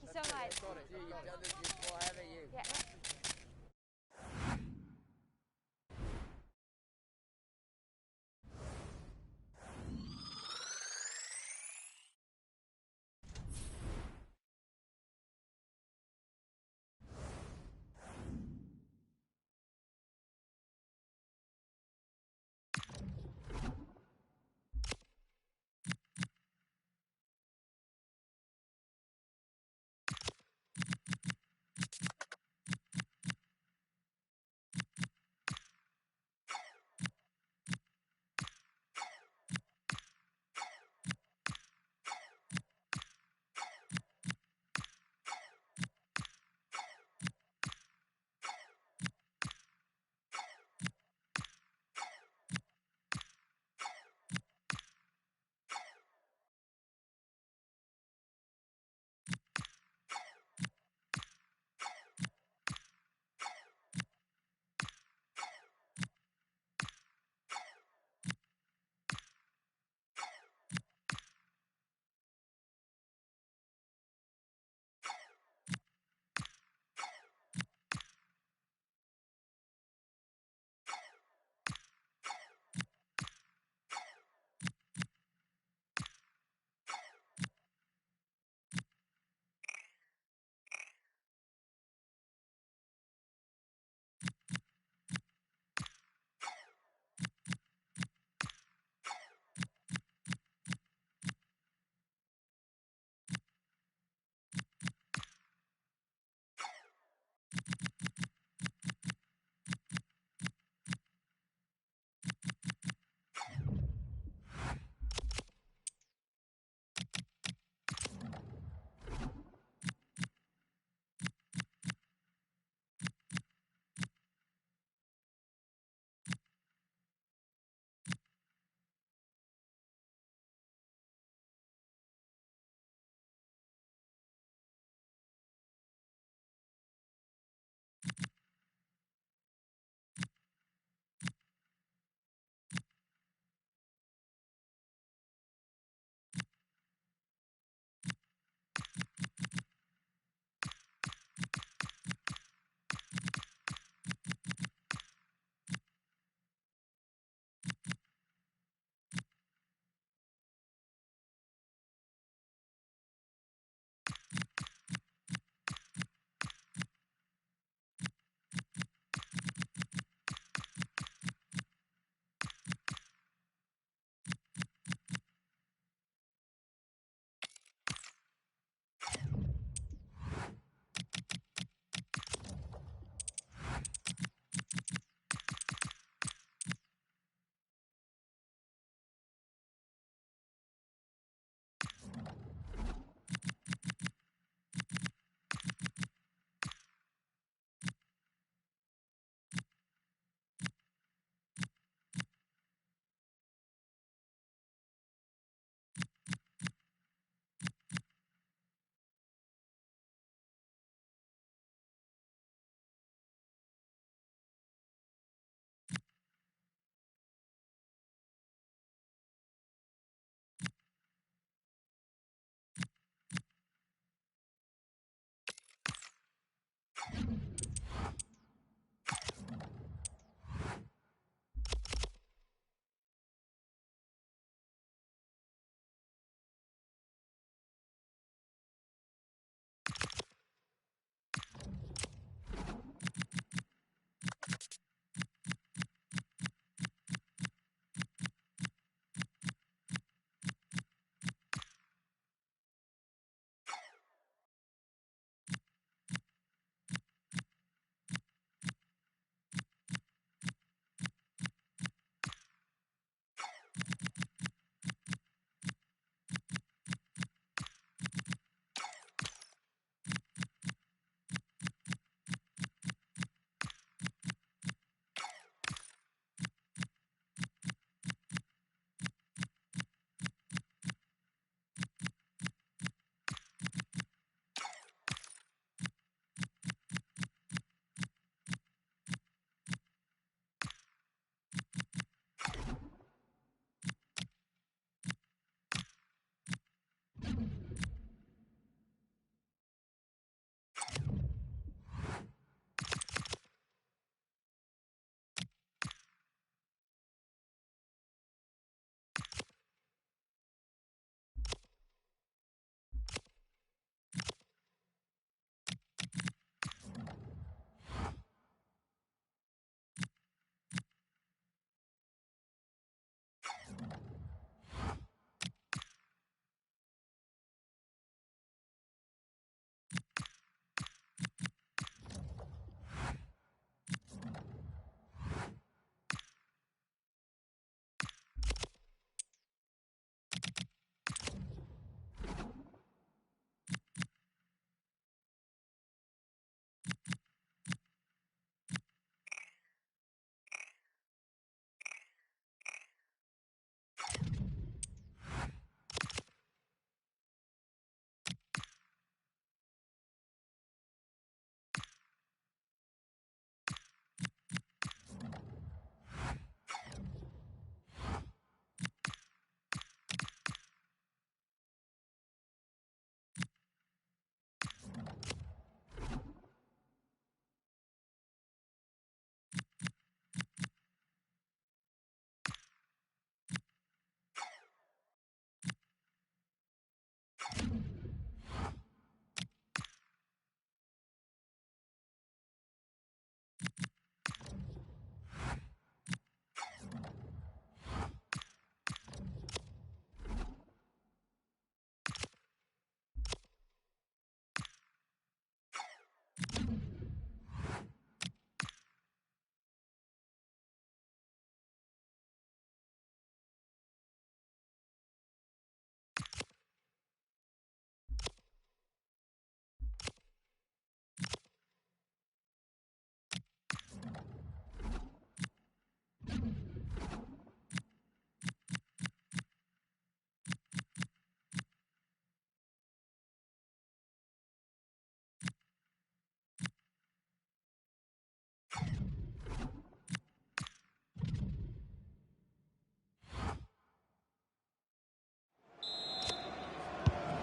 Thank you so much. Whatever you. Yeah.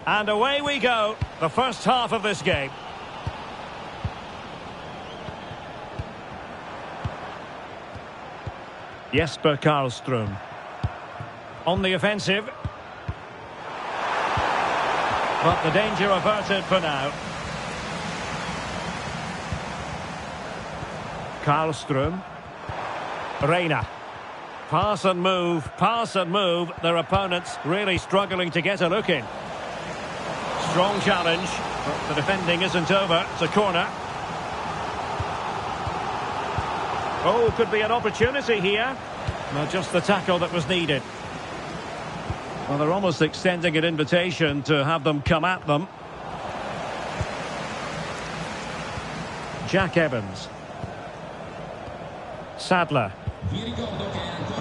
And away we go, the first half of this game. Jesper Karlström. On the offensive. But the danger averted for now. Karlström. Reina. Pass and move, pass and move. Their opponents really struggling to get a look in. Strong challenge, but the defending isn't over. It's a corner. Oh, could be an opportunity here. Not just the tackle that was needed. Well, they're almost extending an invitation to have them come at them. Jack Evans. Sadler.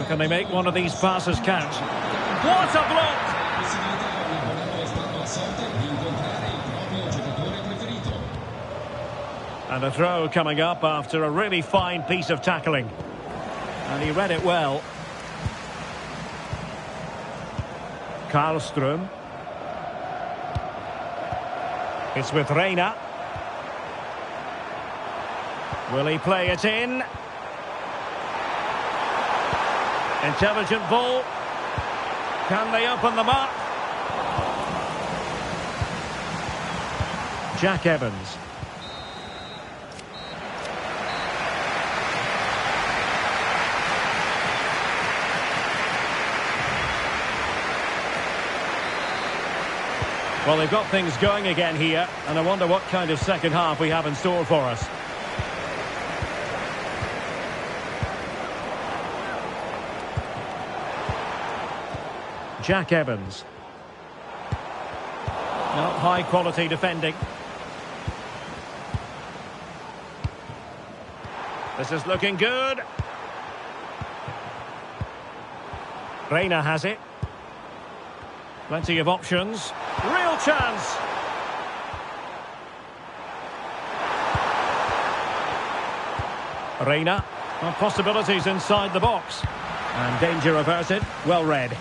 Can they make one of these passes count? What a block! And a throw coming up after a really fine piece of tackling. And he read it well. Karlström. It's with Reina. Will he play it in? Intelligent ball. Can they open them up? Jack Evans. Well, they've got things going again here, and I wonder what kind of second half we have in store for us. Jack Evans. Not high quality defending. This is looking good. Reina has it. Plenty of options. Real chance. Reina. Well, possibilities inside the box. And danger averted. Well read.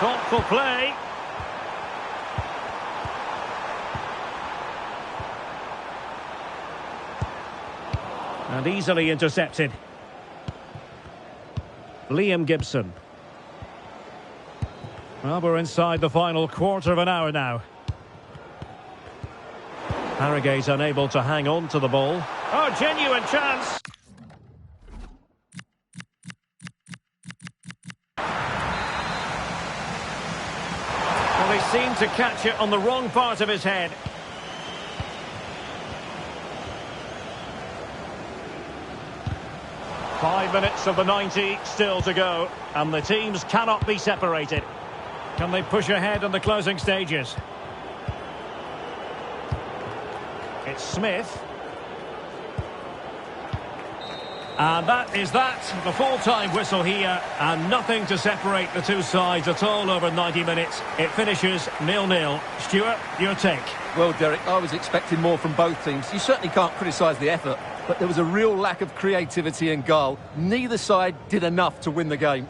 Thoughtful play. And easily intercepted. Liam Gibson. Well, we're inside the final quarter of an hour now. Harrogate unable to hang on to the ball. Oh, genuine chance. Well, he seemed to catch it on the wrong part of his head. Five minutes of the 90 still to go, and the teams cannot be separated. Can they push ahead in the closing stages? It's Smith. And that is that, the full-time whistle here, and nothing to separate the two sides at all over 90 minutes. It finishes 0-0. Stuart, your take? Well, Derek, I was expecting more from both teams. You certainly can't criticise the effort, but there was a real lack of creativity and guile. Neither side did enough to win the game.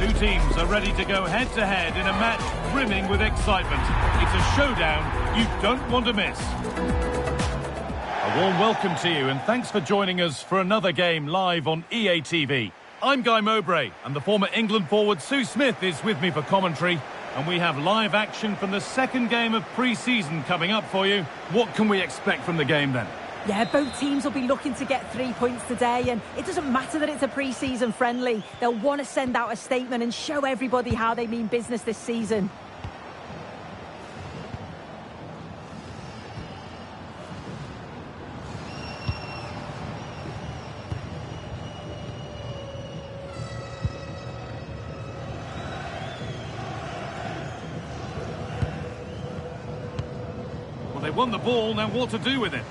Two teams are ready to go head-to-head in a match brimming with excitement. It's a showdown you don't want to miss. A warm welcome to you and thanks for joining us for another game live on EA TV. I'm Guy Mowbray and the former England forward Sue Smith is with me for commentary. And we have live action from the second game of pre-season coming up for you. What can we expect from the game then? Yeah, both teams will be looking to get 3 points today, and it doesn't matter that it's a pre-season friendly. They'll want to send out a statement and show everybody how they mean business this season. Well, they won the ball, now what to do with it?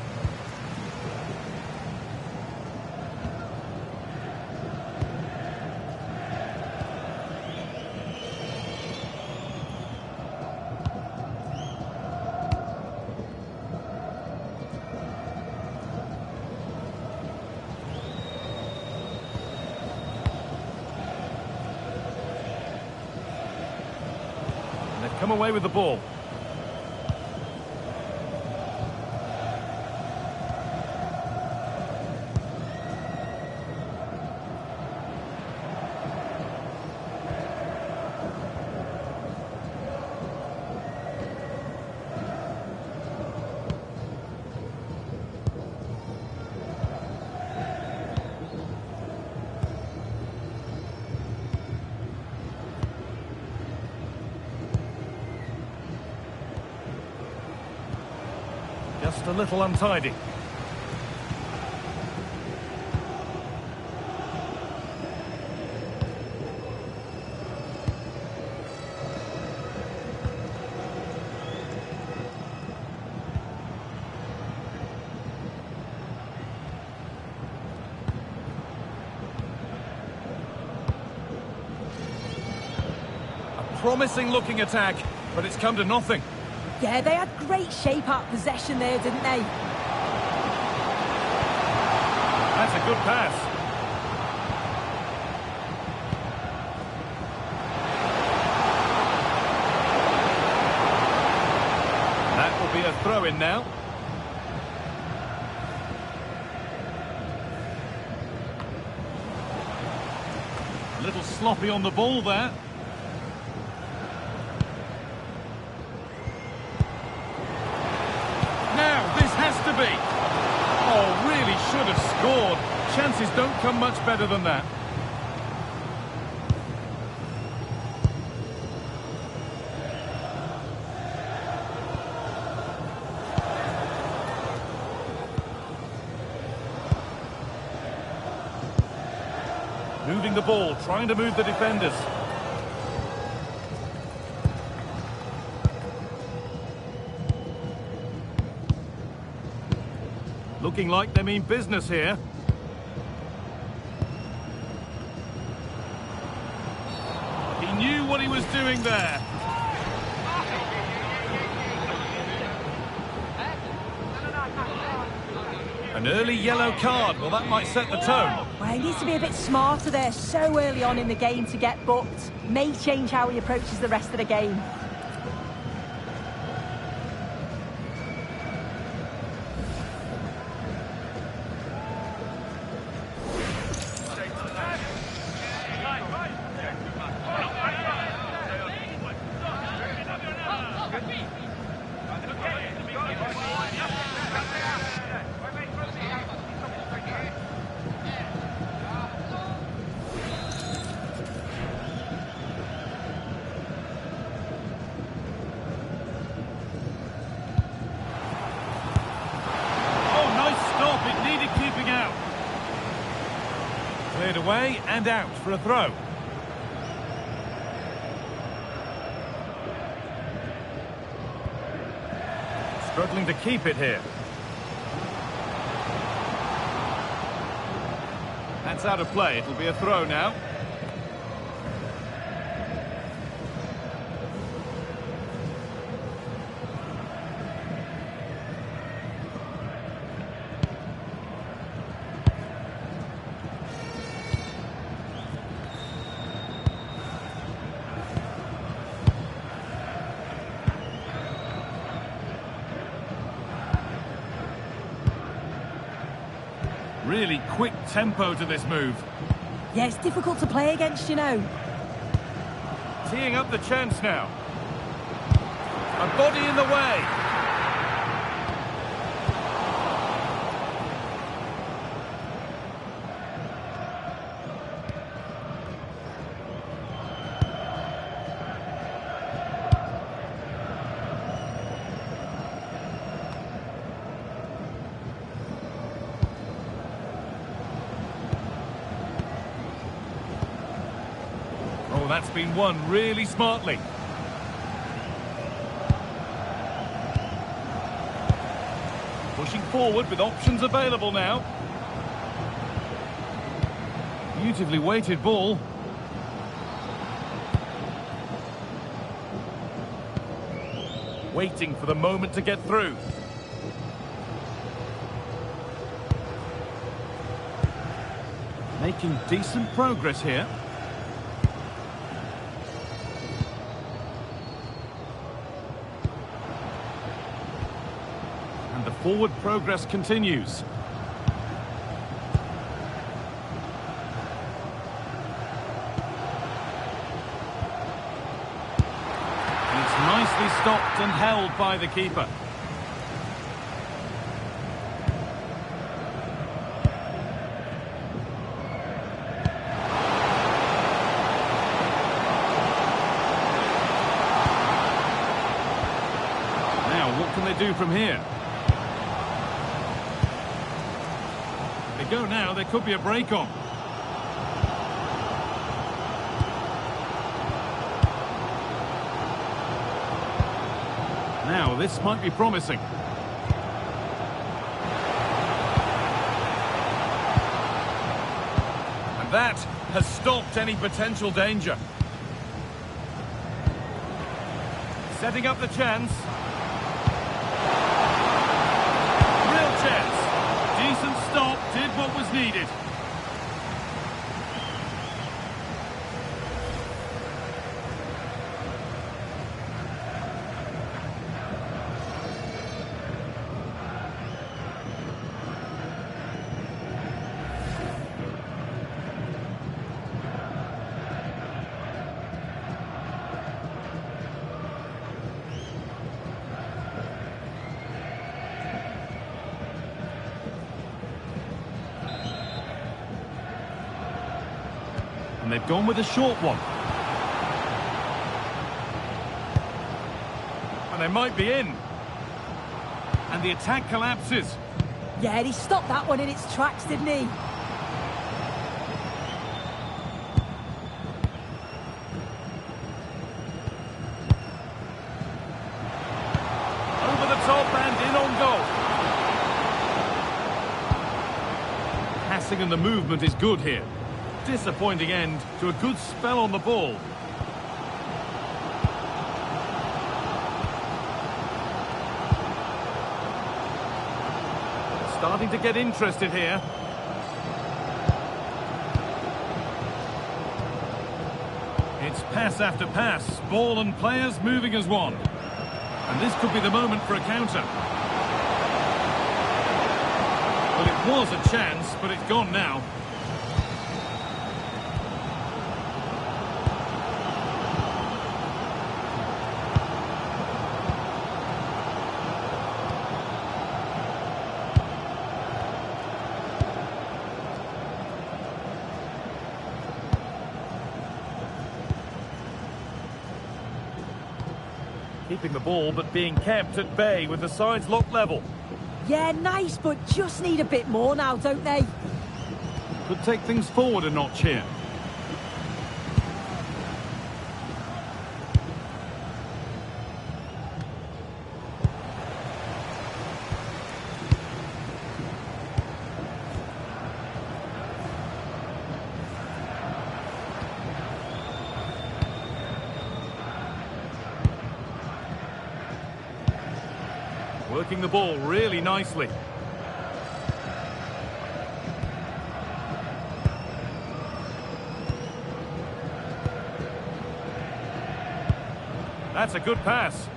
Come away with the ball. Just a little untidy. A promising looking attack, but it's come to nothing. Yeah, they had great shape out possession there, didn't they? That's a good pass. That will be a throw-in now. A little sloppy on the ball there. Now, this has to be. Oh, really should have scored. Chances don't come much better than that. Moving the ball, trying to move the defenders. Looking like they mean business here. He knew what he was doing there. An early yellow card. Well, that might set the tone. Well, he needs to be a bit smarter there so early on in the game to get booked. May change how he approaches the rest of the game. Cleared away and out for a throw. Struggling to keep it here. That's out of play. It'll be a throw now. Really quick tempo to this move. Yeah, it's difficult to play against, you know. Teeing up the chance now. A body in the way. Oh, that's been won really smartly. Pushing forward with options available now. Beautifully weighted ball. Waiting for the moment to get through. Making decent progress here. And the forward progress continues. And it's nicely stopped and held by the keeper. Now, what can they do from here? Go now, there could be a break on. Now, this might be promising. And that has stopped any potential danger. Setting up the chance. Real chance. Decent stop, did what was needed. And they've gone with a short one. And they might be in. And the attack collapses. Yeah, he stopped that one in its tracks, didn't he? Over the top and in on goal. Passing and the movement is good here. Disappointing end to a good spell on the ball. Starting to get interested here. It's pass after pass, ball and players moving as one. And this could be the moment for a counter. Well, it was a chance, but it's gone now. Keeping the ball, but being kept at bay with the sides locked level. Yeah, nice, but just need a bit more now, don't they? Could take things forward a notch here. Working the ball really nicely. That's a good pass.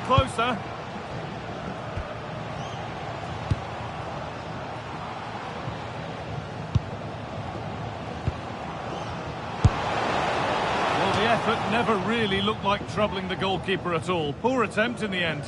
closer. Well, the effort never really looked like troubling the goalkeeper at all. Poor attempt in the end.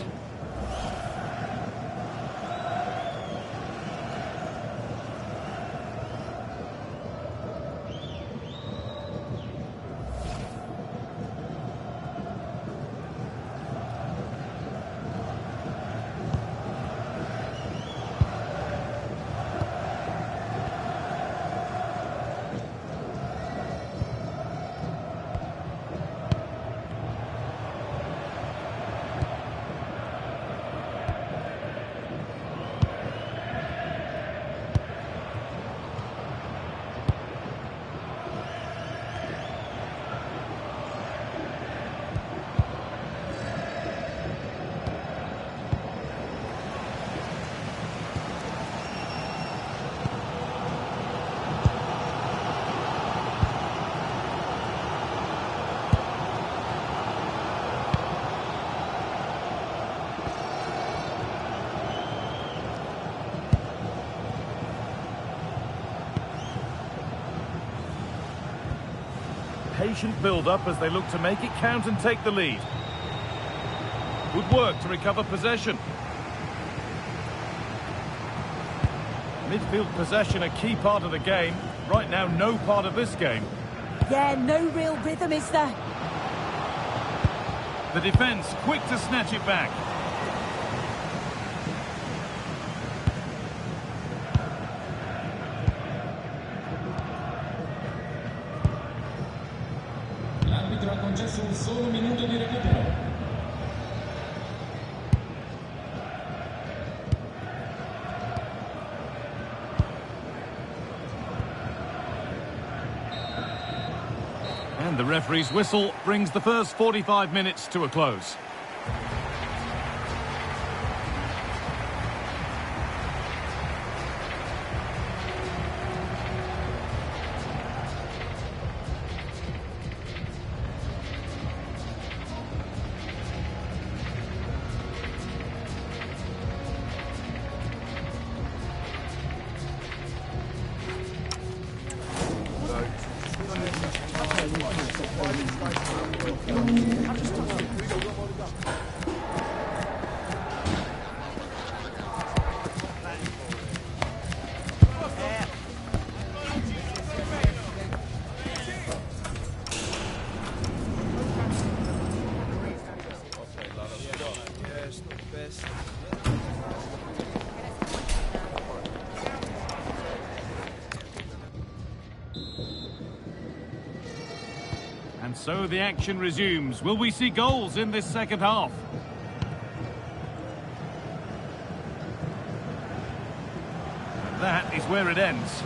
Patient build-up as they look to make it count and take the lead. Good work to recover possession. Midfield possession a key part of the game. Right now, no part of this game. Yeah, no real rhythm, is there? The defence quick to snatch it back. L'arbitro ha concesso un solo minuto di recupero. And the referee's whistle brings the first 45 minutes to a close. And so the action resumes. Will we see goals in this second half? And that is where it ends.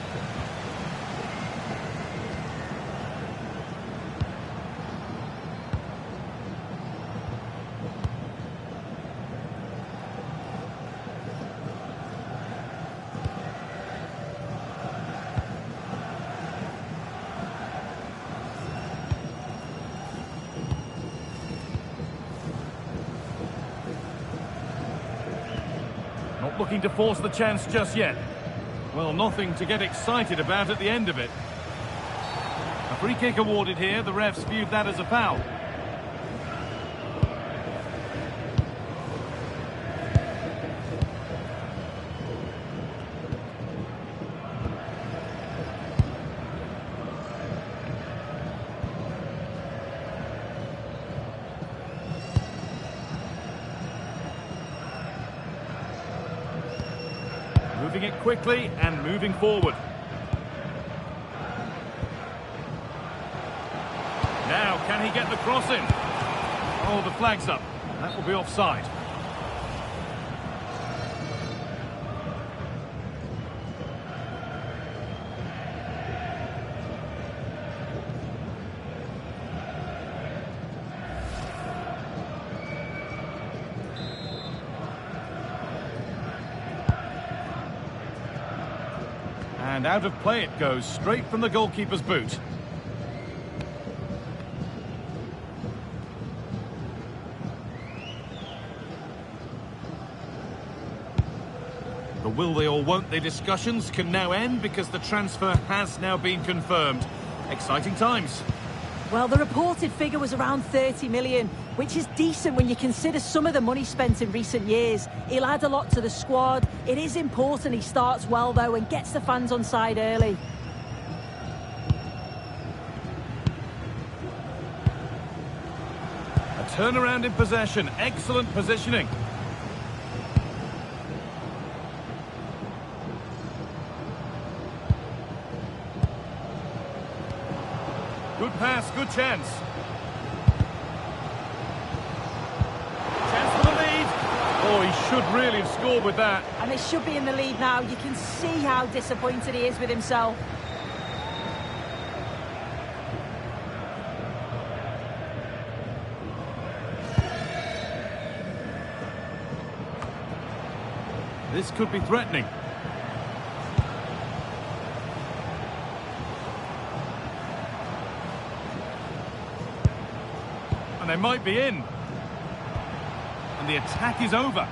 Not looking to force the chance just yet. Well, nothing to get excited about at the end of it. A free kick awarded here. The refs viewed that as a foul. Moving it quickly and moving forward. Now, can he get the cross in? Oh, the flag's up. That will be offside. And out of play it goes, straight from the goalkeeper's boot. The will they or won't they discussions can now end because the transfer has now been confirmed. Exciting times. Well, the reported figure was around 30 million, which is decent when you consider some of the money spent in recent years. He'll add a lot to the squad. It is important he starts well, though, and gets the fans on side early. A turnaround in possession. Excellent positioning. Good pass, good chance. Chance for the lead. Oh, he should really have scored with that. And they should be in the lead now. You can see how disappointed he is with himself. This could be threatening. And they might be in. And the attack is over.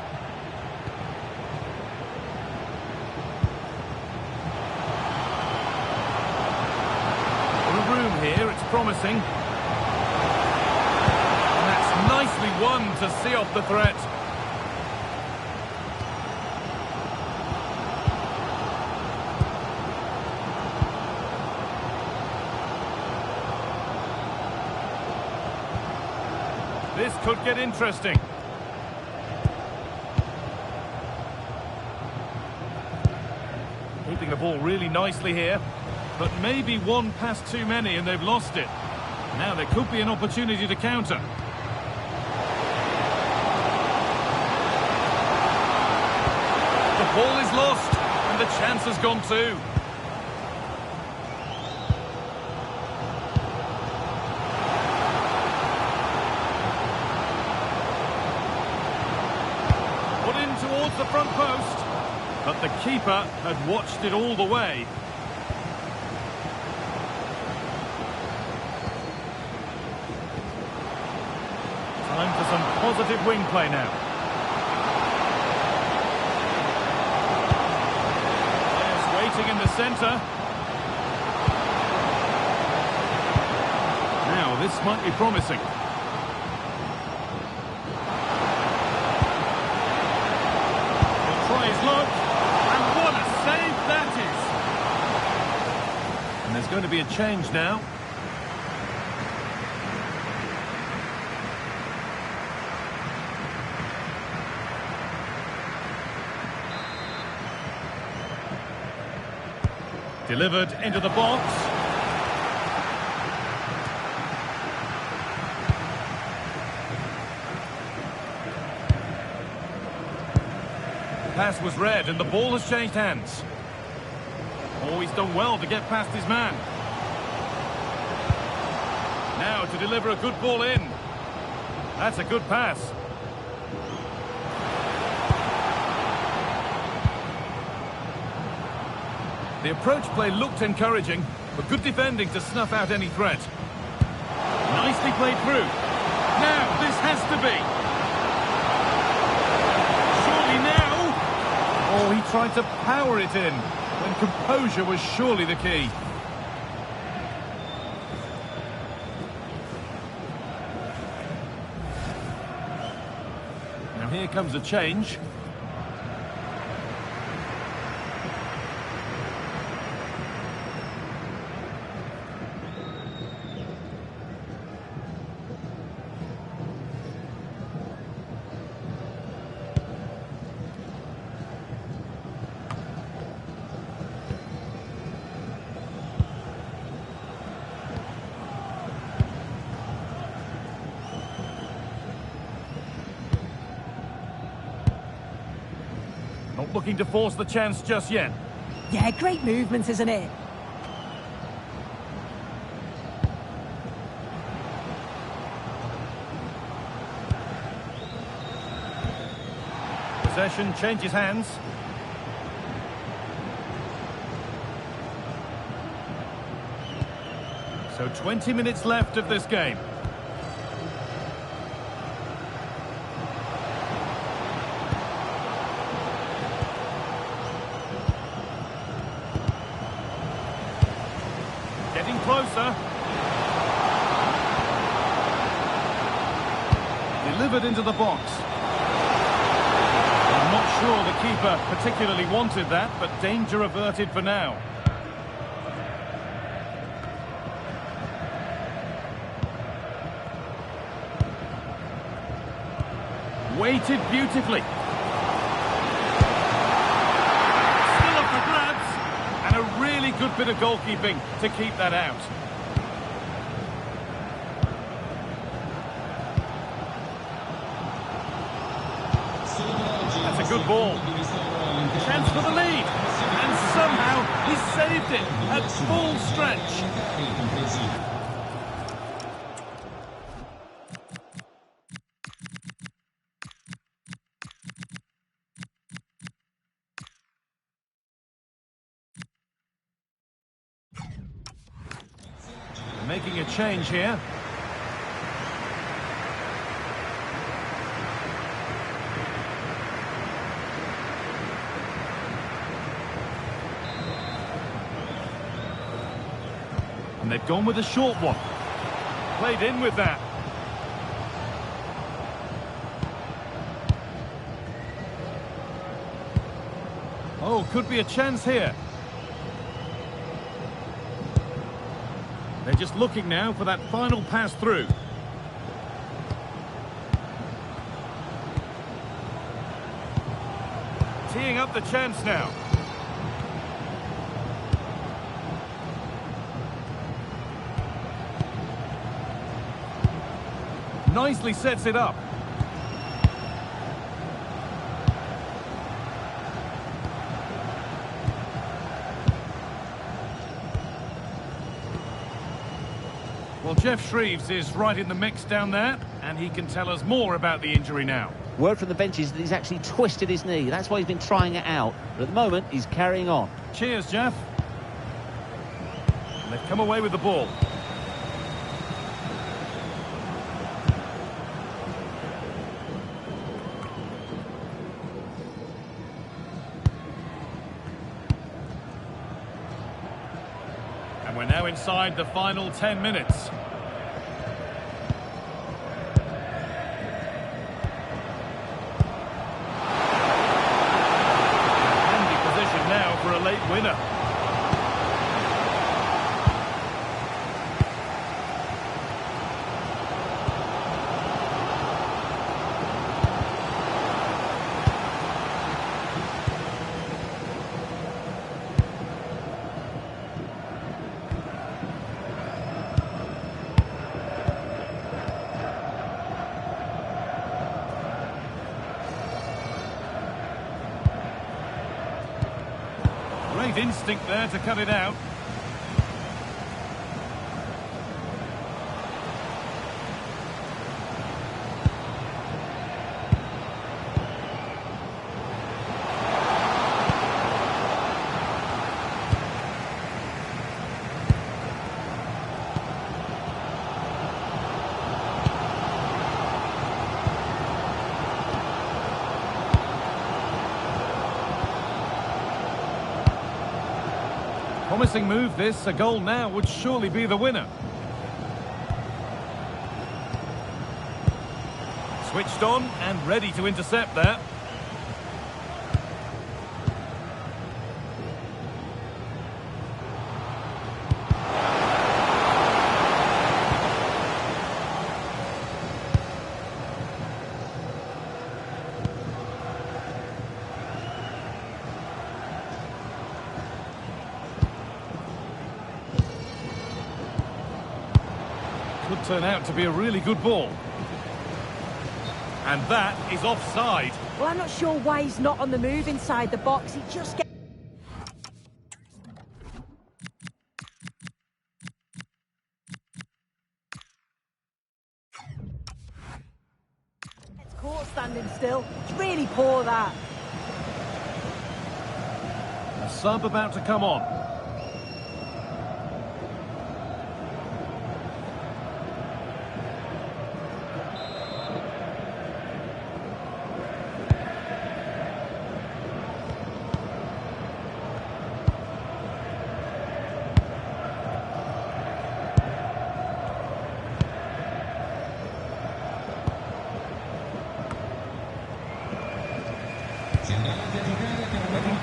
A room here, it's promising. And that's nicely won to see off the threat. This could get interesting. Keeping the ball really nicely here, but maybe one pass too many and they've lost it. Now there could be an opportunity to counter. The ball is lost and the chance has gone too. Towards the front post, but the keeper had watched it all the way. Time for some positive wing play now. Players waiting in the centre. Now this might be promising. Look, and what a save that is! And there's going to be a change now. Delivered into the box. Pass was read and the ball has changed hands. Oh, he's done well to get past his man. Now to deliver a good ball in. That's a good pass. The approach play looked encouraging, but good defending to snuff out any threat. Nicely played through. Now this has to be. Oh, he tried to power it in, when composure was surely the key. Now here comes a change. Not looking to force the chance just yet. Yeah, great movement, isn't it? Possession changes hands. So 20 minutes left of this game. Getting closer. Delivered into the box. I'm not sure the keeper particularly wanted that, but danger averted for now. Weighted beautifully. Still up for grabs. And a really good bit of goalkeeping to keep that out. That's a good ball. Chance for the lead. And somehow he saved it at full stretch. Making a change here. And they've gone with a short one. Played in with that. Oh, could be a chance here. They're just looking now for that final pass through. Teeing up the chance now. Nicely sets it up. Well, Jeff Shreves is right in the mix down there, and he can tell us more about the injury now. Word from the bench is that he's actually twisted his knee. That's why he's been trying it out. But at the moment, he's carrying on. Cheers, Jeff. And they've come away with the ball. And we're now inside the final 10 minutes. Handy position now for a late winner. Great instinct there to cut it out. Promising move this, a goal now would surely be the winner. Switched on and ready to intercept there. Could turn out to be a really good ball. And that is offside. Well, I'm not sure why he's not on the move inside the box. He just gets... It's caught standing still. It's really poor, that. A sub about to come on.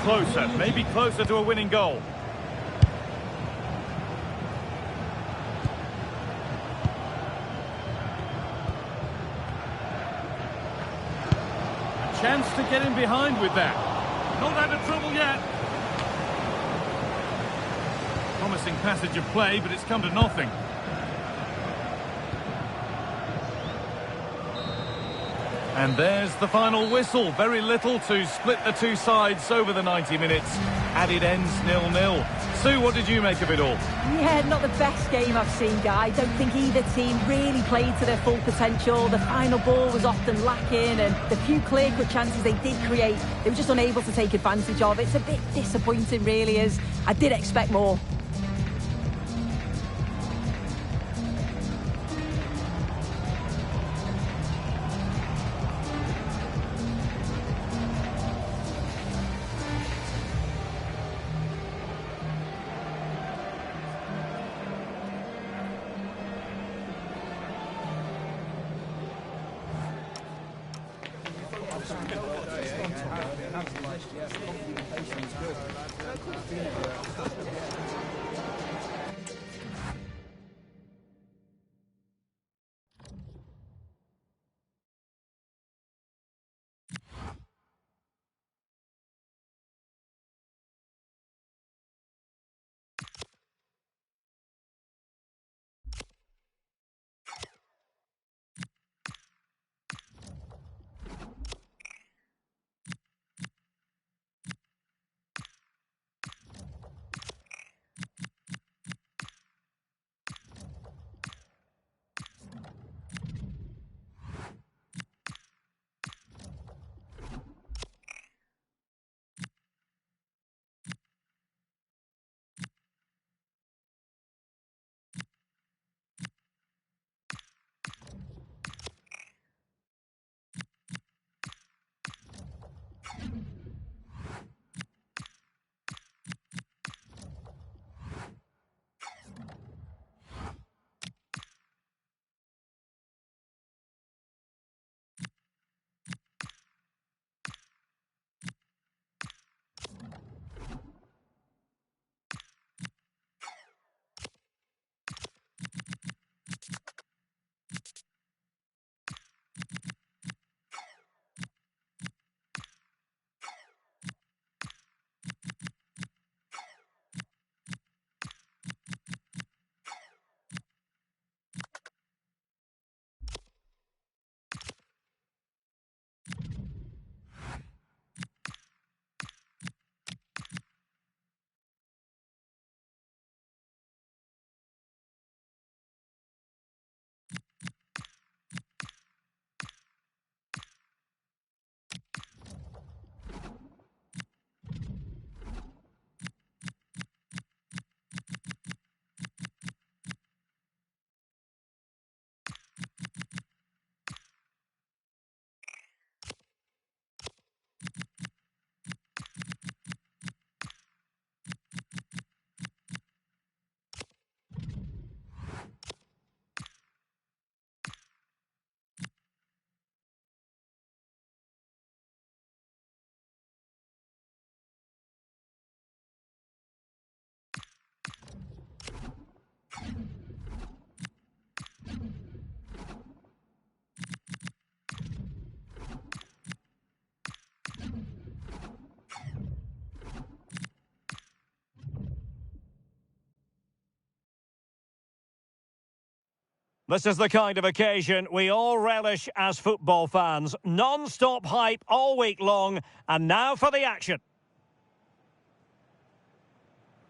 closer, maybe closer to a winning goal. A chance to get in behind with that. Not out of trouble yet. Promising passage of play, but it's come to nothing. And there's the final whistle. Very little to split the two sides over the 90 minutes. Added ends 0-0. Sue, what did you make of it all? Yeah, not the best game I've seen, Guy. I don't think either team really played to their full potential. The final ball was often lacking, and the few clear-cut chances they did create, they were just unable to take advantage of. It's a bit disappointing, really, as I did expect more. This is the kind of occasion we all relish as football fans. Non-stop hype all week long, and now for the action.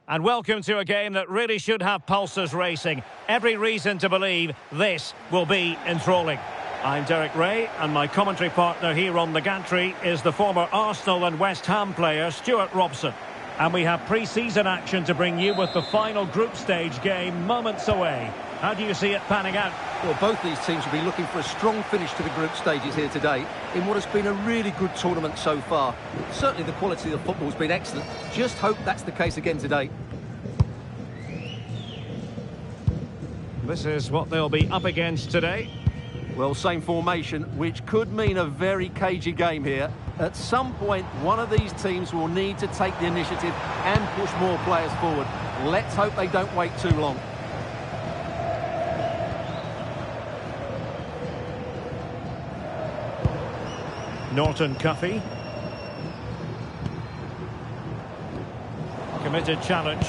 And welcome to a game that really should have pulses racing. Every reason to believe this will be enthralling. I'm Derek Ray, and my commentary partner here on the gantry is the former Arsenal and West Ham player, Stuart Robson. And we have pre-season action to bring you with the final group stage game moments away. How do you see it panning out? Well, both these teams will be looking for a strong finish to the group stages here today in what has been a really good tournament so far. Certainly the quality of the football has been excellent. Just hope that's the case again today. This is what they'll be up against today. Well, same formation, which could mean a very cagey game here. At some point, one of these teams will need to take the initiative and push more players forward. Let's hope they don't wait too long. Norton Cuffy. Committed challenge.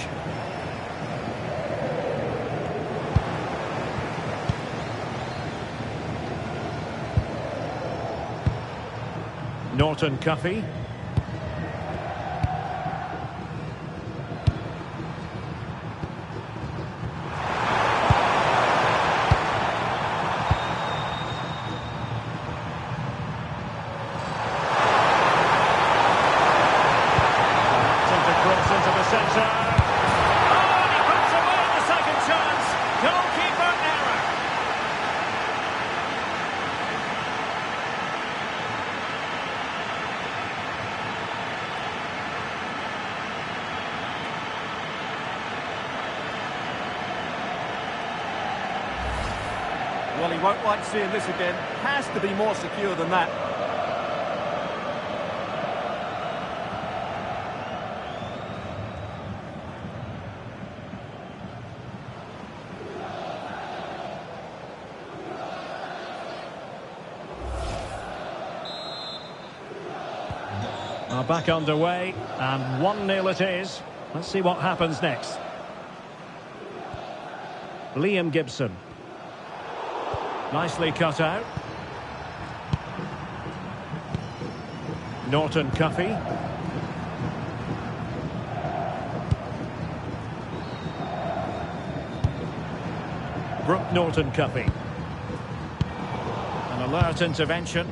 Norton Cuffy. Cross into the centre. Oh, and he puts away the second chance. Goalkeeper error. Well, he won't like seeing this again. Has to be more secure than that. Are back underway, and 1-0 it is. Let's see what happens next. Liam Gibson. Nicely cut out. Norton Cuffy. Brooke Norton Cuffy. An alert intervention.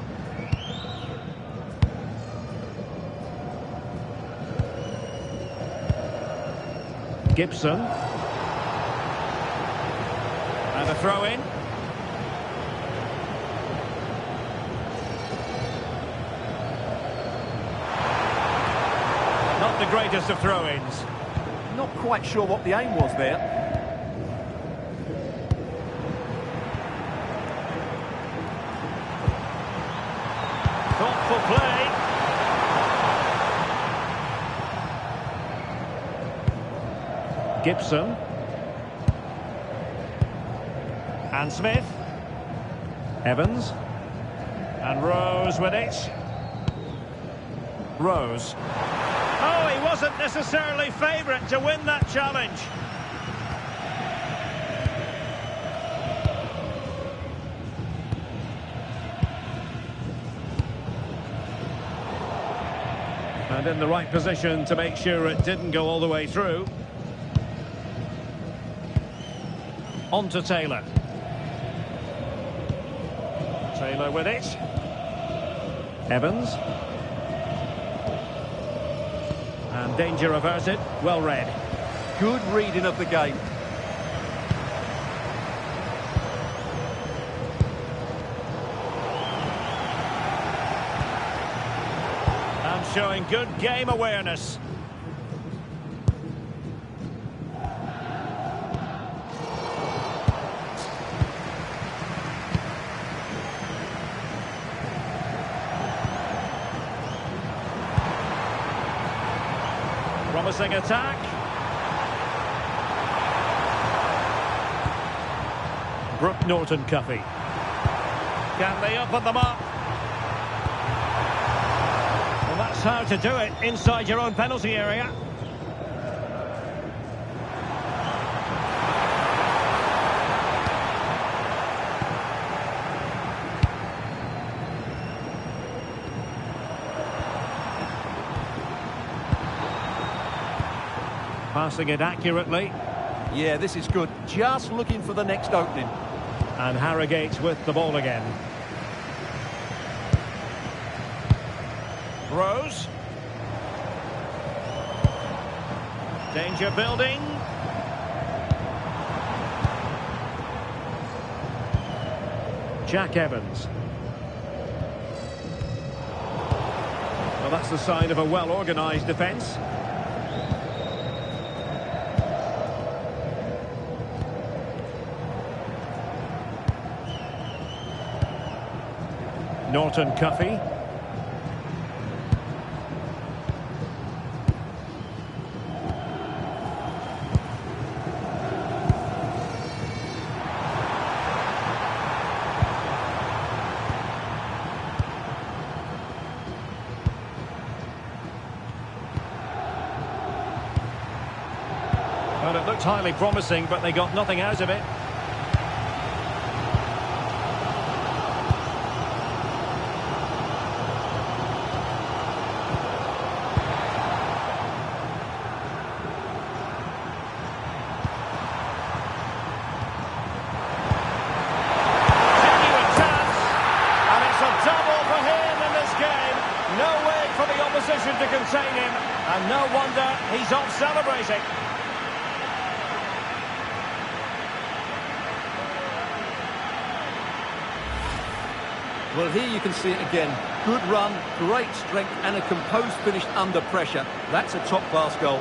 Gibson. And a throw-in. Not the greatest of throw-ins. Not quite sure what the aim was there. Thoughtful play. Gibson. And Smith. Evans. And Rose with it. Rose. Oh, he wasn't necessarily favourite to win that challenge. And in the right position to make sure it didn't go all the way through. On to Taylor. Taylor with it. Evans. And danger averted. Well read. Good reading of the game. And showing good game awareness. Promising attack. Brooke Norton Cuffy. Can they open them up? Well, that's how to do it inside your own penalty area. Passing it accurately. Yeah, this is good. Just looking for the next opening. And Harrogate with the ball again. Rose. Danger building. Jack Evans. Well, that's the sign of a well-organised defence. Norton Cuffy. Well, it looked highly promising, but they got nothing out of it. To contain him, and no wonder he's off celebrating. Well, here you can see it again. Good run, great strength, and a composed finish under pressure. That's a top-class goal.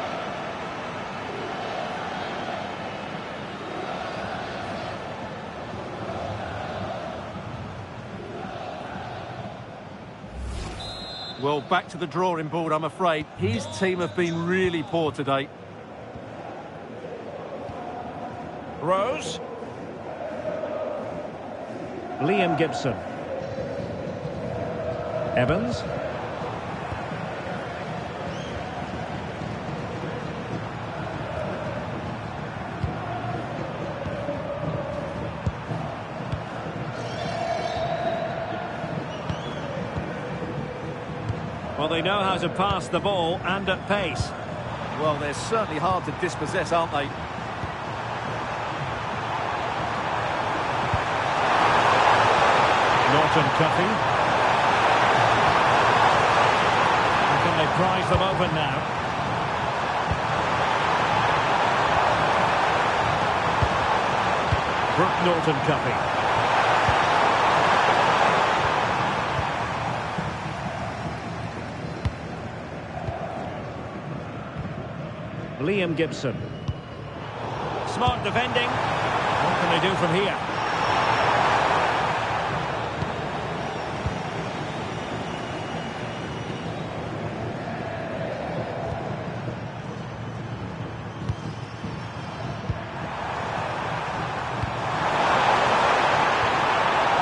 Well, back to the drawing board, I'm afraid. His team have been really poor today. Rose. Liam Gibson. Evans. Well, they know how to pass the ball and at pace. Well, they're certainly hard to dispossess, aren't they? Norton Cuffy. Can they prize them open now? Brooke Norton Cuffy. Liam Gibson. Smart defending. What can they do from here?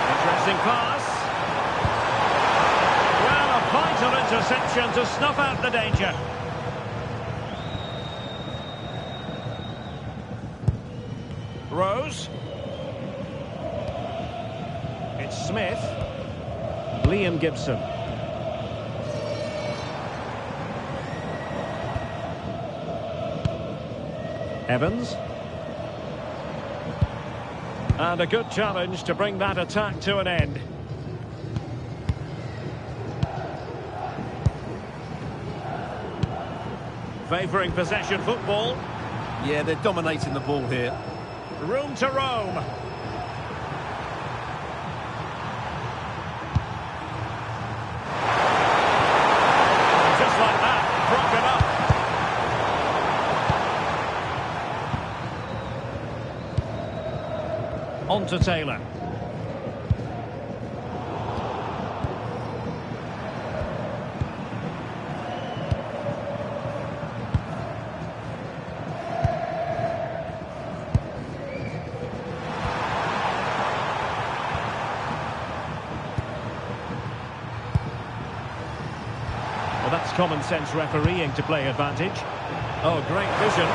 Interesting pass. Well, a vital interception to snuff out the danger. Rose. It's Smith. Liam Gibson. Evans. And a good challenge to bring that attack to an end. Favouring possession football. Yeah, they're dominating the ball here. Room to roam. Just like that, broken up. On to Taylor. Well, that's common sense refereeing to play advantage. Oh, great vision.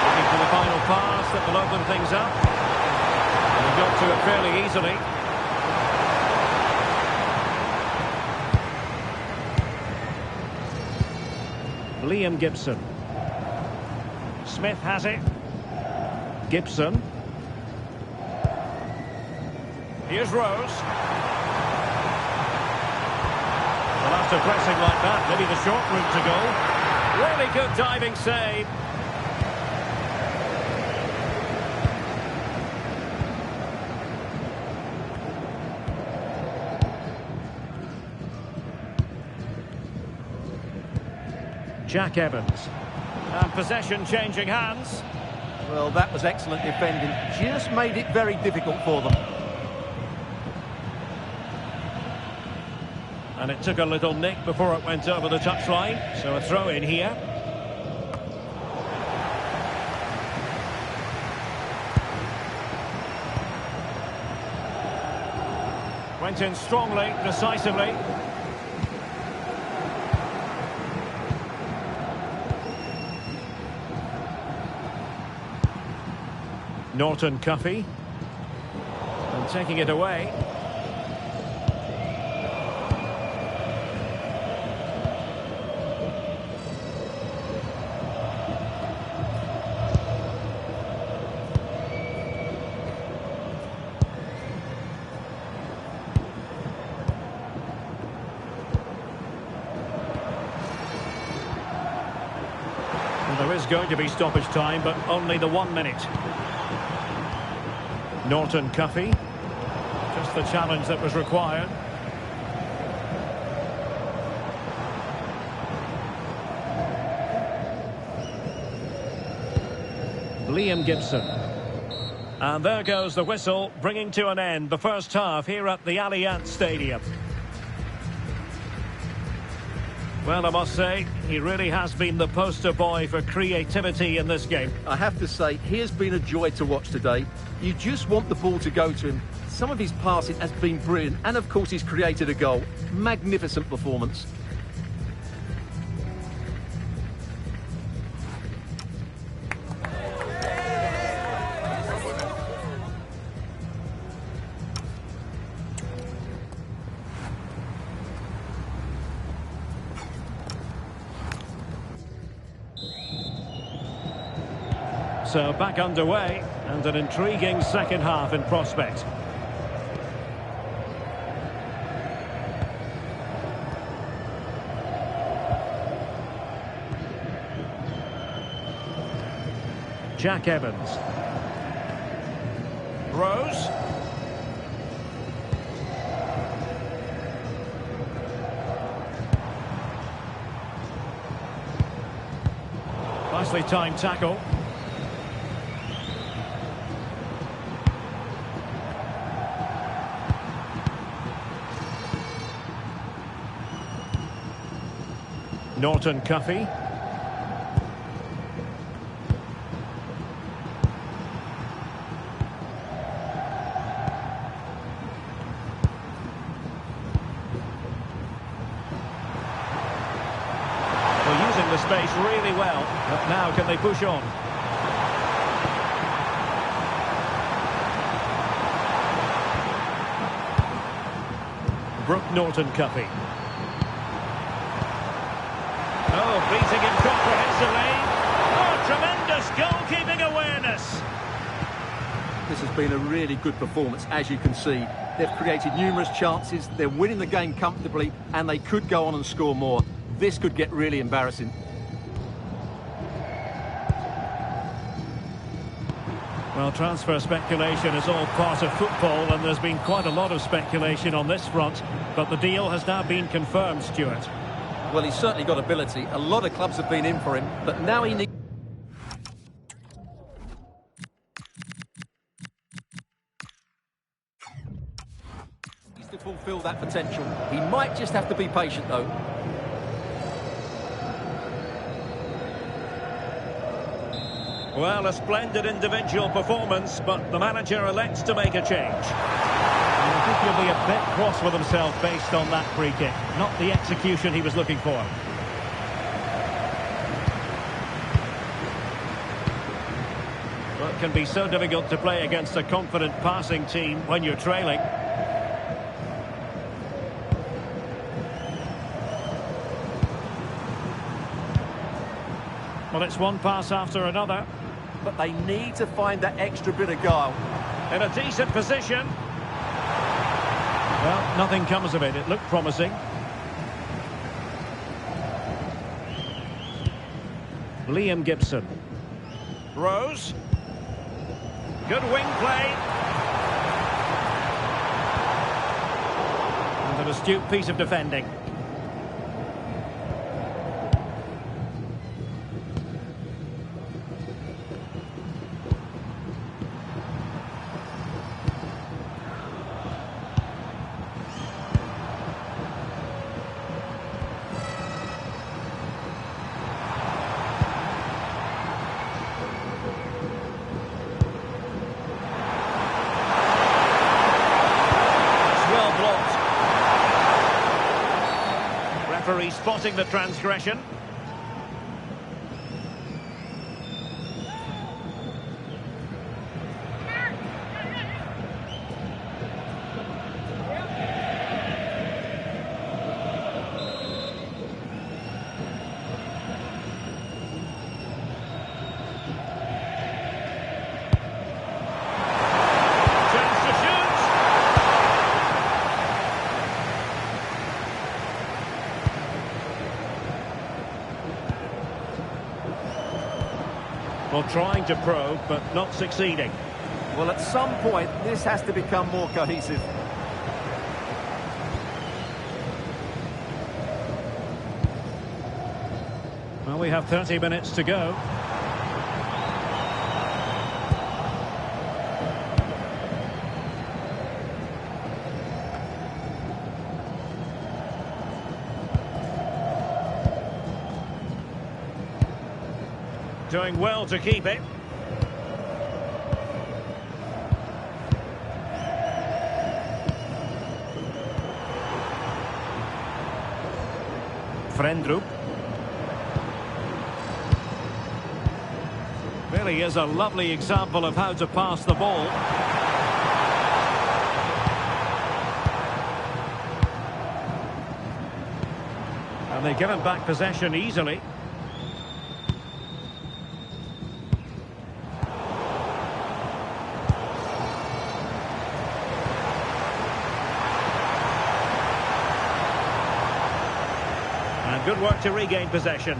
Looking for the final pass that will open things up. And he got to it fairly easily. Liam Gibson. Smith has it. Gibson. Here's Rose. Well, after pressing like that, maybe the short route to goal. Really good diving save. Jack Evans. And possession changing hands. Well, that was excellent defending. Just made it very difficult for them. And it took a little nick before it went over the touchline. So a throw in here. Went in strongly, decisively. Norton Cuffy. And taking it away. There is going to be stoppage time, but only the 1 minute. Norton Cuffy. Just the challenge that was required. Liam Gibson. And there goes the whistle, bringing to an end the first half here at the Allianz Stadium. Well, I must say, he really has been the poster boy for creativity in this game. I have to say, he has been a joy to watch today. You just want the ball to go to him. Some of his passing has been brilliant, and of course he's created a goal. Magnificent performance. So back underway, and an intriguing second half in prospect. Jack Evans. Rose. Nicely timed tackle. Norton Cuffy. They're using the space really well, but now can they push on? Brooke Norton Cuffy. Oh, beating him comprehensively. Oh, tremendous goalkeeping awareness. This has been a really good performance, as you can see. They've created numerous chances, they're winning the game comfortably, and they could go on and score more. This could get really embarrassing. Well, transfer speculation is all part of football, and there's been quite a lot of speculation on this front, but the deal has now been confirmed, Stuart. Well, he's certainly got ability. A lot of clubs have been in for him, but now he needs to fulfil that potential. He might just have to be patient, though. Well, a splendid individual performance, but the manager elects to make a change. I think he'll be a bit cross with himself based on that free kick. Not the execution he was looking for. Well, it can be so difficult to play against a confident passing team when you're trailing. Well, it's one pass after another. But they need to find that extra bit of guile. In a decent position. Well, nothing comes of it. It looked promising. Liam Gibson. Rose. Good wing play. And an astute piece of defending. referee spotting the transgression. Well, trying to probe, but not succeeding. Well, at some point, this has to become more cohesive. Well, we have 30 minutes to go. Doing well to keep it. Frendrup. Really is a lovely example of how to pass the ball. And they give him back possession easily. And good work to regain possession.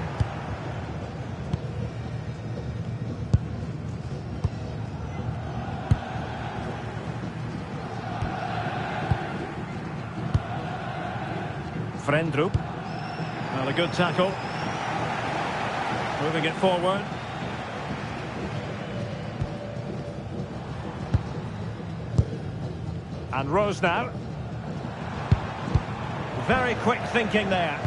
Frendrup. Well, a good tackle. Moving it forward. And Rose now. Very quick thinking there.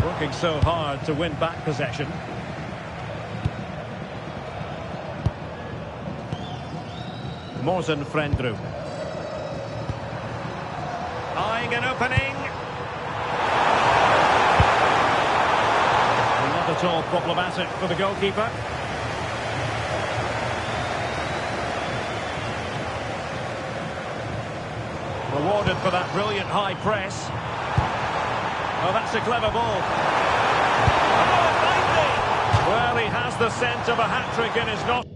Working so hard to win back possession. Morten Frendrup. Eyeing an opening. Not at all problematic for the goalkeeper. Rewarded for that brilliant high press. Oh, that's a clever ball. Oh, well, he has the scent of a hat-trick in his nostrils.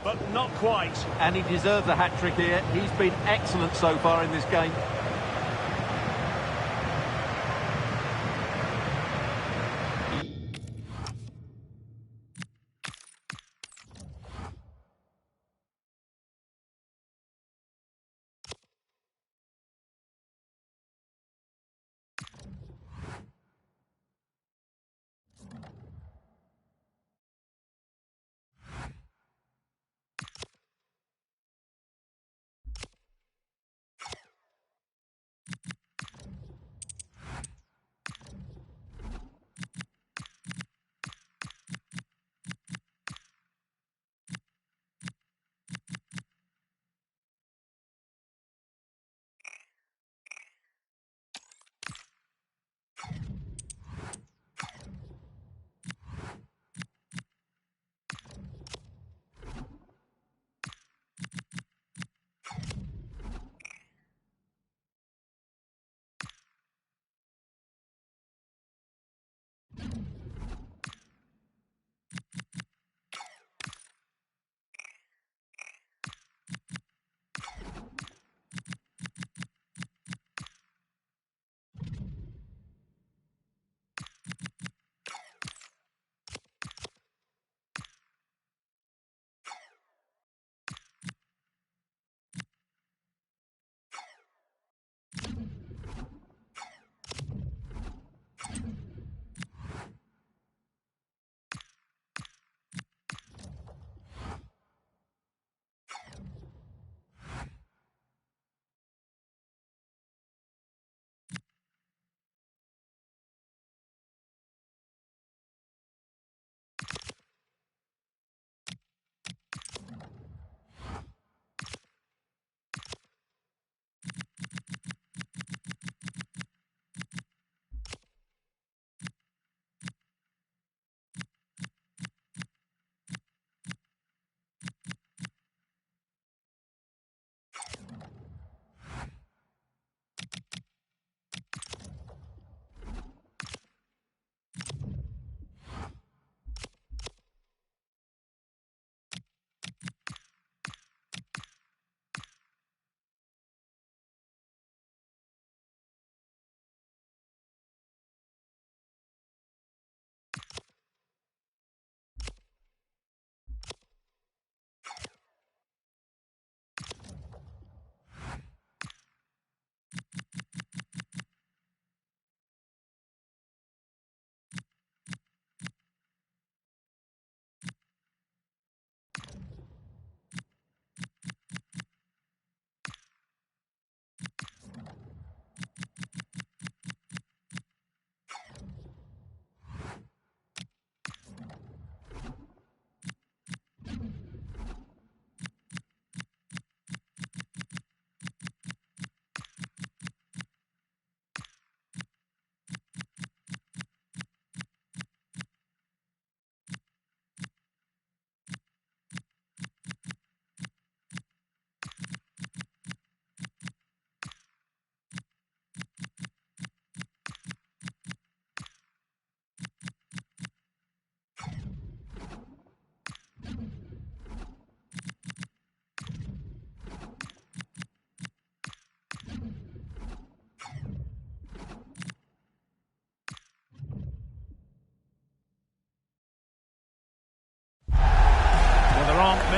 But not quite. And he deserves a hat-trick here. He's been excellent so far in this game.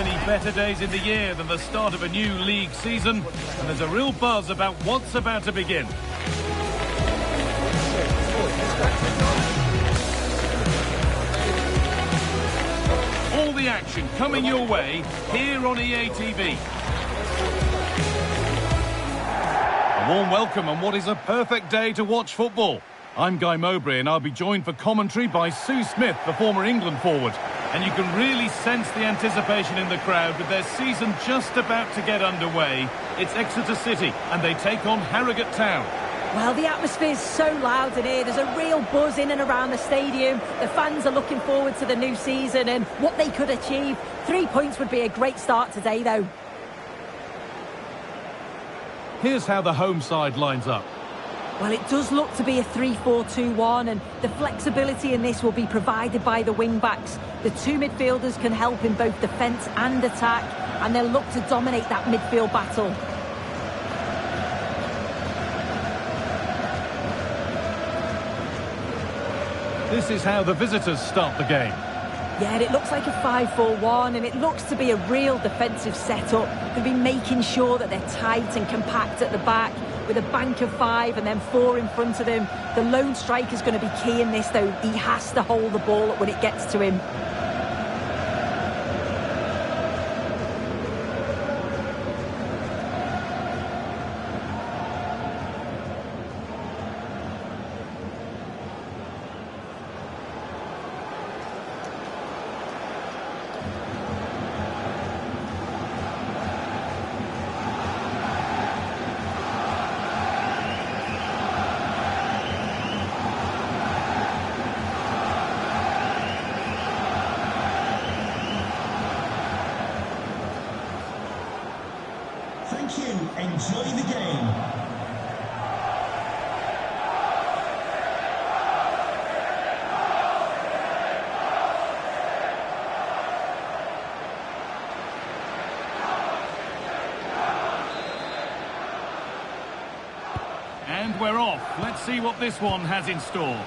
many better days in the year than the start of a new league season, and there's a real buzz about what's about to begin. All the action coming your way here on EA TV. A warm welcome on what is a perfect day to watch football. I'm Guy Mowbray and I'll be joined for commentary by Sue Smith, the former England forward. And you can really sense the anticipation in the crowd with their season just about to get underway. It's Exeter City and they take on Harrogate Town. Well, the atmosphere's so loud in here. There's a real buzz in and around the stadium. The fans are looking forward to the new season and what they could achieve. 3 points would be a great start today, though. Here's how the home side lines up. Well, it does look to be a 3-4-2-1, and the flexibility in this will be provided by the wing-backs. The two midfielders can help in both defence and attack, and they'll look to dominate that midfield battle. This is how the visitors start the game. Yeah, it looks like a 5-4-1, and it looks to be a real defensive setup. They'll be making sure that they're tight and compact at the back, with a bank of 5 and then 4 in front of him. The lone striker's going to be key in this, though. He has to hold the ball when it gets to him. Thank you. Enjoy the game. And we're off. Let's see what this one has in store.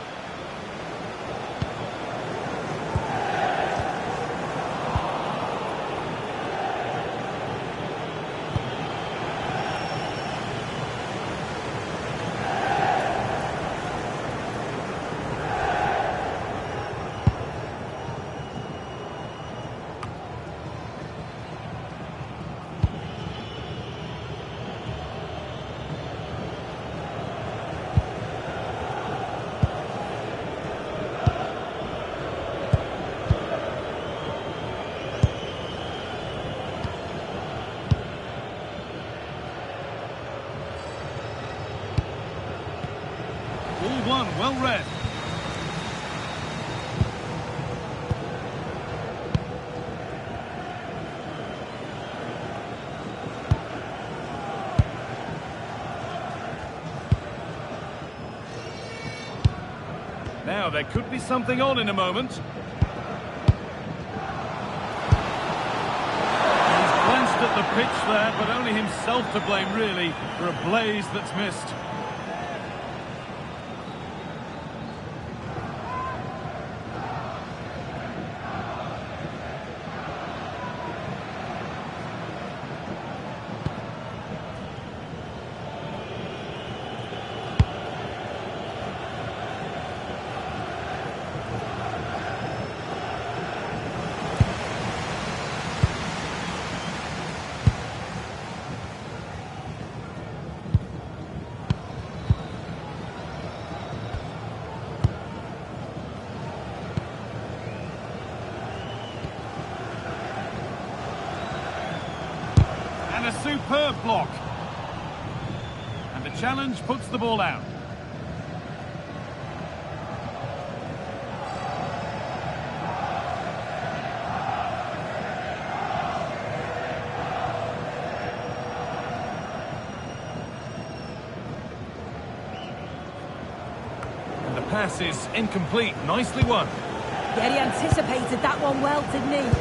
Ball one, well read. Now, there could be something on in a moment. He's glanced at the pitch there, but only himself to blame, really, for a blaze that's missed. And a superb block. And the challenge puts the ball out. And the pass is incomplete. Nicely won. Yeah, he anticipated that one well, didn't he?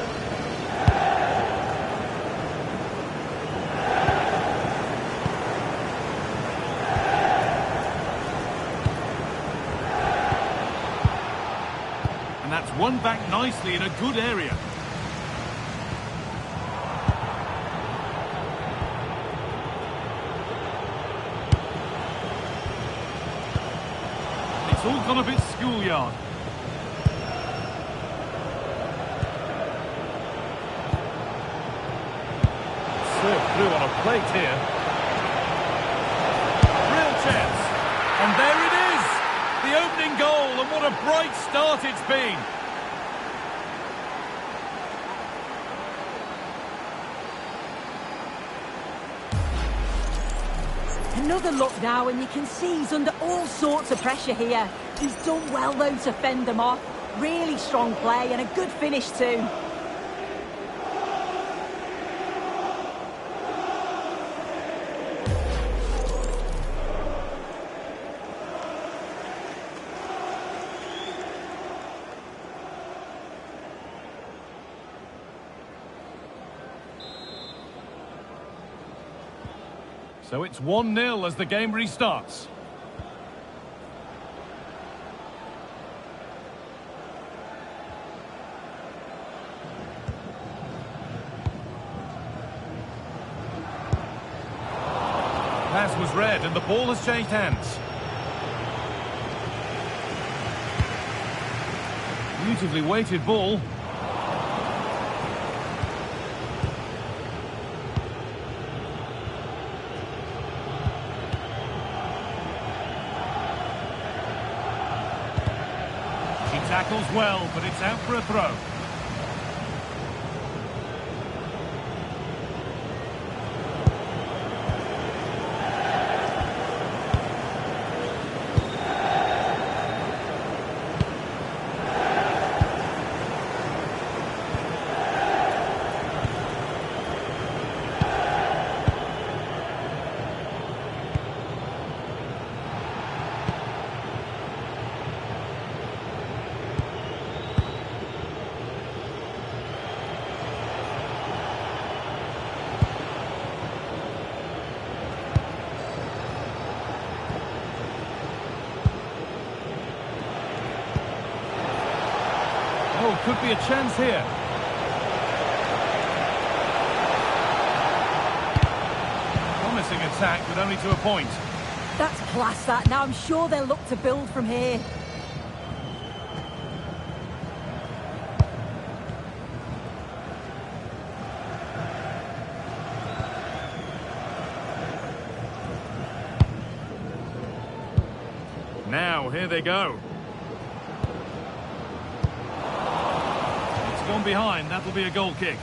And that's won back nicely in a good area. all gone a bit schoolyard. Served through on a plate here. Real chance. And there it is! The opening goal, and what a bright start it's been. Another look now, and you can see he's under all sorts of pressure here. He's done well, though, to fend them off. Really strong play and a good finish, too. So it's 1-0 as the game restarts. Pass was read and the ball has changed hands. Beautifully weighted ball. Tackles well, but it's out for a throw. Oh, could be a chance here. Promising attack, but only to a point. That's class, that. Now I'm sure they'll look to build from here. Now, here they go. Gone behind, that'll be a goal kick.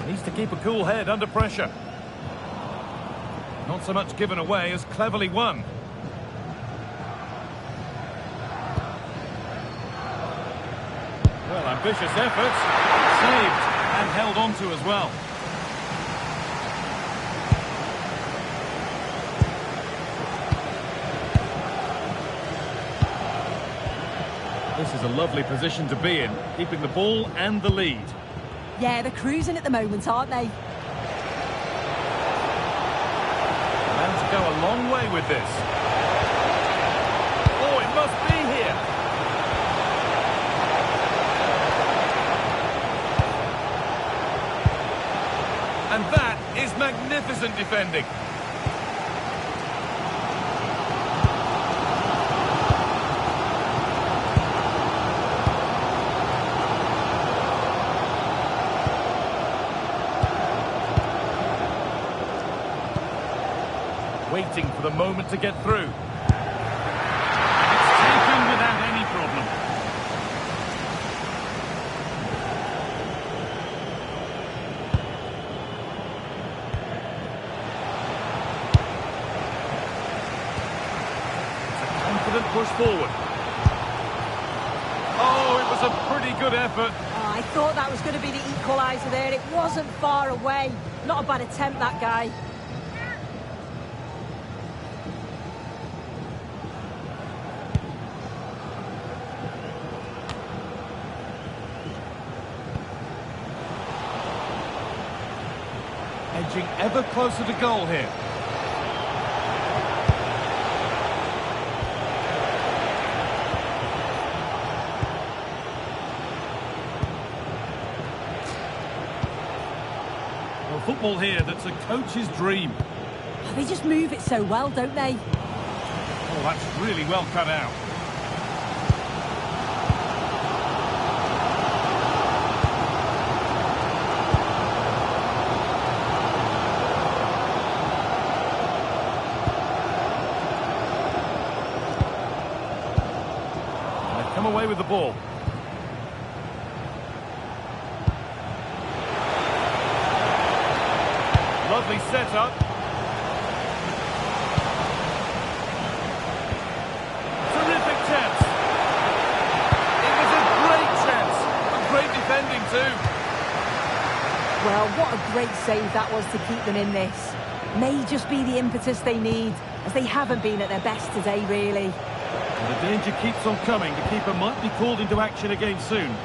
Needs to keep a cool head under pressure. Not so much given away as cleverly won. Well, ambitious efforts, saved and held on to as well. This is a lovely position to be in, keeping the ball and the lead. Yeah, they're cruising at the moment, aren't they? Bound to go a long way with this. Oh, it must be here. And that is magnificent defending. Waiting for the moment to get through. It's taken without any problem. Push forward. Oh, it was a pretty good effort. Oh, I thought that was going to be the equaliser there. It wasn't far away. Not a bad attempt, that guy. inching ever closer to goal here. Well, football here that's a coach's dream. They just move it so well, don't they? Oh, that's really well cut out. And they've come away with the ball. Lovely setup. Terrific chance. It was a great chance. But great defending too. Well, what a great save that was to keep them in this. May just be the impetus they need, as they haven't been at their best today, really. And the danger keeps on coming. The keeper might be called into action again soon.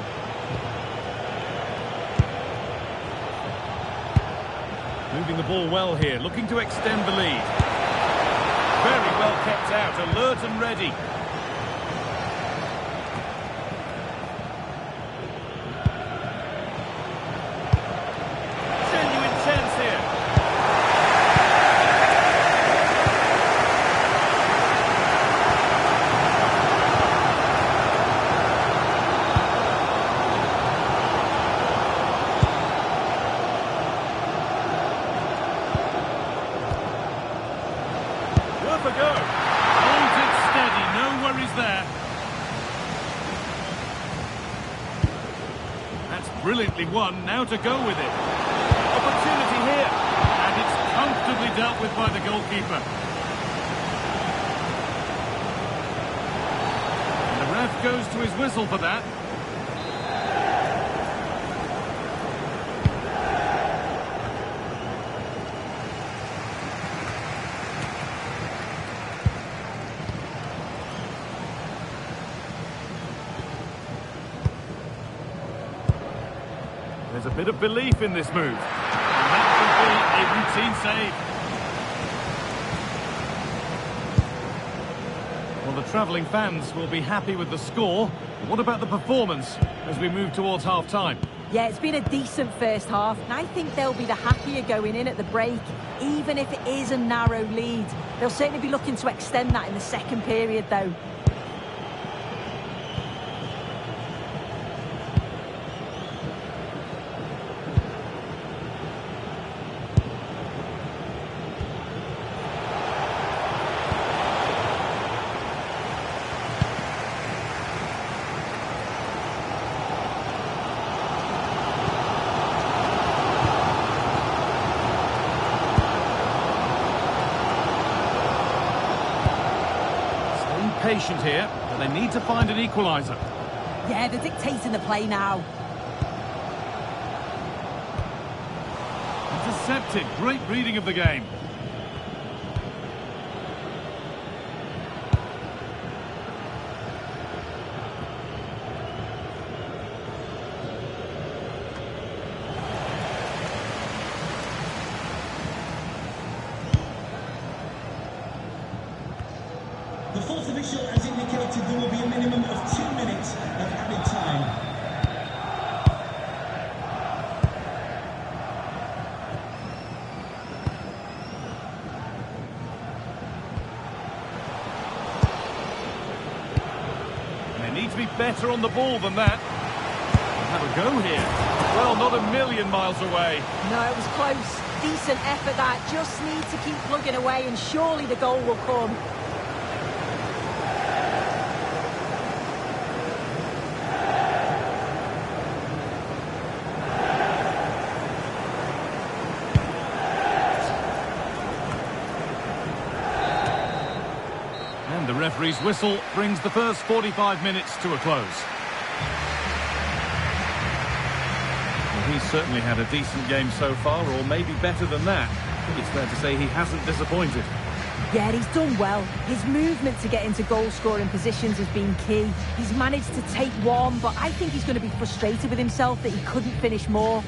Moving the ball well here, looking to extend the lead. Very well kept out, alert and ready. Genuine chance here. Worth a go. Holds it steady, no worries there. That's brilliantly won, now to go with it. Opportunity here, and it's comfortably dealt with by the goalkeeper. And the ref goes to his whistle for that. There's a bit of belief in this move. And that could be a routine save. Well, the travelling fans will be happy with the score. But what about the performance as we move towards half-time? Yeah, it's been a decent first half, and I think they'll be the happier going in at the break, even if it is a narrow lead. They'll certainly be looking to extend that in the second period, though. Patient here, but they need to find an equaliser. Yeah, they're dictating the play now. Intercepted, great reading of the game. The fourth official has indicated there will be a minimum of 2 minutes of added time. They need to be better on the ball than that. Have a go here. Well, not a million miles away. No, it was close. Decent effort that. Just need to keep plugging away and surely the goal will come. And the referee's whistle brings the first 45 minutes to a close. Well, he's certainly had a decent game so far, or maybe better than that. I think it's fair to say he hasn't disappointed. Yeah, he's done well. His movement to get into goal-scoring positions has been key. He's managed to take one, but I think he's going to be frustrated with himself that he couldn't finish more.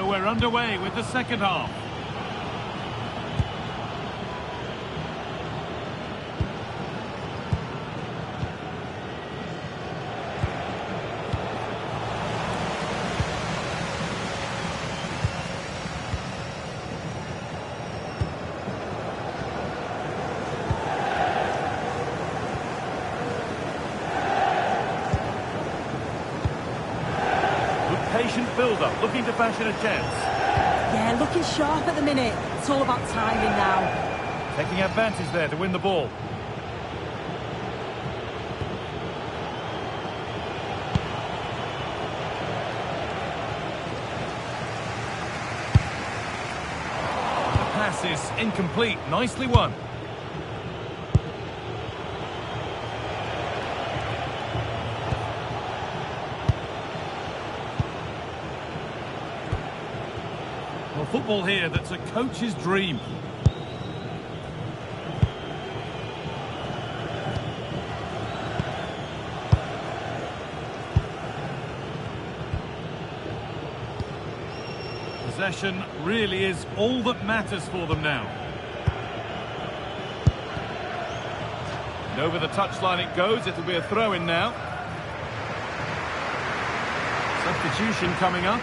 So we're underway with the second half. Patient build-up, looking to fashion a chance. Yeah, looking sharp at the minute. It's all about timing now. Taking advantage there to win the ball. The pass is incomplete. Nicely won. Well, football here, that's a coach's dream. Possession really is all that matters for them now. And over the touchline it goes. It'll be a throw-in now. Substitution coming up.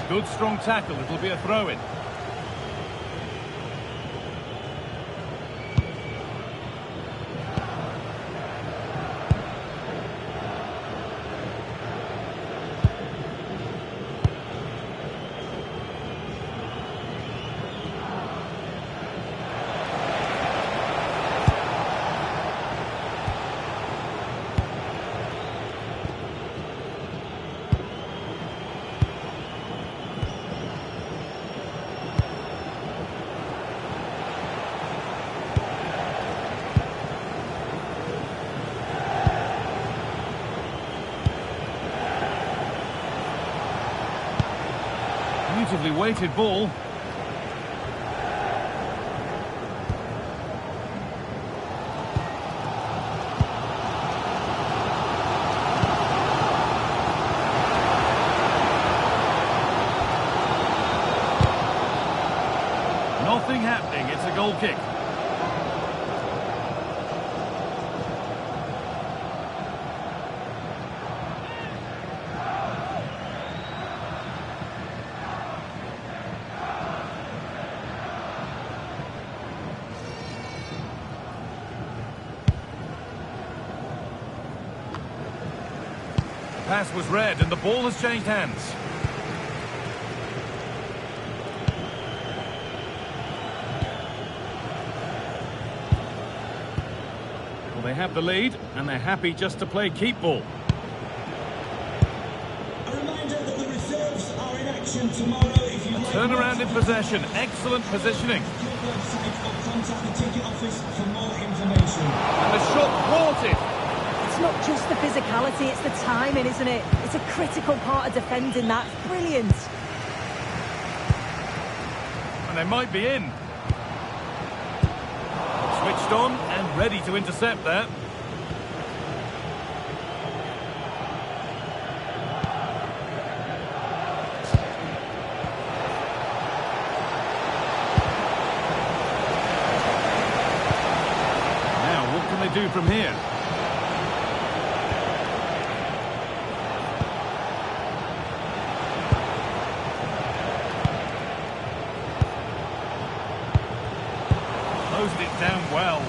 Good strong tackle, it'll be a throw-in. Beautifully weighted ball. Nothing happening, it's a goal kick. Pass was read and the ball has changed hands. Well, they have the lead and they're happy just to play keep ball. A reminder that the reserves are in action tomorrow. If you Turnaround in possession, excellent positioning. club website or contact the ticket office for more information. And the shot thwarted. It's not just the physicality, it's the timing, isn't it? It's a critical part of defending that. Brilliant. And they might be in. Switched on and ready to intercept there. Now, what can they do from here? Closed it down well.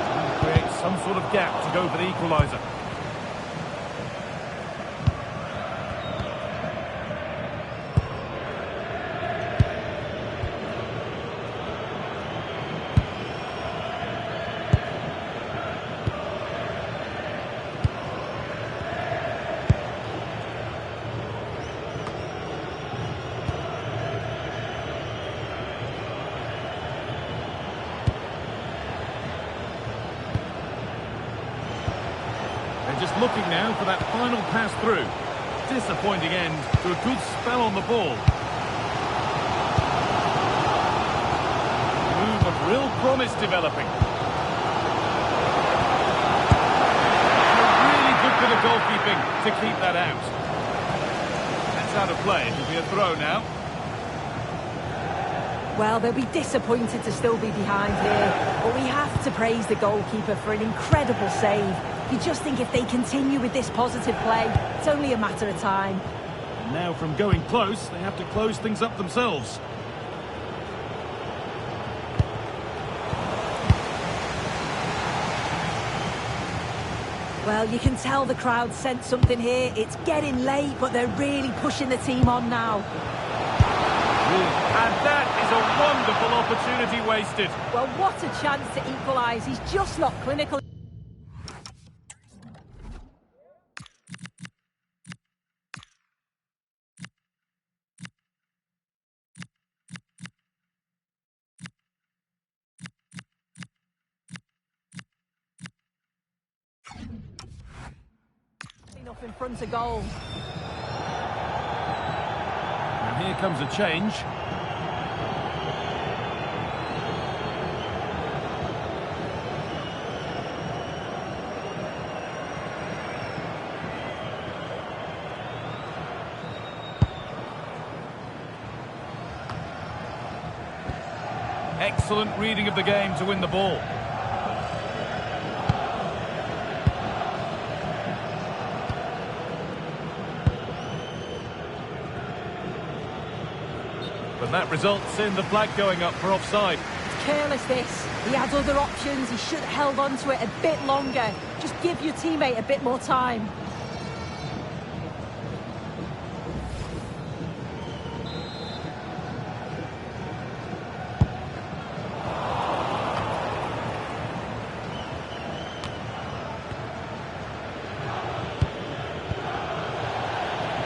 Trying to create some sort of gap to go for the equaliser. just looking now for that final pass through. Disappointing end to a good spell on the ball. Move of real promise developing. A really good bit of goalkeeping to keep that out. That's out of play. It'll be a throw now. Well, they'll be disappointed to still be behind here, but we have to praise the goalkeeper for an incredible save. You just think if they continue with this positive play, it's only a matter of time. And now from going close, they have to close things up themselves. Well, you can tell the crowd sensed something here. It's getting late, but they're really pushing the team on now. And that is a wonderful opportunity wasted. Well, what a chance to equalise. He's just not clinical. Enough in front of goal. And here comes a change. Excellent reading of the game to win the ball. But that results in the flag going up for offside. It's careless, this. He had other options. He should have held on to it a bit longer. Just give your teammate a bit more time.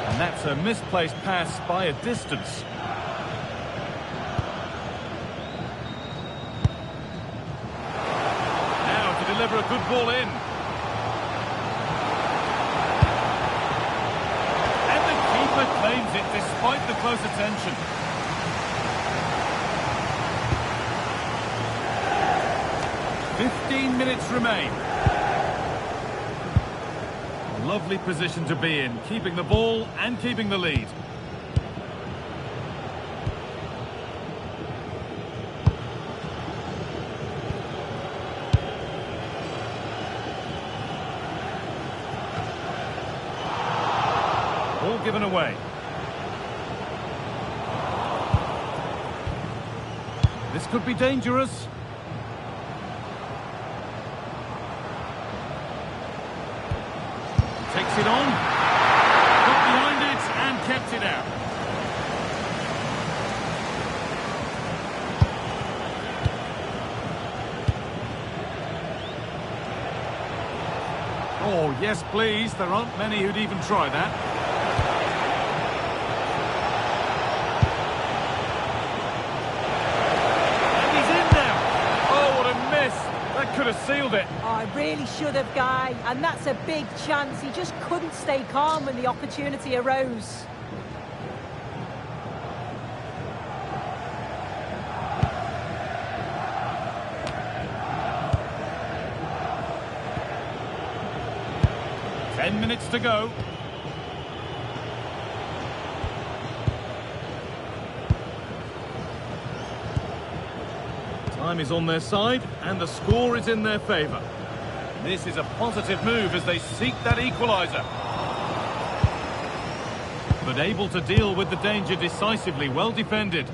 And that's a misplaced pass by a distance. Now to deliver a good ball in. And the keeper claims it despite the close attention. "15 minutes remain." Lovely position to be in, keeping the ball and keeping the lead. Ball given away. This could be dangerous. Takes it on, got behind it and kept it out. Oh, yes, please. There aren't many who'd even try that. And he's in now. Oh, what a miss. That could have sealed it. Oh, I really should have, Guy. And that's a big chance. He just couldn't stay calm when the opportunity arose. Ten minutes to go. Time is on their side, and the score is in their favour. This is a positive move as they seek that equaliser. But able to deal with the danger decisively, well defended.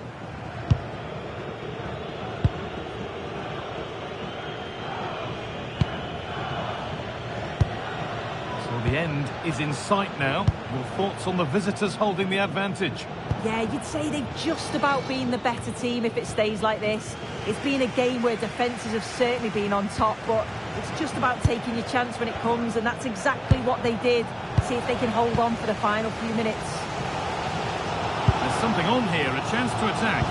So the end is in sight now. Your thoughts on the visitors holding the advantage? Yeah, you'd say they've just about been the better team if it stays like this. It's been a game where defences have certainly been on top, but it's just about taking your chance when it comes, and that's exactly what they did. See if they can hold on for the final few minutes. There's something on here, a chance to attack.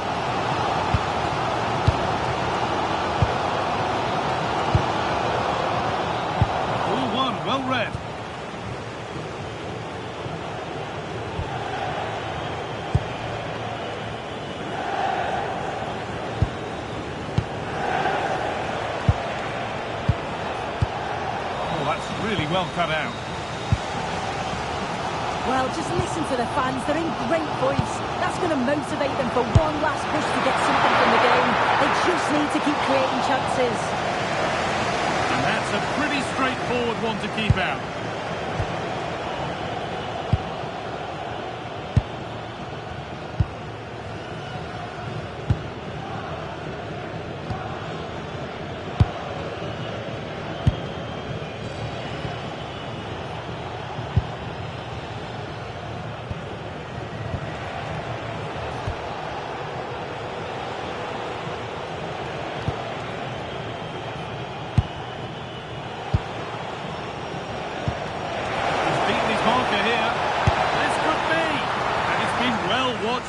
Ball one, well read. really well cut out. Well, just listen to the fans. They're in great voice. That's going to motivate them for one last push to get something from the game. They just need to keep creating chances. And that's a pretty straightforward one to keep out.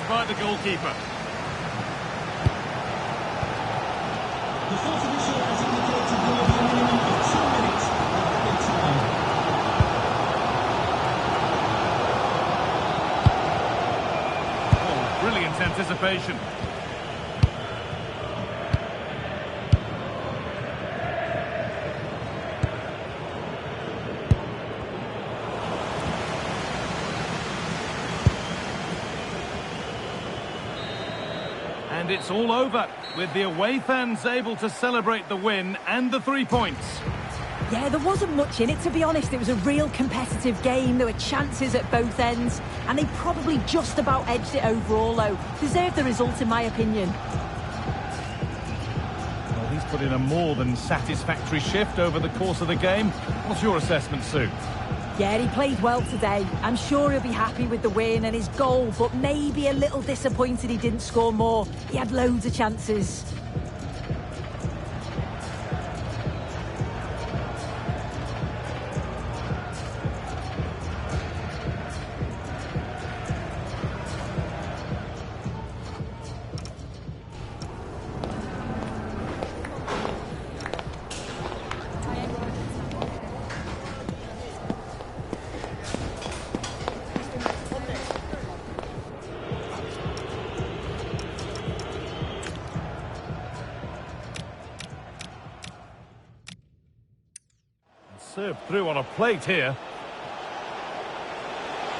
By the goalkeeper. The fourth official has indicated there will be a minimum of 2 minutes of added time. Oh, brilliant anticipation. And it's all over, with the away fans able to celebrate the win and the 3 points. Yeah, there wasn't much in it, to be honest. It was a real competitive game. There were chances at both ends, and they probably just about edged it overall, though. Deserved the result, in my opinion. Well, he's put in a more than satisfactory shift over the course of the game. What's your assessment, Sue? Yeah, he played well today. I'm sure he'll be happy with the win and his goal, but maybe a little disappointed he didn't score more. He had loads of chances. Served through on a plate here.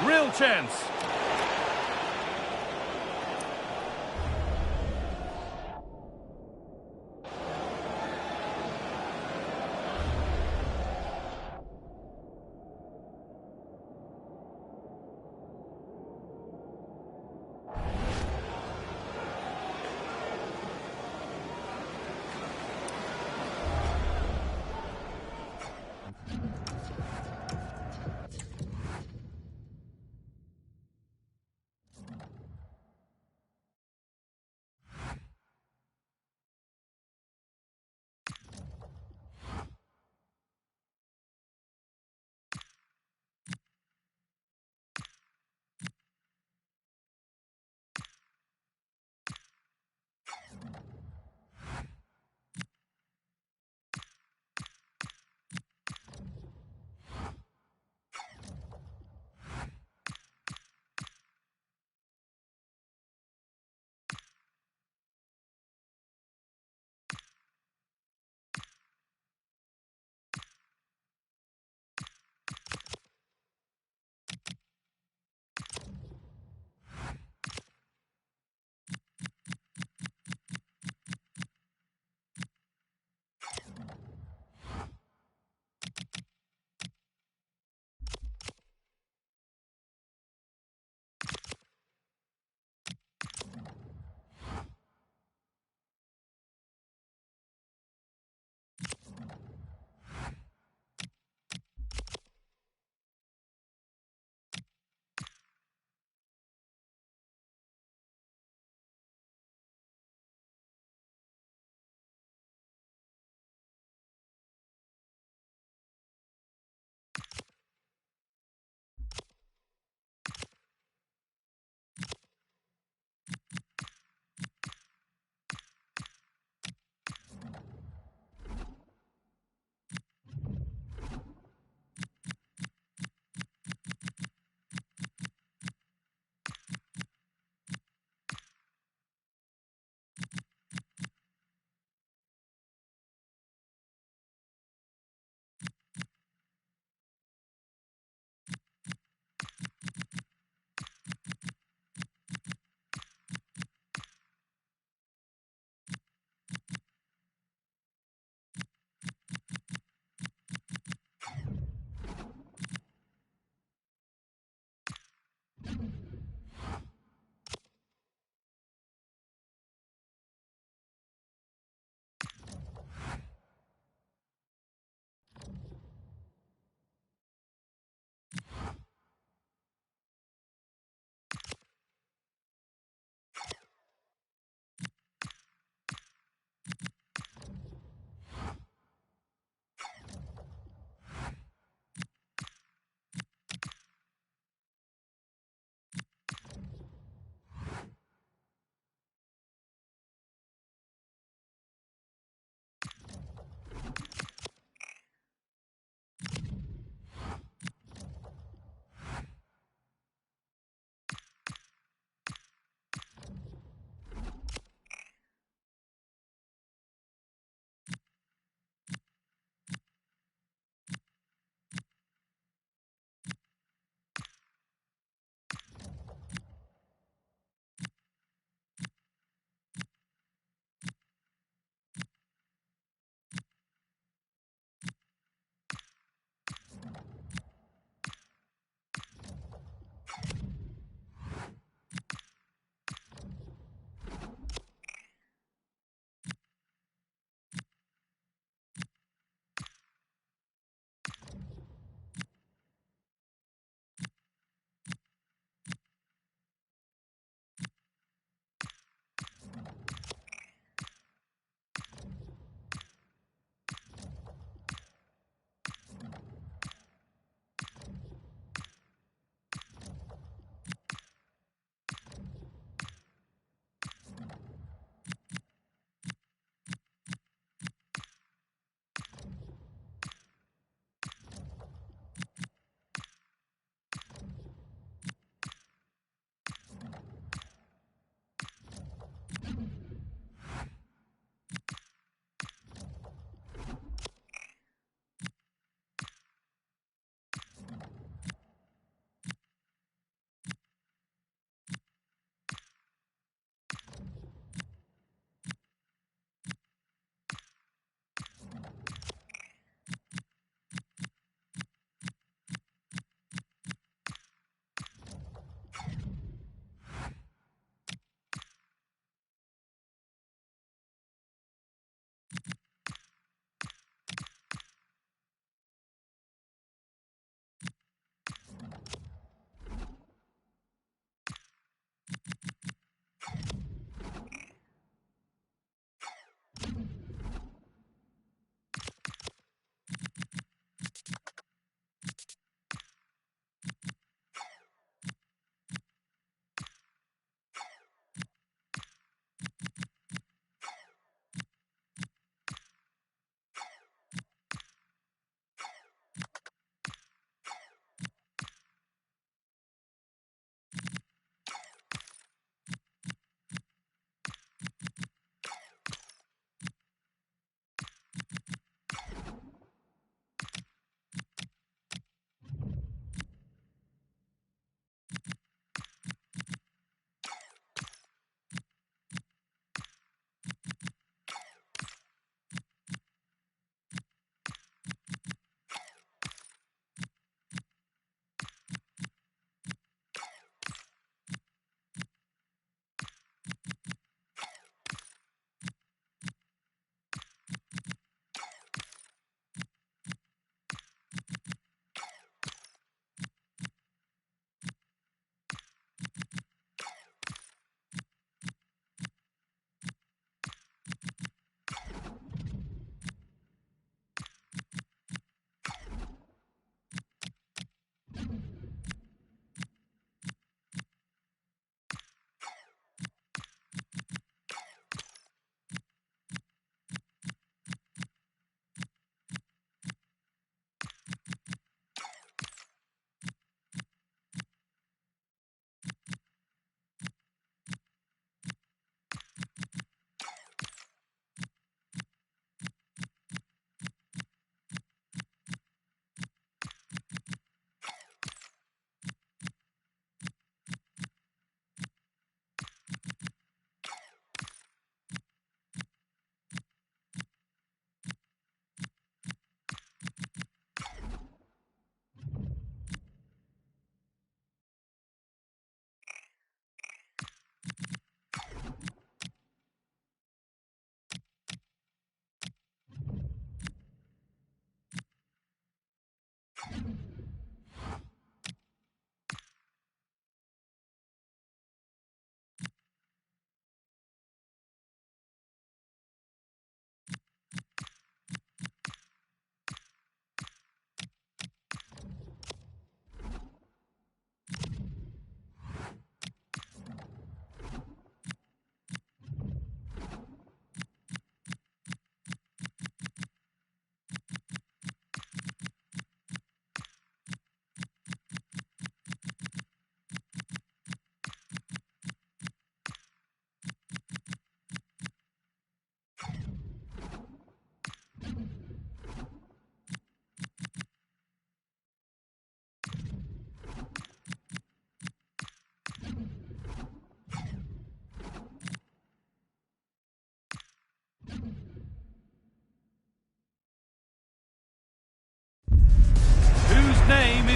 Real chance.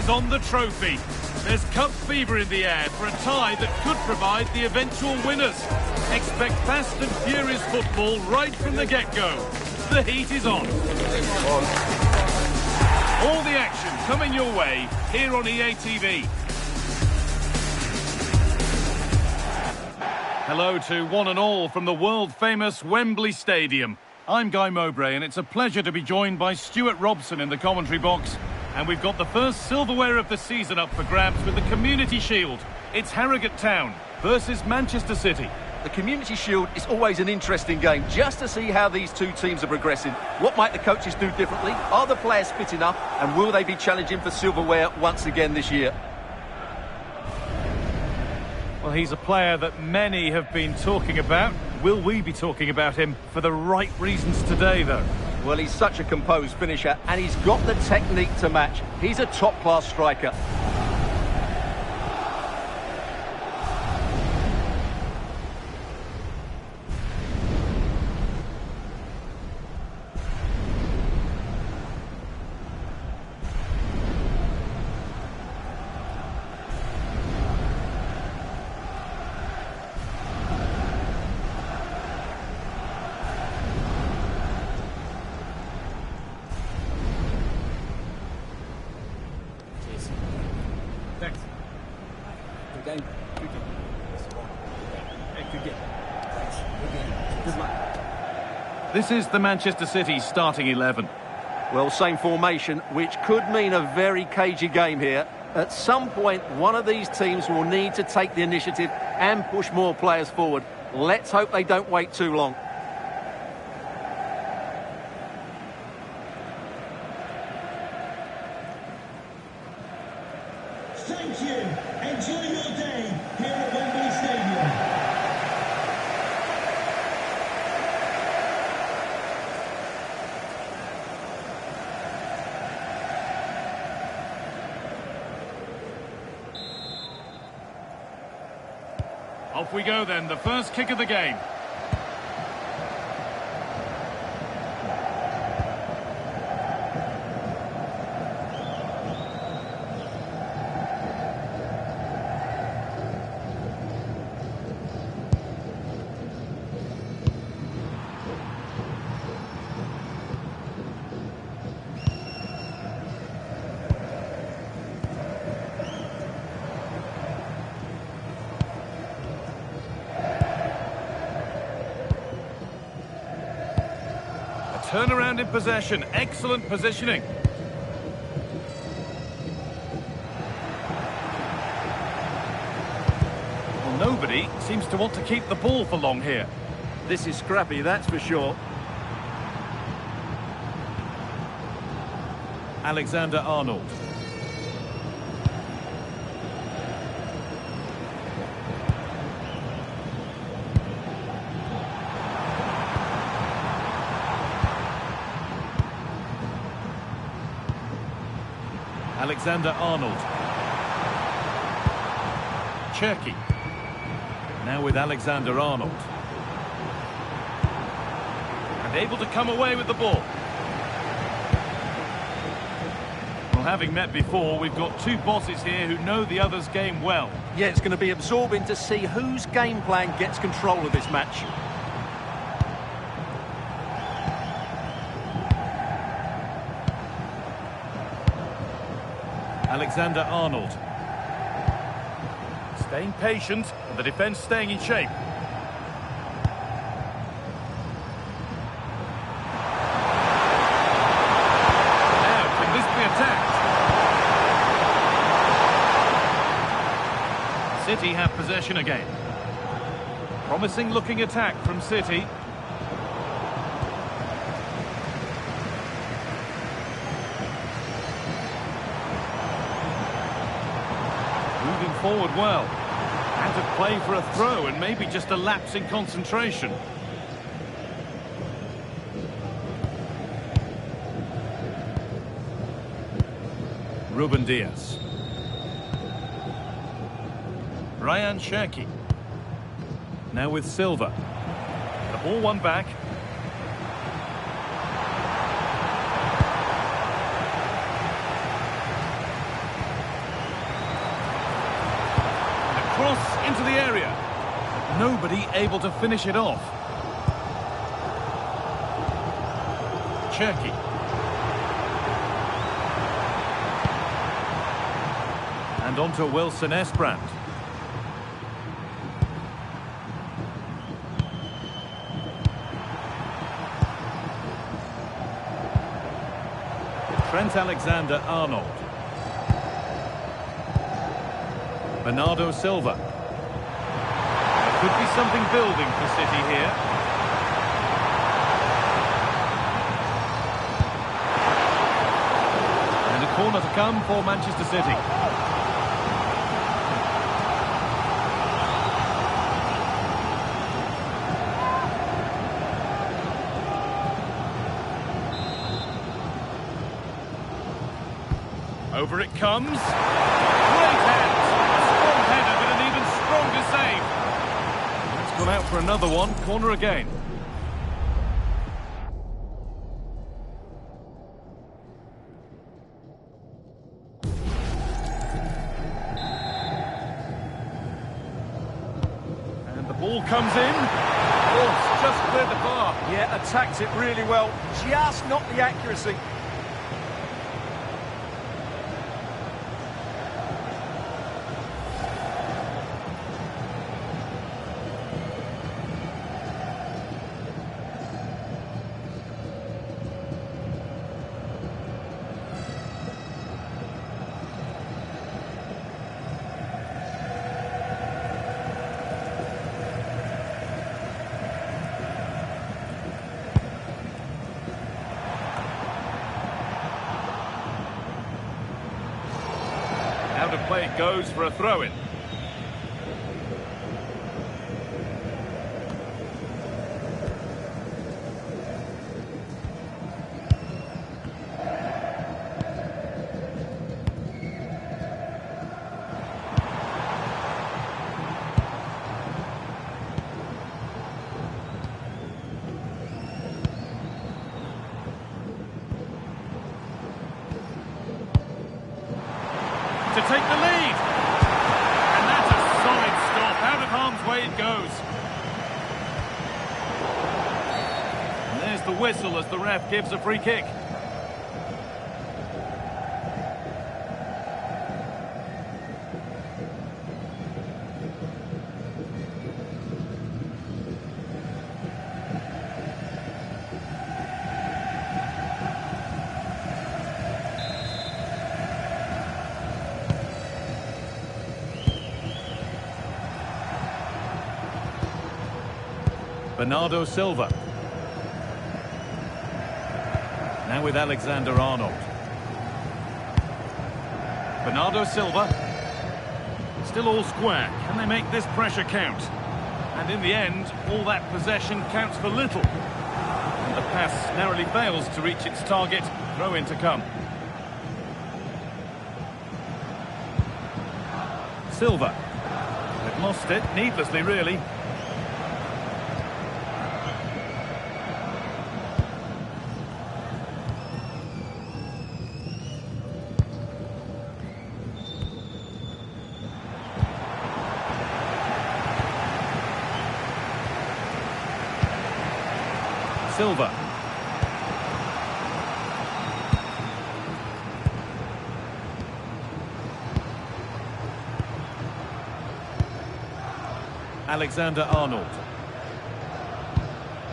is on the trophy. There's cup fever in the air for a tie that could provide the eventual winners. Expect fast and furious football right from the get-go. The heat is on. All the action coming your way here on EA TV. Hello to one and all from the world-famous Wembley Stadium. I'm Guy Mowbray, and it's a pleasure to be joined by Stuart Robson in the commentary box. And we've got the first silverware of the season up for grabs with the Community Shield. It's Harrogate Town versus Manchester City. The Community Shield is always an interesting game, just to see how these two teams are progressing. What might the coaches do differently? Are the players fit enough? And will they be challenging for silverware once again this year? Well, he's a player that many have been talking about. Will we be talking about him for the right reasons today, though? Well, he's such a composed finisher, and he's got the technique to match. He's a top-class striker. Thanks. Good game. Good game. Hey, good game. Thanks. Good game. Good luck. This is the Manchester City starting 11. Well, same formation, which could mean a very cagey game here. At some point, one of these teams will need to take the initiative and push more players forward. Let's hope they don't wait too long. Thank you. Enjoy your day here at Wembley Stadium. Off we go then, the first kick of the game. Turnaround in possession, excellent positioning. Well, nobody seems to want to keep the ball for long here. This is scrappy, that's for sure. Alexander-Arnold. Alexander-Arnold. Cherky. Now with Alexander-Arnold. And able to come away with the ball. Well, having met before, we've got two bosses here who know the other's game well. Yeah, it's going to be absorbing to see whose game plan gets control of this match. Alexander-Arnold. Staying patient, and the defence staying in shape. Now, can this be attacked? City have possession again. Promising looking attack from City. Moving forward well. Out of play for a throw and maybe just a lapse in concentration. Ruben Diaz. Ryan Cherky. Now with Silva. The ball won back. into the area. Nobody able to finish it off. Cherky. And on to Wilson Esbrand. Trent Alexander-Arnold. Bernardo Silva. There could be something building for City here. And a corner to come for Manchester City. Over it comes. Great hands. A strong header, but an even stronger save. It's gone out for another one. Corner again. And the ball comes in. Oh, it's just cleared the bar. Yeah, attacked it really well. Just not the accuracy. Out of play it goes for a throw-in. To take the lead. And that's a solid stop. Out of harm's way it goes. And there's the whistle as the ref gives a free kick. Bernardo Silva. Now with Alexander-Arnold. Bernardo Silva. Still all square. Can they make this pressure count? And in the end, all that possession counts for little. And the pass narrowly fails to reach its target. Throw in to come. Silva. They've lost it, needlessly really. Silva. Alexander-Arnold.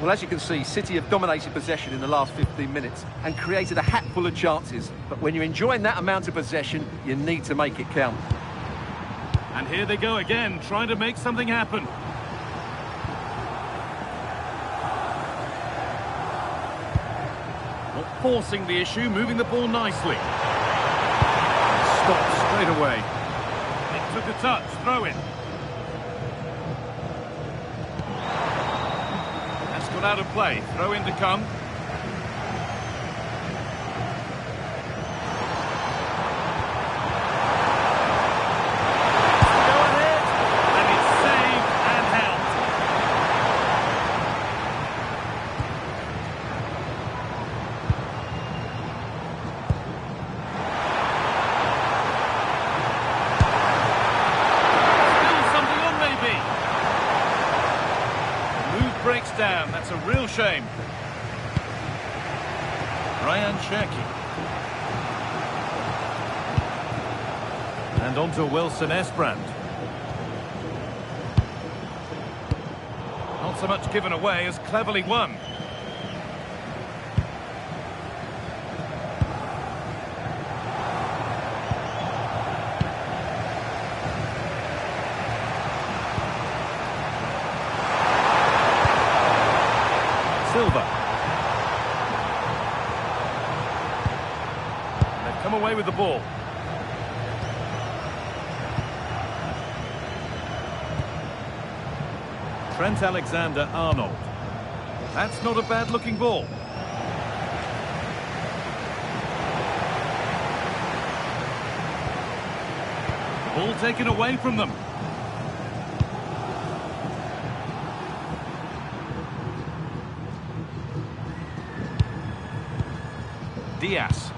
Well, as you can see, City have dominated possession in the last 15 minutes and created a hatful of chances. But when you're enjoying that amount of possession, you need to make it count. And here they go again, trying to make something happen. Not forcing the issue, moving the ball nicely. Stopped straight away. It took a touch, throw in. That's got out of play, throw in to come. Real shame. Ryan Cherky. And on to Wilson Esbrand. Not so much given away as cleverly won. Silva. They've come away with the ball. Trent Alexander-Arnold. That's not a bad-looking ball. Ball taken away from them. Diaz.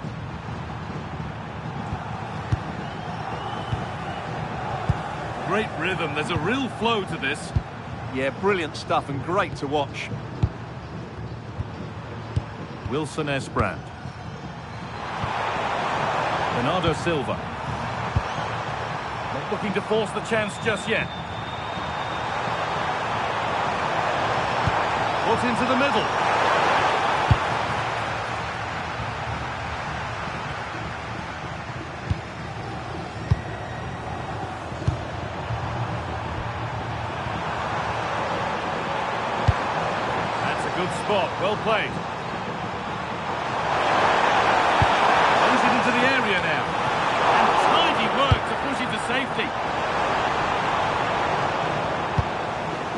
Great rhythm. There's a real flow to this. Yeah, brilliant stuff and great to watch. Wilson Esbrand. Bernardo Silva. Not looking to force the chance just yet. Put into the middle. Good spot, well played. Throws it into the area now. And tidy work to push it to safety.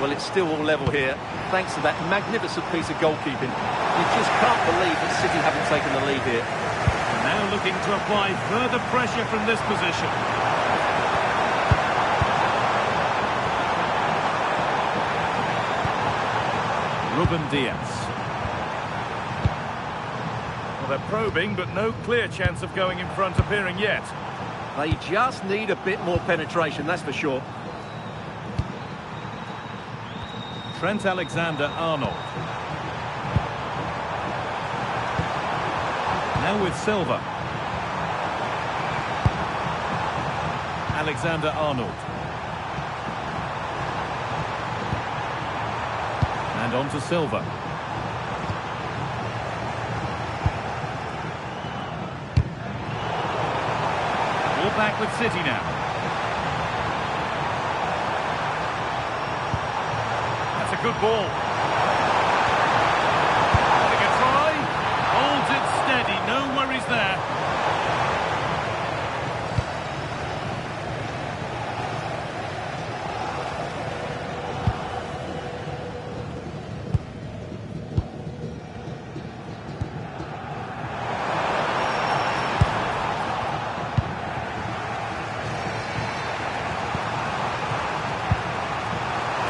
Well, it's still all level here, thanks to that magnificent piece of goalkeeping. You just can't believe that City haven't taken the lead here. Now looking to apply further pressure from this position. Ruben Diaz. Well, they're probing, but no clear chance of going in front appearing yet. They just need a bit more penetration, that's for sure. Trent Alexander-Arnold. Now with Silva. Alexander-Arnold. And on to Silva. All back with City now. That's a good ball. Having a try. Holds it steady. No worries there.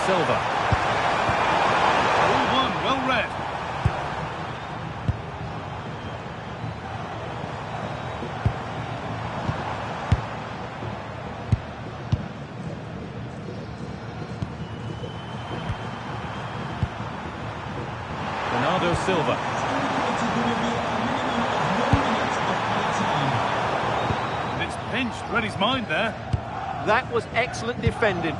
Silva. All one, well read. Bernardo Silva. And it's pinched, read his mind there. That was excellent defending.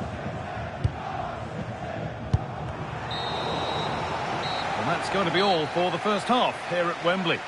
That's going to be all for the first half here at Wembley.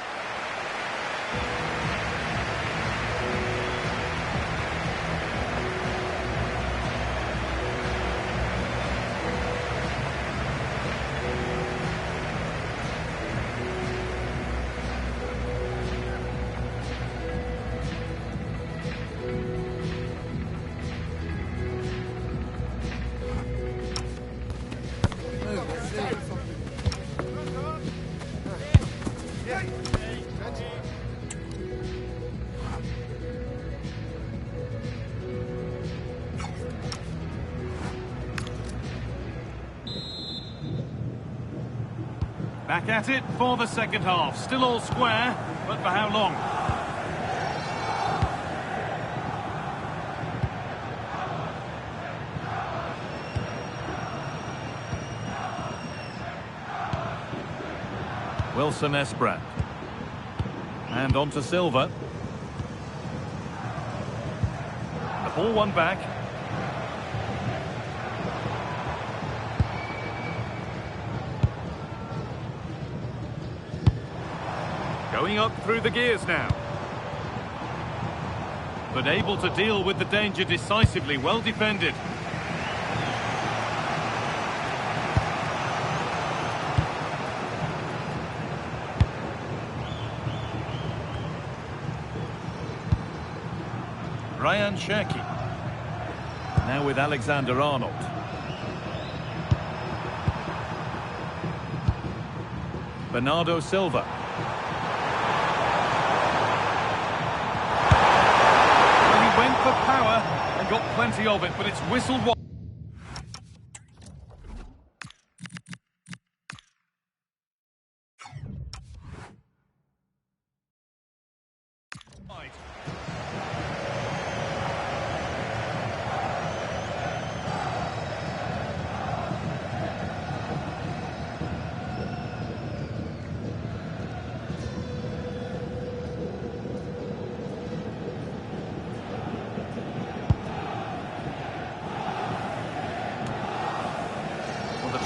Back at it for the second half. Still all square, but for how long? Wilson Esperant. And on to Silva. The ball won back. Going up through the gears now. But able to deal with the danger decisively, well defended. Ryan Cherki. Now with Alexander-Arnold. Bernardo Silva. Well, he went for power and got plenty of it, but it's whistled wide.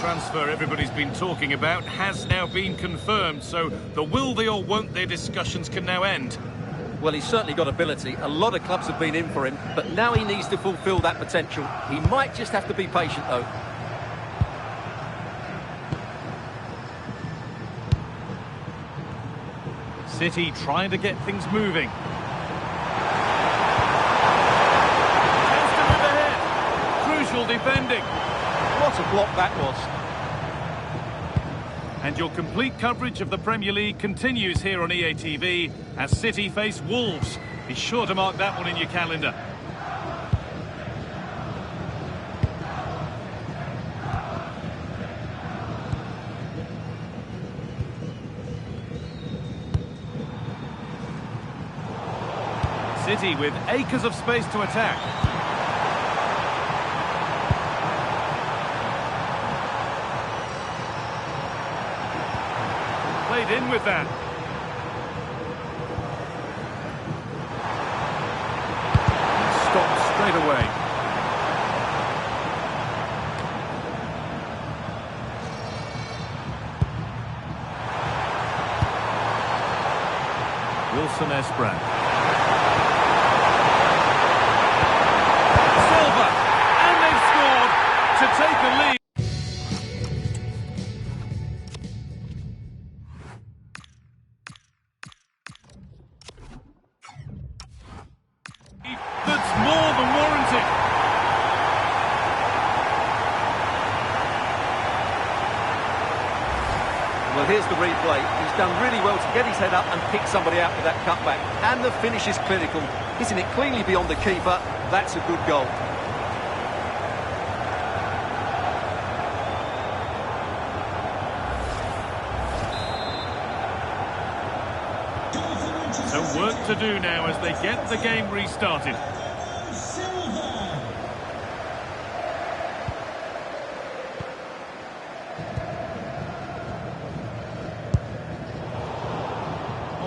Transfer everybody's been talking about has now been confirmed, so the will they or won't they discussions can now end. Well, he's certainly got ability. A lot of clubs have been in for him, but now he needs to fulfil that potential. He might just have to be patient, though. City trying to get things moving. Chance to move ahead. Crucial defending. What a block that was. And your complete coverage of the Premier League continues here on EA TV as City face Wolves. Be sure to mark that one in your calendar. City with acres of space to attack. Played in with that. Stopped straight away. Wilson Esperant. Silva, and they've scored to take the lead. That's more than warranted. Well, here's the replay. He's done really well to get his head up and pick somebody out with that cutback. And the finish is clinical. Hitting it cleanly beyond the keeper. That's a good goal. So work to do now as they get the game restarted.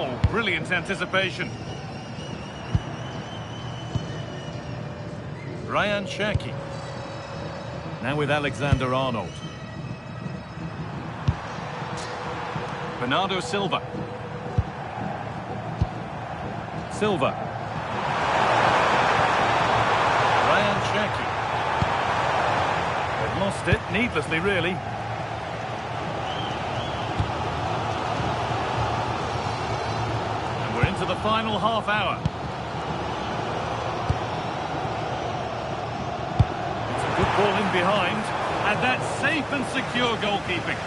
Oh, brilliant anticipation. Ryan Cherki. Now with Alexander-Arnold. Bernardo Silva. Silva. Ryan Cherki. They've lost it, needlessly really. And we're into the final half hour. It's a good ball in behind, and that's safe and secure goalkeeping.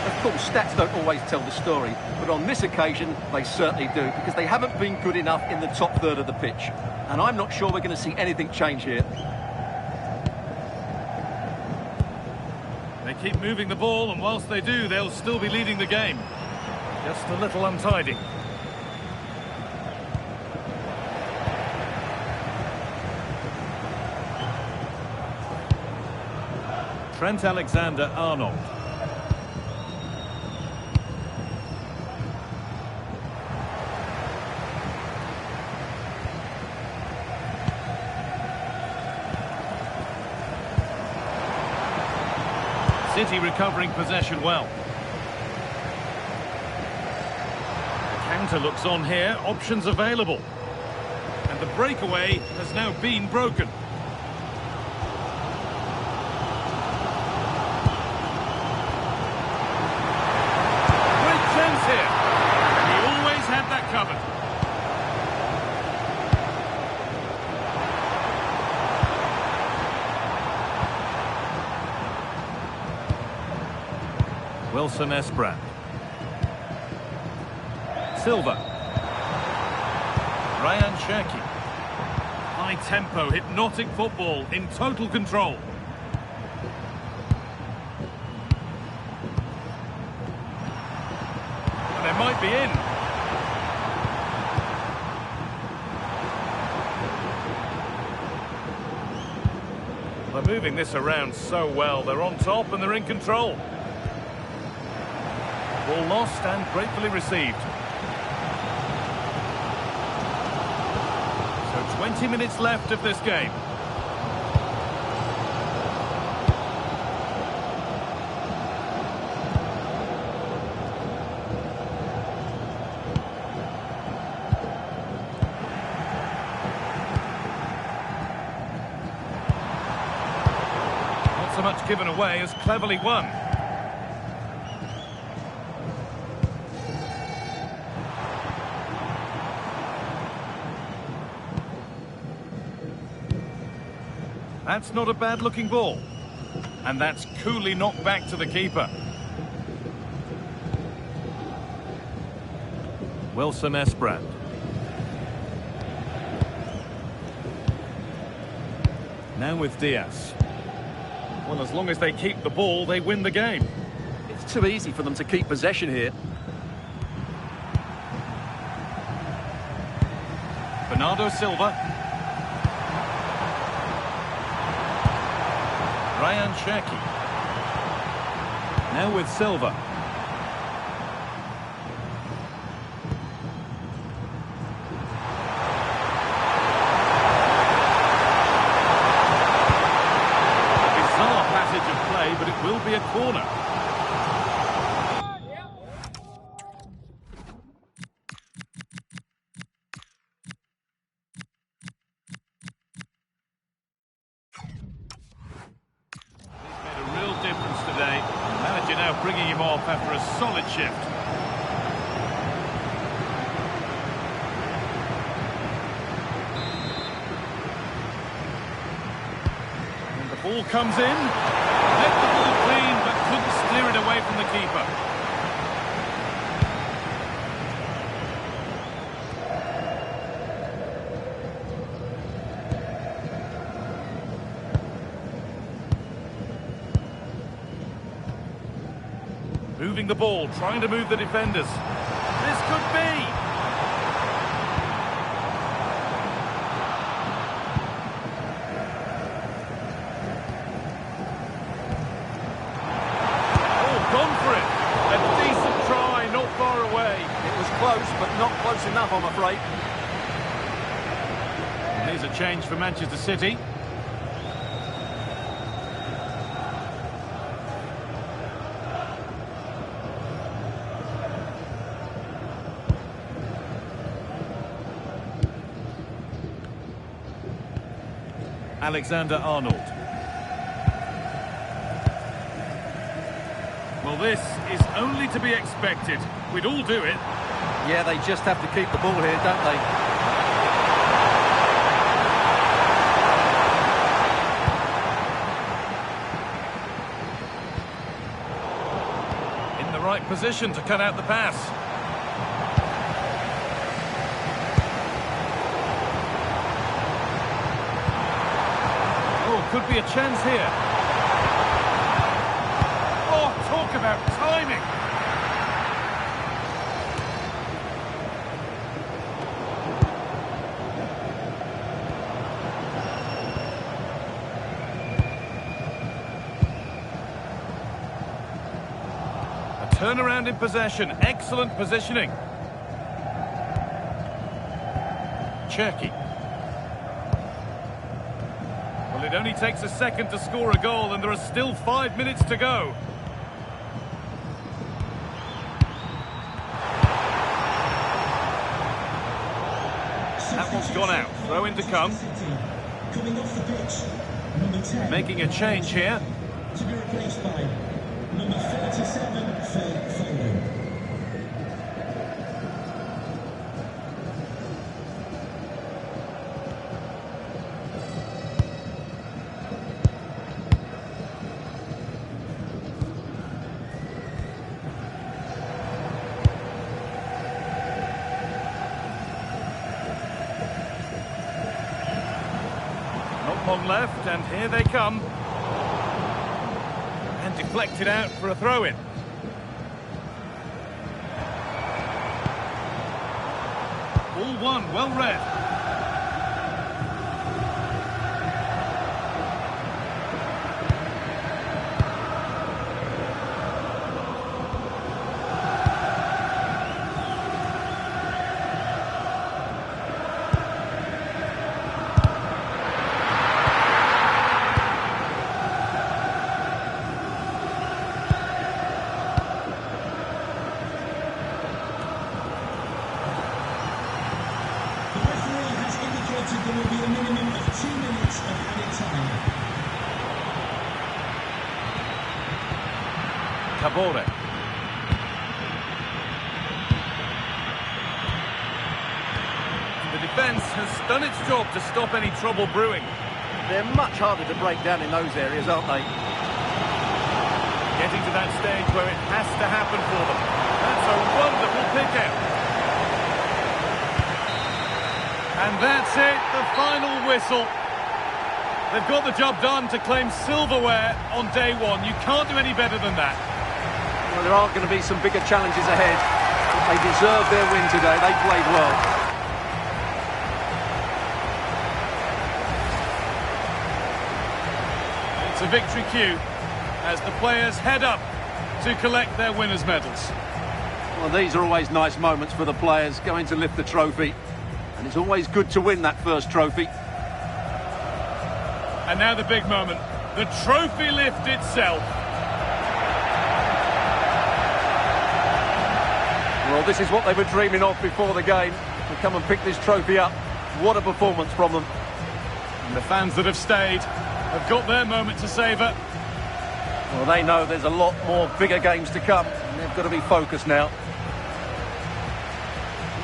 Of course, stats don't always tell the story, but on this occasion, they certainly do, because they haven't been good enough in the top third of the pitch. And I'm not sure we're going to see anything change here. They keep moving the ball, and whilst they do, they'll still be leading the game. Just a little untidy. Trent Alexander-Arnold. City recovering possession well. The counter looks on here, options available. And the breakaway has now been broken. Great chance here. He always had that covered. Wilson Esbrand. Silva. Ryan Cherki. High tempo, hypnotic football in total control. And they might be in. They're moving this around so well. They're on top and they're in control. Ball lost and gratefully received. So 20 minutes left of this game. Not so much given away as cleverly won. That's not a bad-looking ball. And that's coolly knocked back to the keeper. Wilson Esbrand. Now with Diaz. Well, as long as they keep the ball, they win the game. It's too easy for them to keep possession here. Bernardo Silva. Ryan Cherki. Now with Silva. Bizarre passage of play, but it will be a corner. Today. Manager now bringing him off after a solid shift. And the ball comes in. Left the ball clean, but couldn't steer it away from the keeper. Moving the ball, trying to move the defenders. This could be! Oh, gone for it! A decent try, not far away. It was close, but not close enough, I'm afraid. Here's a change for Manchester City. Alexander-Arnold. Well, this is only to be expected. We'd all do it. Yeah, they just have to keep the ball here, don't they? In the right position to cut out the pass. Could be a chance here. Oh, talk about timing. A turnaround in possession. Excellent positioning. Cherki. It only takes a second to score a goal and there are still 5 minutes to go. gone out. Throw in to come. Coming off the pitch, number 10. Making a change here. To be replaced by number 37, Phil Foden. Not long left, and here they come. And deflected out for a throw-in. Ball one, well read. There will be a minimum of 2 minutes of added time. Cabore. The defence has done its job to stop any trouble brewing. They're much harder to break down in those areas, aren't they? Getting to that stage where it has to happen for them. That's a wonderful pick out. And that's it, the final whistle. They've got the job done to claim silverware on day one. You can't do any better than that. Well, there are going to be some bigger challenges ahead. They deserve their win today. They played well. It's a victory cue as the players head up to collect their winners' medals. Well, these are always nice moments for the players going to lift the trophy. And it's always good to win that first trophy. And now the big moment, the trophy lift itself. Well, this is what they were dreaming of before the game, to come and pick this trophy up. What a performance from them. And the fans that have stayed have got their moment to savour. Well, they know there's a lot more bigger games to come, and they've got to be focused now.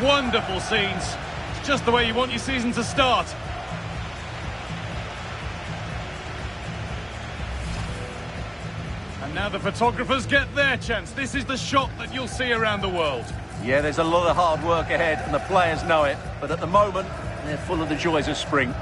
Wonderful scenes. It's just the way you want your season to start. And now the photographers get their chance. This is the shot that you'll see around the world. Yeah, there's a lot of hard work ahead, and the players know it. But at the moment, they're full of the joys of spring.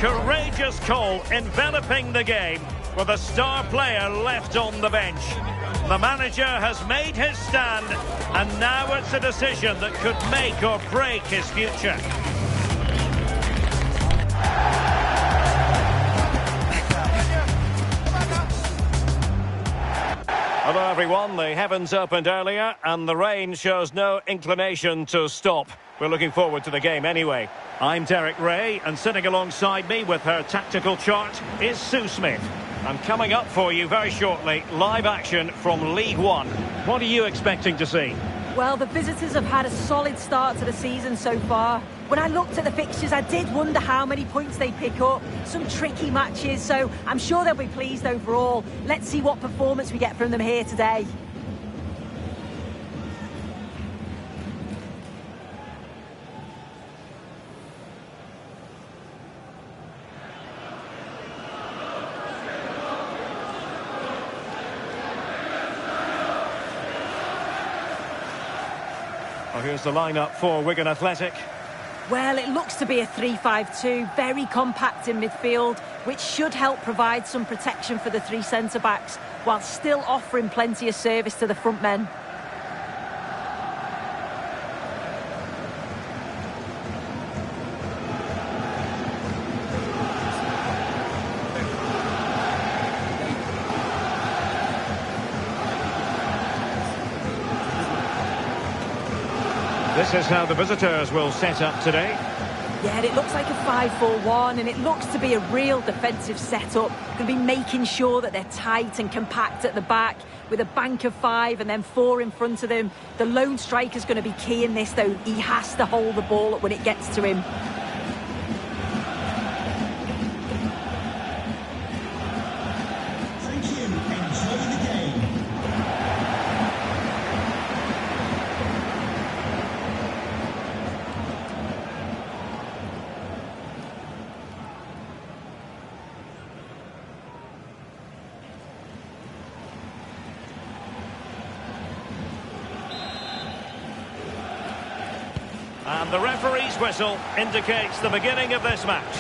Courageous call enveloping the game with a star player left on the bench. The manager has made his stand, and now it's a decision that could make or break his future. Hello everyone, the heavens opened earlier and the rain shows no inclination to stop. We're looking forward to the game anyway. I'm Derek Ray, and sitting alongside me with her tactical chart is Sue Smith. And coming up for you very shortly, live action from League One. What are you expecting to see? Well, the visitors have had a solid start to the season so far. When I looked at the fixtures, I did wonder how many points they pick up. Some tricky matches, so I'm sure they'll be pleased overall. Let's see what performance we get from them here today. Well, here's the lineup for Wigan Athletic. Well, it looks to be a 3-5-2, very compact in midfield, which should help provide some protection for the three centre-backs, while still offering plenty of service to the front men. This is how the visitors will set up today. Yeah, it looks like a 5-4-1, and it looks to be a real defensive setup. Going to be making sure that they're tight and compact at the back, with a bank of 5 and then 4 in front of them. The lone striker's going to be key in this, though. He has to hold the ball up when it gets to him. Thank you. Enjoy the game. And the referee's whistle indicates the beginning of this match.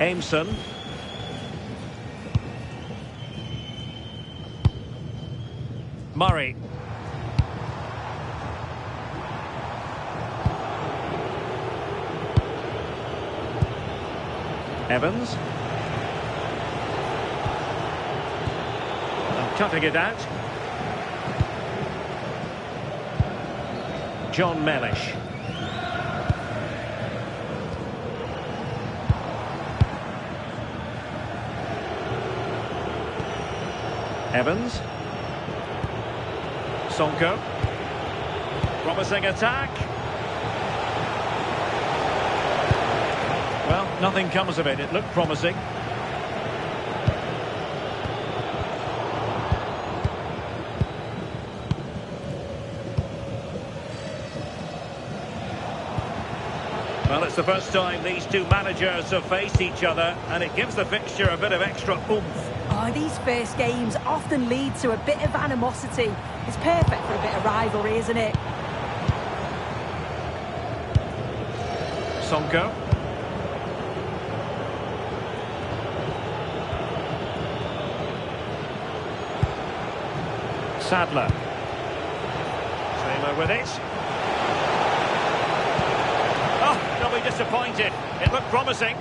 Aimson. Murray. Evans. And cutting it out. John Mellish. Evans. Sonko. Promising attack. Well, nothing comes of it. It looked promising. Well, it's the first time these two managers have faced each other, and it gives the fixture a bit of extra oomph. Oh, these first games often lead to a bit of animosity. It's perfect for a bit of rivalry, isn't it? Sonko. Sadler. Taylor with it. Oh, they'll be disappointed. It looked promising.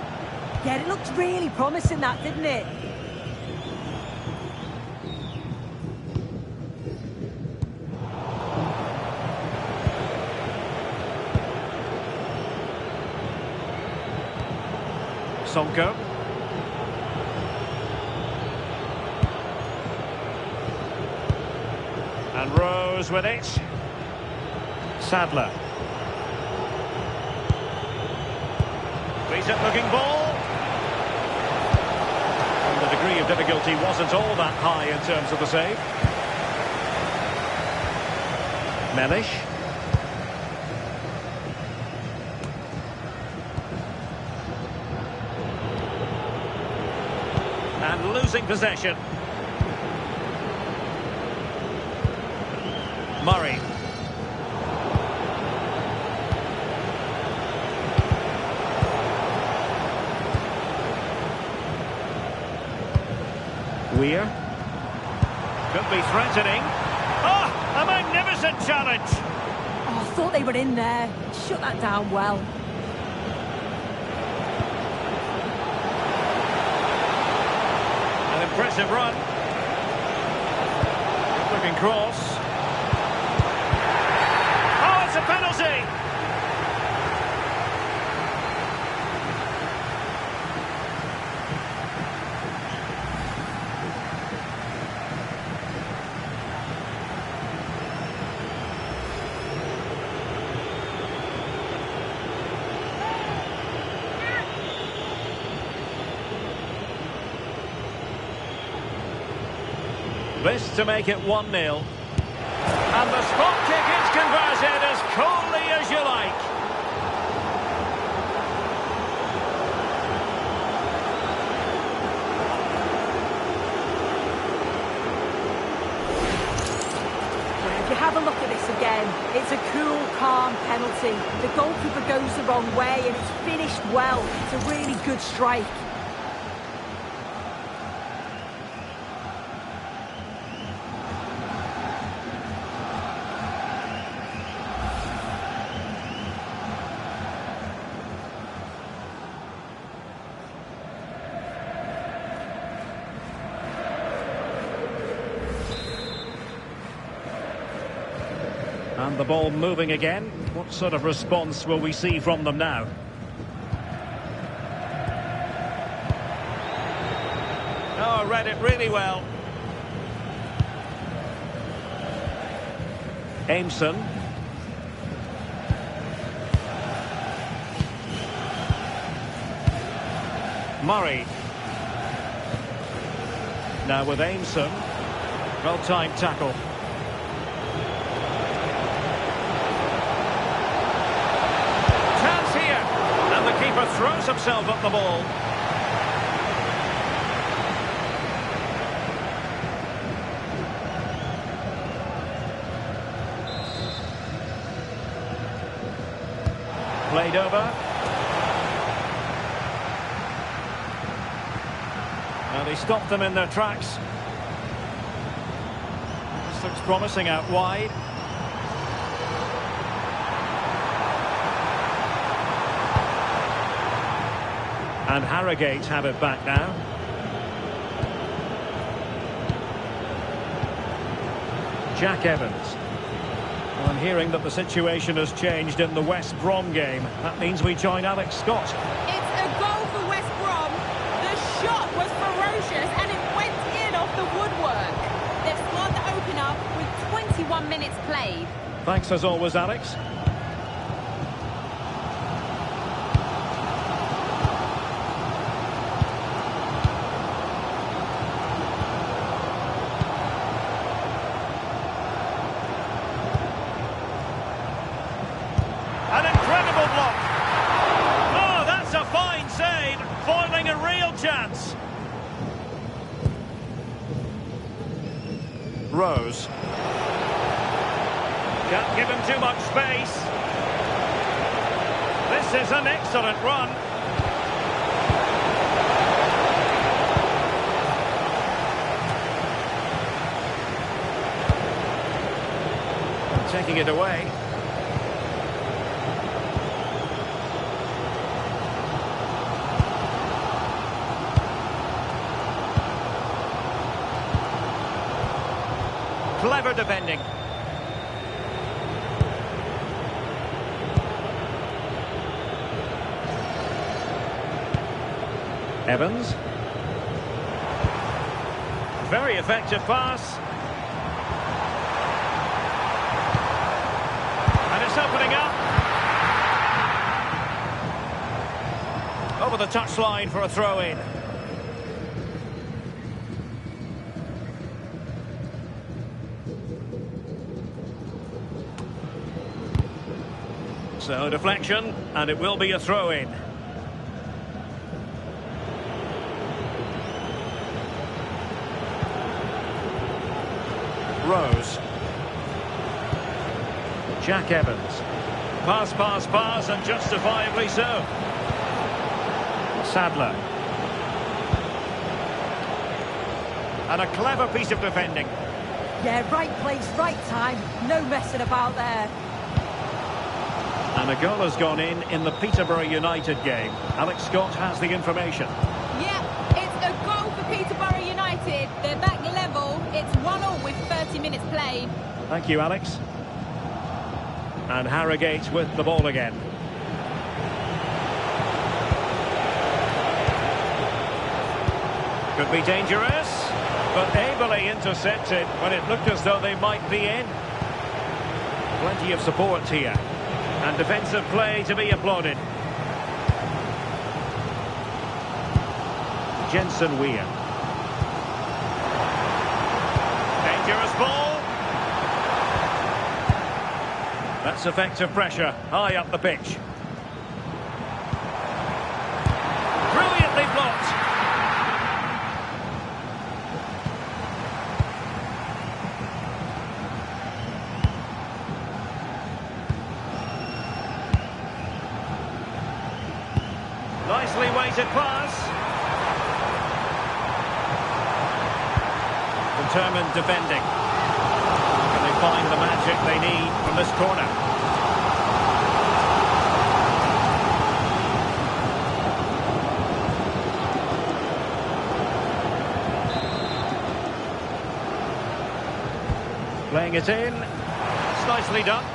Yeah, it looked really promising, that, didn't it? Sonko. And Rose with it. Sadler. Decent looking ball. And the degree of difficulty wasn't all that high in terms of the save. Mellish. And losing possession. Murray. Weir. Could be threatening. Oh, a magnificent challenge. Oh, I thought they were in there. Shut that down well. An impressive run. Good looking cross. Oh, it's a penalty. This to make it 1-0. And the spot kick is converted as coolly as you like. If you have a look at this again, it's a cool, calm penalty. The goalkeeper goes the wrong way and it's finished well. It's a really good strike. And the ball moving again. What sort of response will we see from them now? Oh, read it really well. Aimson. Murray. Now with Aimson. Well-timed tackle. The keeper throws himself at the ball. Played over. And he stopped them in their tracks. This looks promising out wide. And Harrogate have it back now. Jack Evans. Well, I'm hearing that the situation has changed in the West Brom game. That means we join Alex Scott. It's a goal for West Brom. The shot was ferocious and it went in off the woodwork. They've scored the opener with 21 minutes played. Thanks as always, Alex. An incredible block. Oh, that's a fine save, foiling a real chance. Rose. Can't give him too much space. This is an excellent run. Taking it away. Clever defending. Evans. Very effective pass. And it's opening up. Over the touchline for a throw-in. So deflection, and it will be a throw-in. Rose. Jack Evans. Pass, pass, pass, and justifiably so. Sadler. And a clever piece of defending. Yeah, right place, right time. No messing about there. And a goal has gone in the Peterborough United game. Alex Scott has the information. Yeah, it's a goal for Peterborough United. They're back level. It's 1-1 with 30 minutes played. Thank you, Alex. And Harrogate with the ball again. Could be dangerous, but ably intercepted when it looked as though they might be in. Plenty of support here. And defensive play to be applauded. Jensen Weir. Dangerous ball. That's effective pressure high up the pitch. Brilliantly blocked. Nicely weighted pass. Determined defending. Can they find the magic they need from this corner? Playing it in. It's nicely done.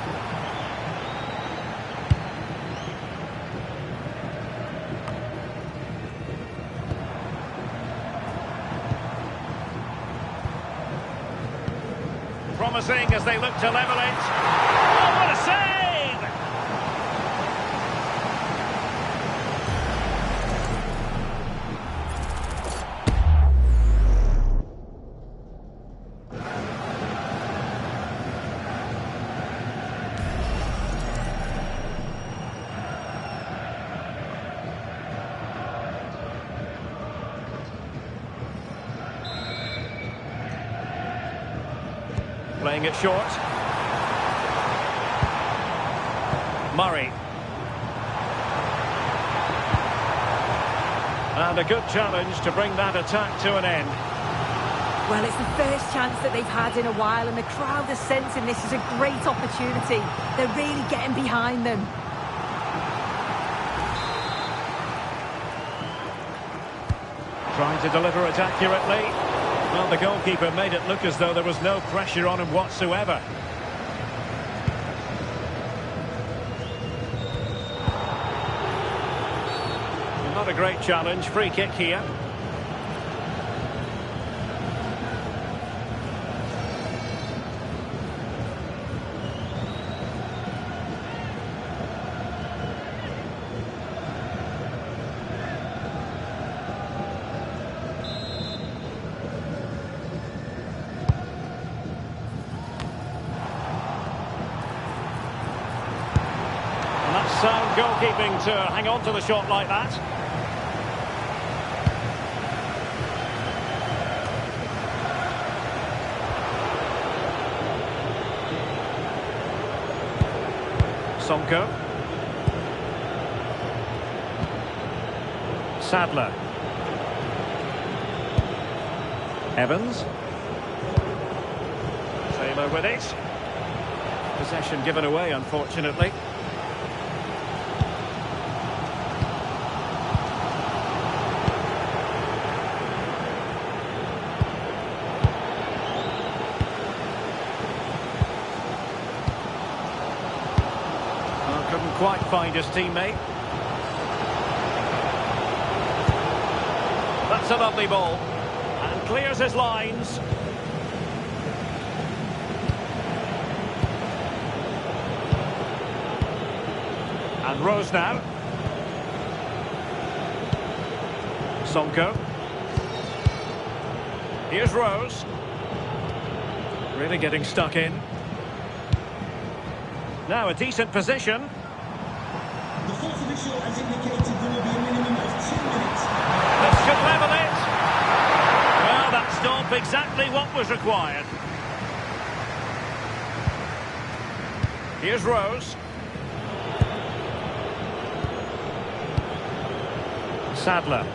Promising as they look to level it. Oh, what a save! Playing it short. Murray. And a good challenge to bring that attack to an end. Well, it's the first chance that they've had in a while, and the crowd are sensing this is a great opportunity. They're really getting behind them. Trying to deliver it accurately. Well, the goalkeeper made it look as though there was no pressure on him whatsoever. Not a great challenge. Free kick here. Sound goalkeeping to hang on to the shot like that. Sonko. Sadler. Evans. Taylor with it. Possession given away, unfortunately. Couldn't quite find his teammate. That's a lovely ball. And clears his lines. And Rose now. Sonko. Here's Rose. Really getting stuck in. Now a decent position. The fourth official has indicated there will be a minimum of 2 minutes. This should level it. Well, that stopped exactly what was required. Here's Rose. Sadler.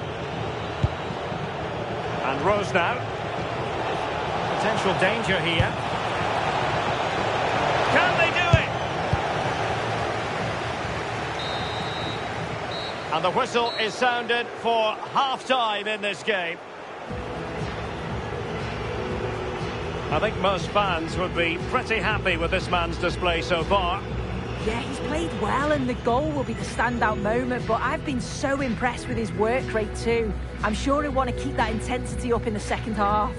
And Rose now. Potential danger here. Can they do it? And the whistle is sounded for half-time in this game. I think most fans would be pretty happy with this man's display so far. Yeah, he's played well and the goal will be the standout moment, but I've been so impressed with his work rate too. I'm sure he'll want to keep that intensity up in the second half.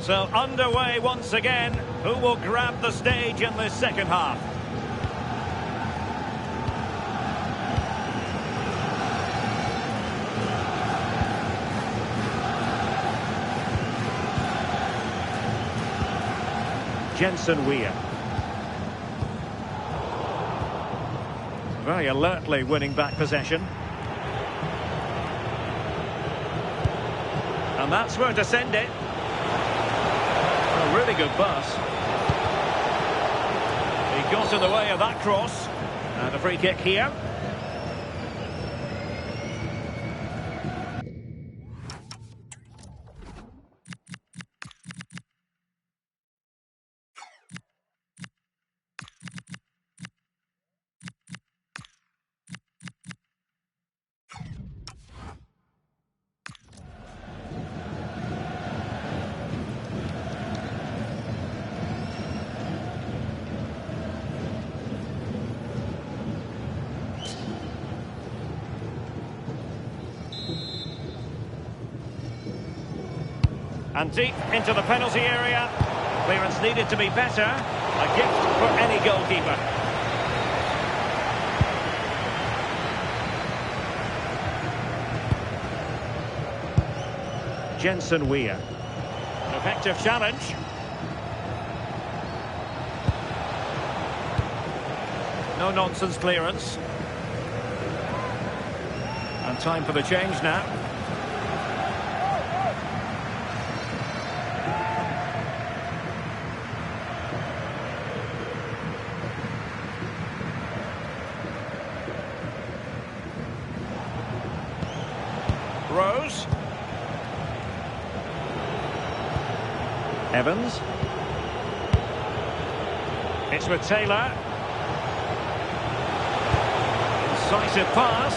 So underway once again. Who will grab the stage in this second half? Jensen Weir. Very alertly winning back possession. And that's where to send it. A really good pass. He got in the way of that cross. And a free kick here. And deep into the penalty area. Clearance needed to be better. A gift for any goalkeeper. Jensen Weir. Effective challenge. No nonsense clearance. And time for the change now. Rose. Evans. It's with Taylor. Incisive pass.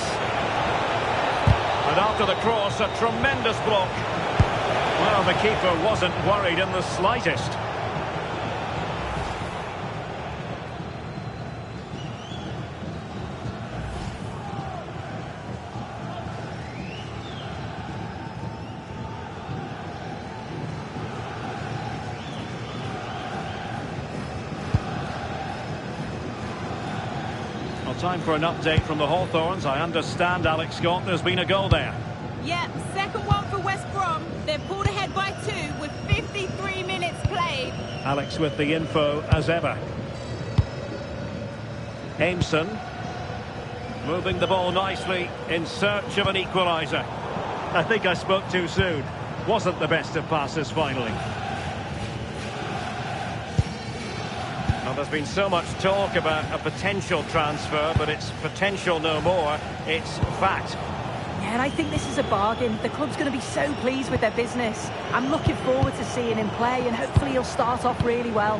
And after the cross, a tremendous block. Well, the keeper wasn't worried in the slightest. Time for an update from the Hawthorns. I understand, Alex Scott, there's been a goal there. Yep, second one for West Brom. They've pulled ahead by 2 with 53 minutes played. Alex with the info as ever. Aimson moving the ball nicely in search of an equaliser. I think I spoke too soon. Wasn't the best of passes finally. Well, there's been so much talk about a potential transfer, but it's potential no more. It's fact. Yeah, and I think this is a bargain. The club's going to be so pleased with their business. I'm looking forward to seeing him play, and hopefully he'll start off really well.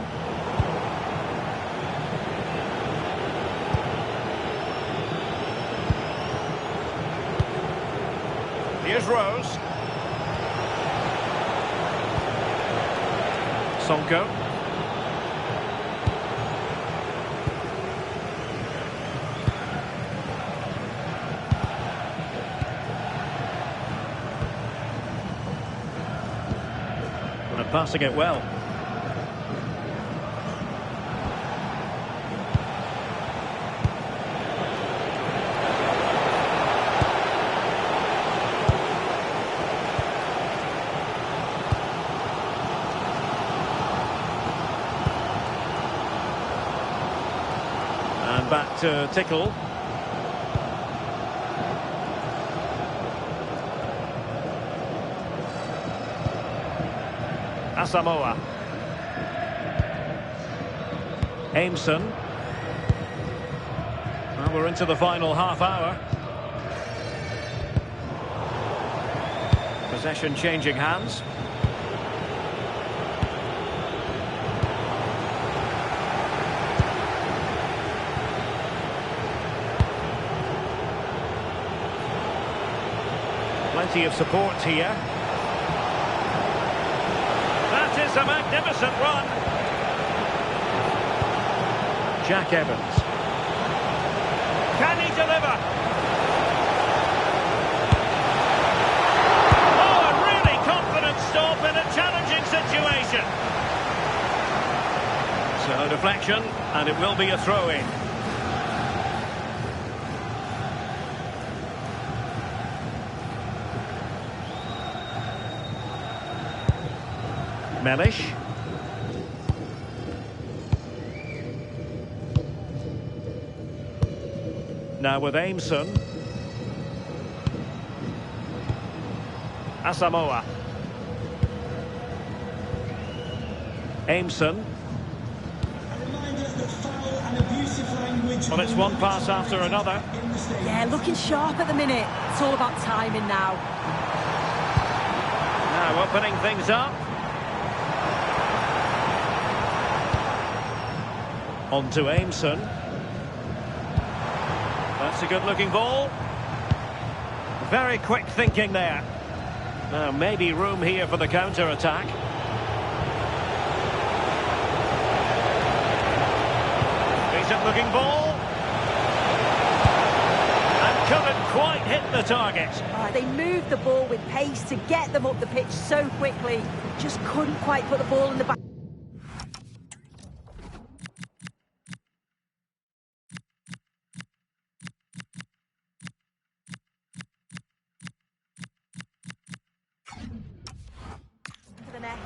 Here's Rose. Sonko. And passing it well. And back to Tickle. Asamoah. Aimson. Well, we're into the final half hour. Possession changing hands. Plenty of support here. That is a magnificent run. Jack Evans. Can he deliver? Oh, a really confident stop in a challenging situation. So deflection, and it will be a throw-in. Mellish. Now with Aimson. Asamoah. Aimson. Well, it's one pass after another. Yeah, looking sharp at the minute. It's all about timing now. Now opening things up. On to Aimson. That's a good-looking ball. Very quick thinking there. Now, maybe room here for the counter-attack. Decent-looking ball. And couldn't quite hit the target. They moved the ball with pace to get them up the pitch so quickly. Just couldn't quite put the ball in the back. The net.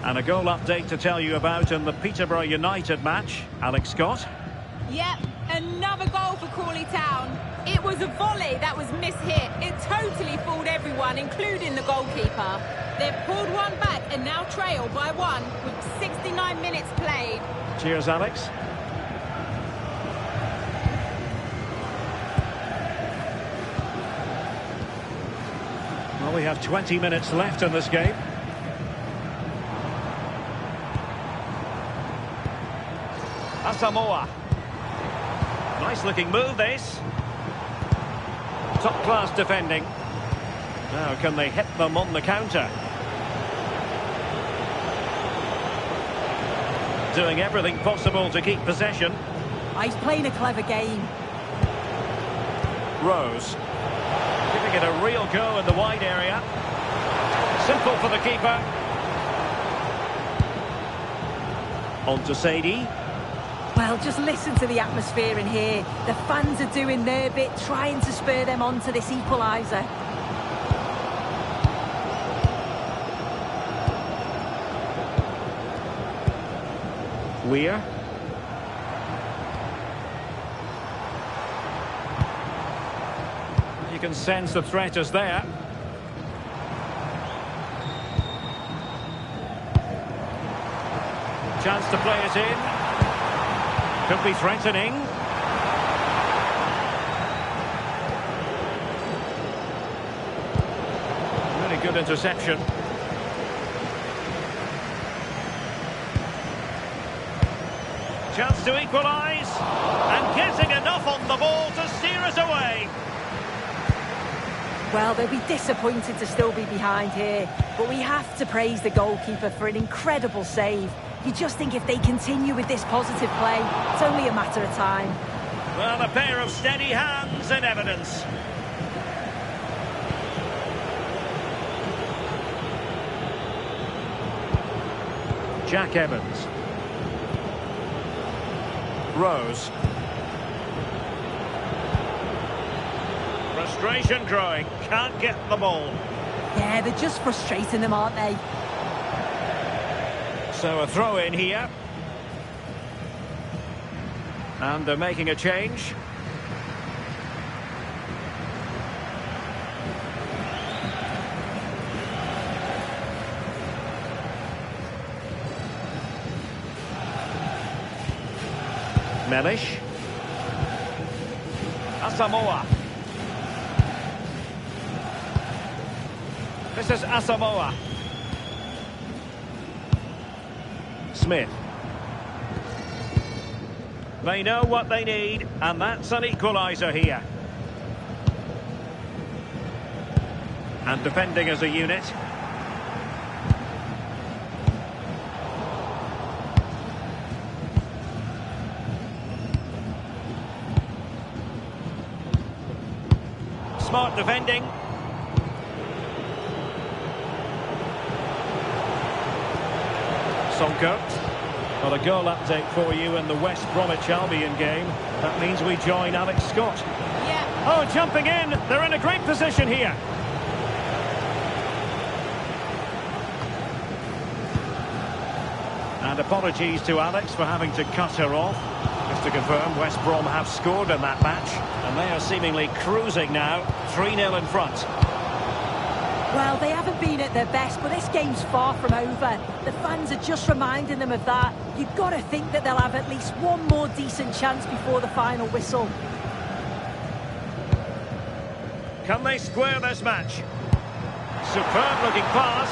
And a goal update to tell you about in the Peterborough United match. Alex Scott. Yep, another goal for Crawley Town. It was a volley that was mishit. It totally fooled everyone, including the goalkeeper. They've pulled one back and now trail by one with 69 minutes played. Cheers, Alex. Well, we have 20 minutes left in this game. Asamoah. Nice looking move, this. Top class defending. Now can they hit them on the counter? Doing everything possible to keep possession. He's playing a clever game. Rose. Giving it a real go in the wide area. Simple for the keeper. On to Sadie. Well, just listen to the atmosphere in here. The fans are doing their bit, trying to spur them on to this equaliser. Weir. You can sense the threat is there. Chance to play it in. Could be threatening. Really good interception. Chance to equalise. And getting enough on the ball to steer us away. Well, they'll be disappointed to still be behind here. But we have to praise the goalkeeper for an incredible save. You just think if they continue with this positive play, it's only a matter of time. Well, a pair of steady hands in evidence. Jack Evans. Rose. Frustration growing. Can't get the ball. Yeah, they're just frustrating them, aren't they? So a throw in here. And they're making a change. Mellish. Asamoah. This is Asamoah. Smith. They know what they need, and that's an equaliser here. And defending as a unit. Smart defending. Sonko. Well, a goal update for you in the West Bromwich Albion game. That means we join Alex Scott. Yeah. Oh, jumping in. They're in a great position here. And apologies to Alex for having to cut her off. Just to confirm, West Brom have scored in that match. And they are seemingly cruising now. 3-0 in front. Well, they haven't been at their best, but this game's far from over. The fans are just reminding them of that. You've got to think that they'll have at least one more decent chance before the final whistle. Can they square this match? Superb looking pass.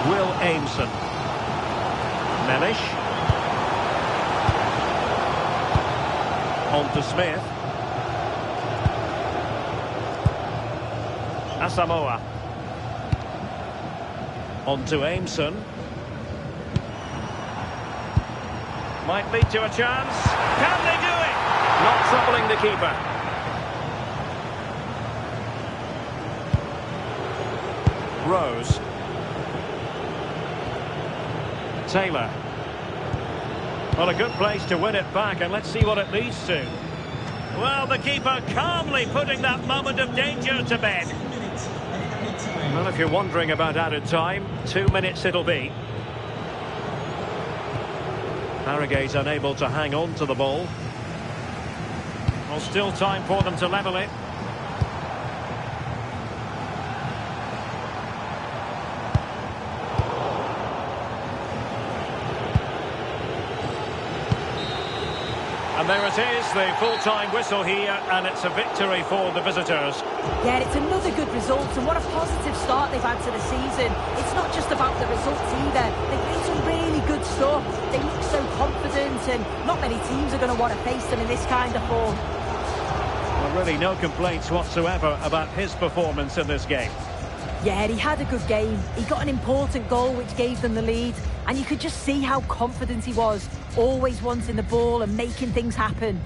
Will Aimson. Mellish. On to Smith. Asamoah. On to Aimson. Might lead to a chance. Can they do it? Not troubling the keeper. Rose. Taylor. Well, a good place to win it back, and let's see what it leads to. Well, the keeper calmly putting that moment of danger to bed. Well, if you're wondering about added time, 2 minutes it'll be. Harrogate unable to hang on to the ball. Well, still time for them to level it. And there it is, the full-time whistle here, and it's a victory for the visitors. Yeah, it's another good result, and what a positive start they've had to the season. It's not just about the results either. They've played some really good stuff. They look so confident, and not many teams are going to want to face them in this kind of form. Well, really no complaints whatsoever about his performance in this game. Yeah, he had a good game. He got an important goal which gave them the lead, and you could just see how confident he was, always wanting the ball and making things happen.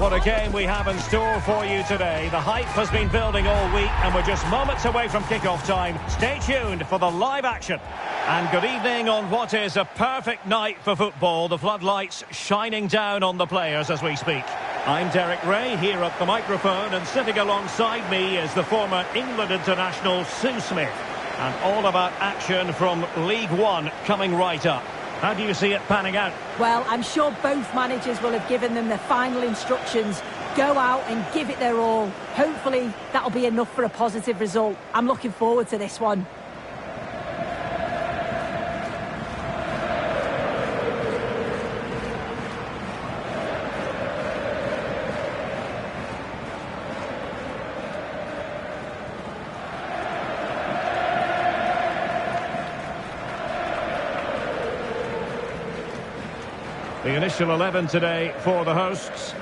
What a game we have in store for you today. The hype has been building all week and we're just moments away from kick-off time. Stay tuned for the live action. And good evening on what is a perfect night for football. The floodlights shining down on the players as we speak. I'm Derek Ray here at the microphone, and sitting alongside me is the former England international Sue Smith. And all about action from League One coming right up. How do you see it panning out? Well, I'm sure both managers will have given them their final instructions. Go out and give it their all. Hopefully, that'll be enough for a positive result. I'm looking forward to this one. The initial 11 today for the hosts.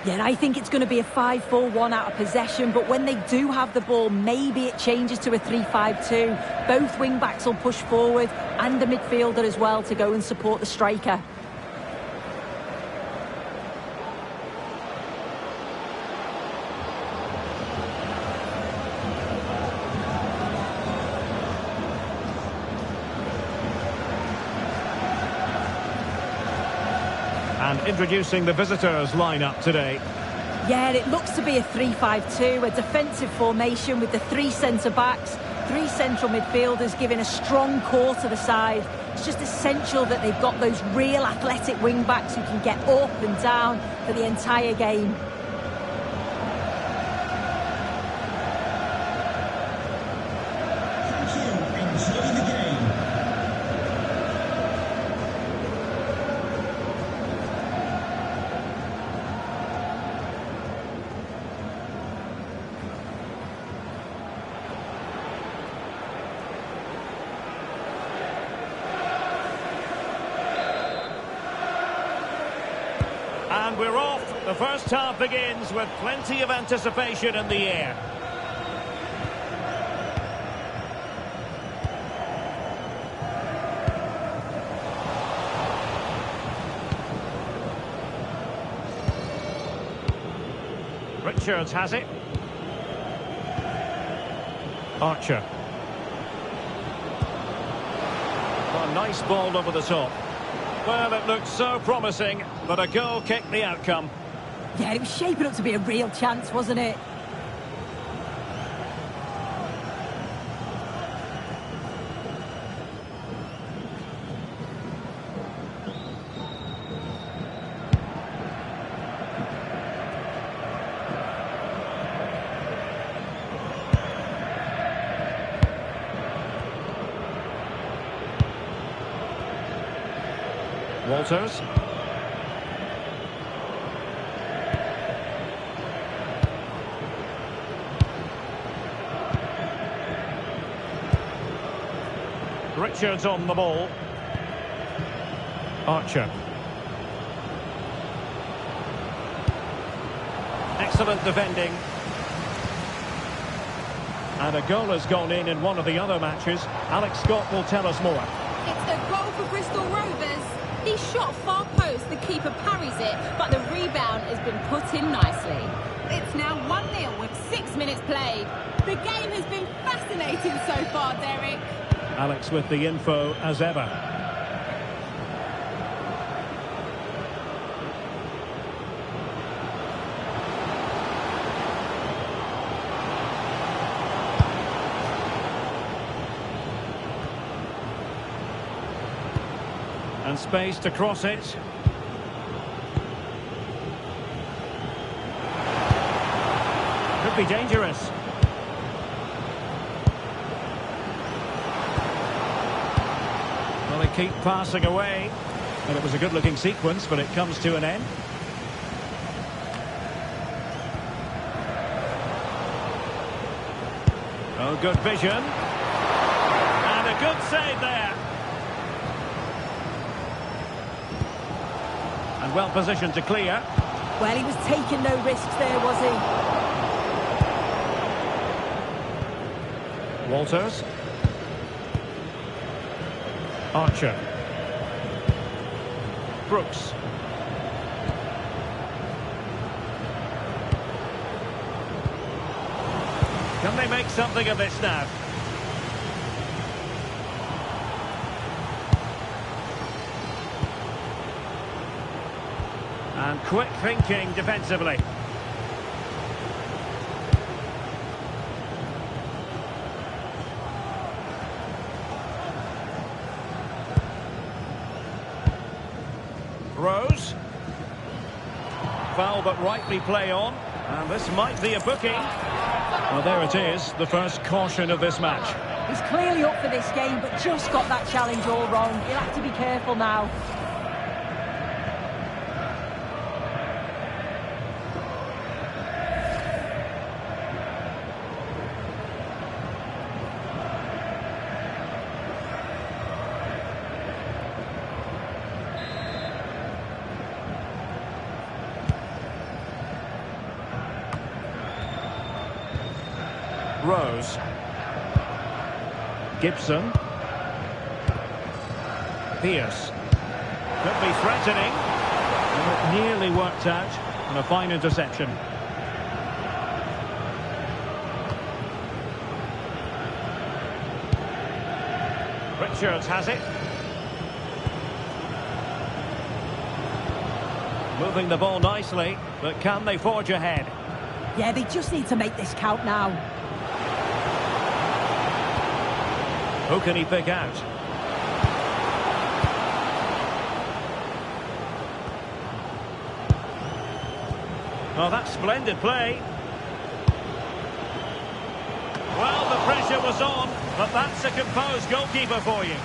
Yeah, I think it's going to be a 5-4-1 out of possession, but when they do have the ball, maybe it changes to a 3-5-2. Both wing-backs will push forward, and the midfielder as well to go and support the striker. And introducing the visitors lineup today. Yeah, it looks to be a 3-5-2, a defensive formation with the three centre-backs, three central midfielders giving a strong core to the side. It's just essential that they've got those real athletic wing-backs who can get up and down for the entire game. Thank you. Enjoy the game. And we're off. The first half begins with plenty of anticipation in the air. Richards has it. Archer. A nice ball over the top. Well, it looked so promising, but a goal kicked the outcome. Yeah, it was shaping up to be a real chance, wasn't it? Walters. Richards on the ball. Archer. Excellent defending. And a goal has gone in one of the other matches. Alex Scott will tell us more. It's a goal for Bristol Rovers. He shot far post, the keeper parries it, but the rebound has been put in nicely. It's now 1-0 with 6 minutes played. The game has been fascinating so far, Derek. Alex with the info as ever. And space to cross it. Could be dangerous. Well, they keep passing away. And it was a good-looking sequence, but it comes to an end. Oh, good vision. And a good save there. And well positioned to clear. Well, he was taking no risks there, was he? Walters. Archer. Brooks. Can they make something of this now? And quick thinking defensively. Rose. Foul but rightly play on. And this might be a booking. Well, there it is, the first caution of this match. He's clearly up for this game, but just got that challenge all wrong. He'll have to be careful now. Rose. Gibson. Pierce. Could be threatening. Well, it nearly worked out. And a fine interception. Richards has it. Moving the ball nicely, but can they forge ahead? Yeah, they just need to make this count now. Who can he pick out? Oh, that's splendid play. Well, the pressure was on, but that's a composed goalkeeper for you.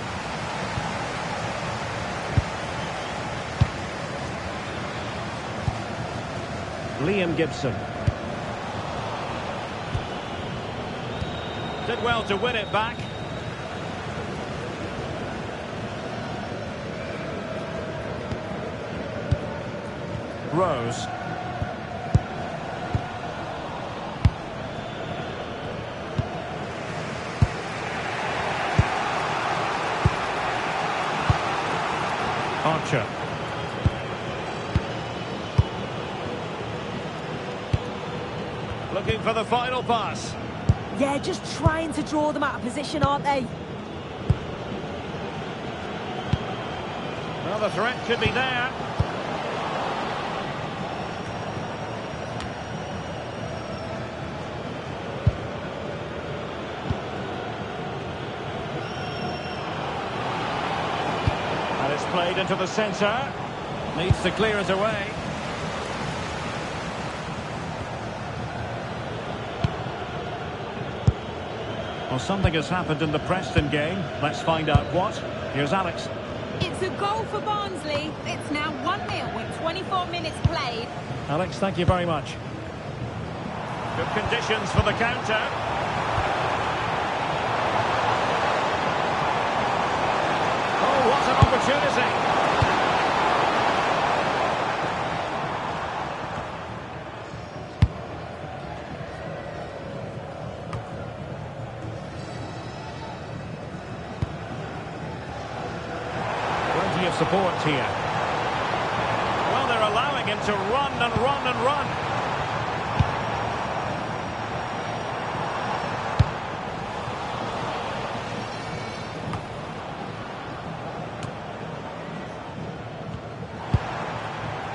Liam Gibson. Did well to win it back. Rose. Archer. Looking for the final pass. Yeah, just trying to draw them out of position, aren't they? Well, the threat could be there. And it's played into the centre. Needs to clear it away. Well, something has happened in the Preston game. Let's find out what. Here's Alex. It's a goal for Barnsley. It's now 1-0 with 24 minutes played. Alex, thank you very much. Good conditions for the counter. Oh, what an opportunity. Plenty of support here. Well, they're allowing him to run and run and run.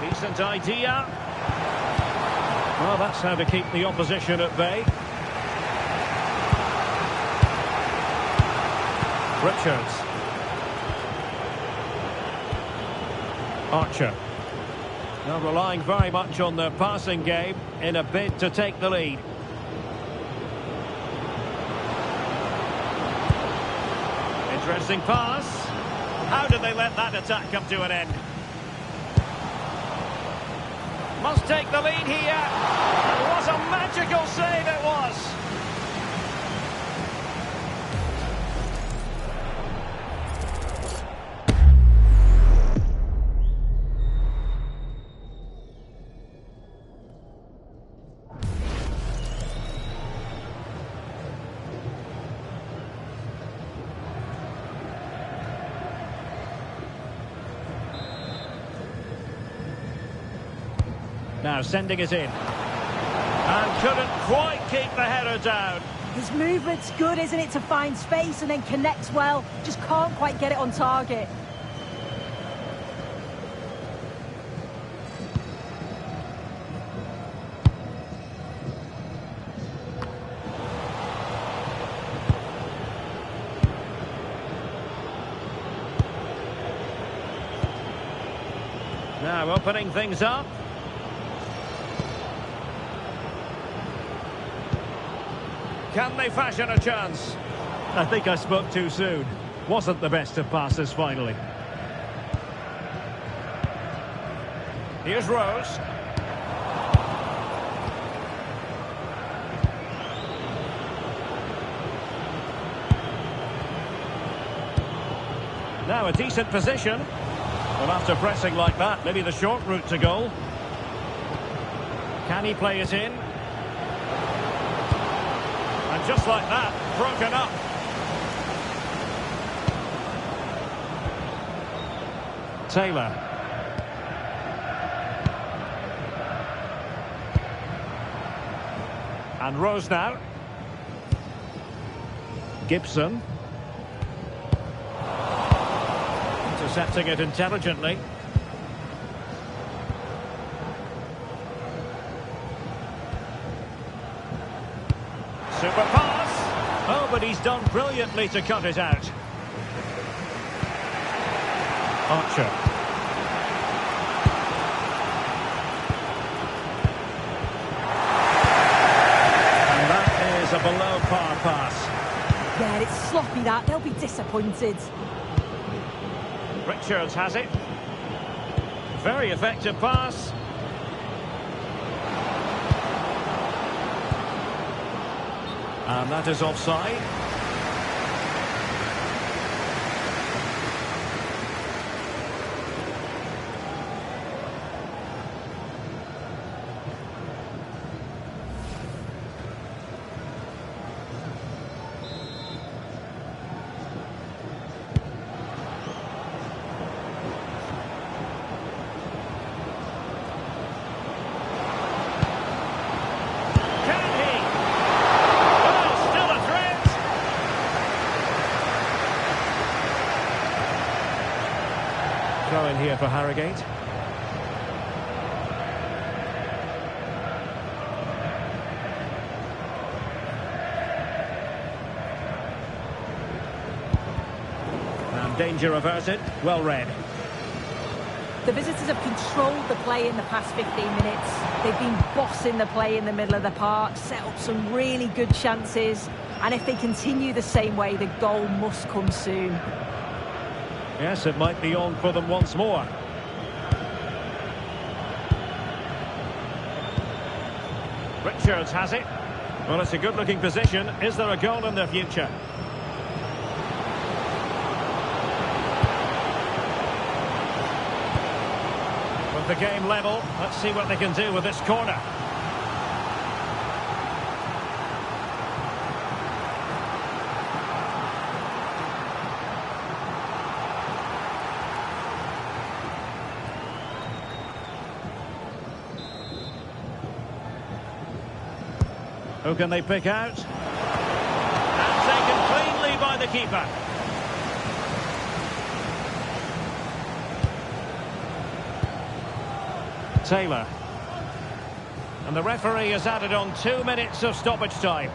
Decent idea. Well, that's how to keep the opposition at bay. Richards. Archer. Now relying very much on their passing game in a bid to take the lead. Interesting pass. How did they let that attack come to an end? Must take the lead here. What a magical save it was. Now sending it in. And couldn't quite keep the header down. His movement's good, isn't it, to find space and then connects well. Just can't quite get it on target. Now opening things up. Can they fashion a chance? I think I spoke too soon. Wasn't the best of passes finally. Here's Rose. Now a decent position. Well, after pressing like that, maybe the short route to goal. Can he play it in? And just like that, broken up. Taylor. And Rose now. Gibson. Intercepting it intelligently. Super pass. Oh, but he's done brilliantly to cut it out. Archer. And that is a below par pass. Yeah, it's sloppy that. They'll be disappointed. Richards has it. Very effective pass. And that is offside. Throw in here for Harrogate. And danger averted. Well read. The visitors have controlled the play in the past 15 minutes. They've been bossing the play in the middle of the park, set up some really good chances. And if they continue the same way, the goal must come soon. Yes, it might be on for them once more. Richards has it. Well, it's a good-looking position. Is there a goal in their future? With the game level, let's see what they can do with this corner. Who can they pick out? And taken cleanly by the keeper. Taylor. And the referee has added on 2 minutes of stoppage time.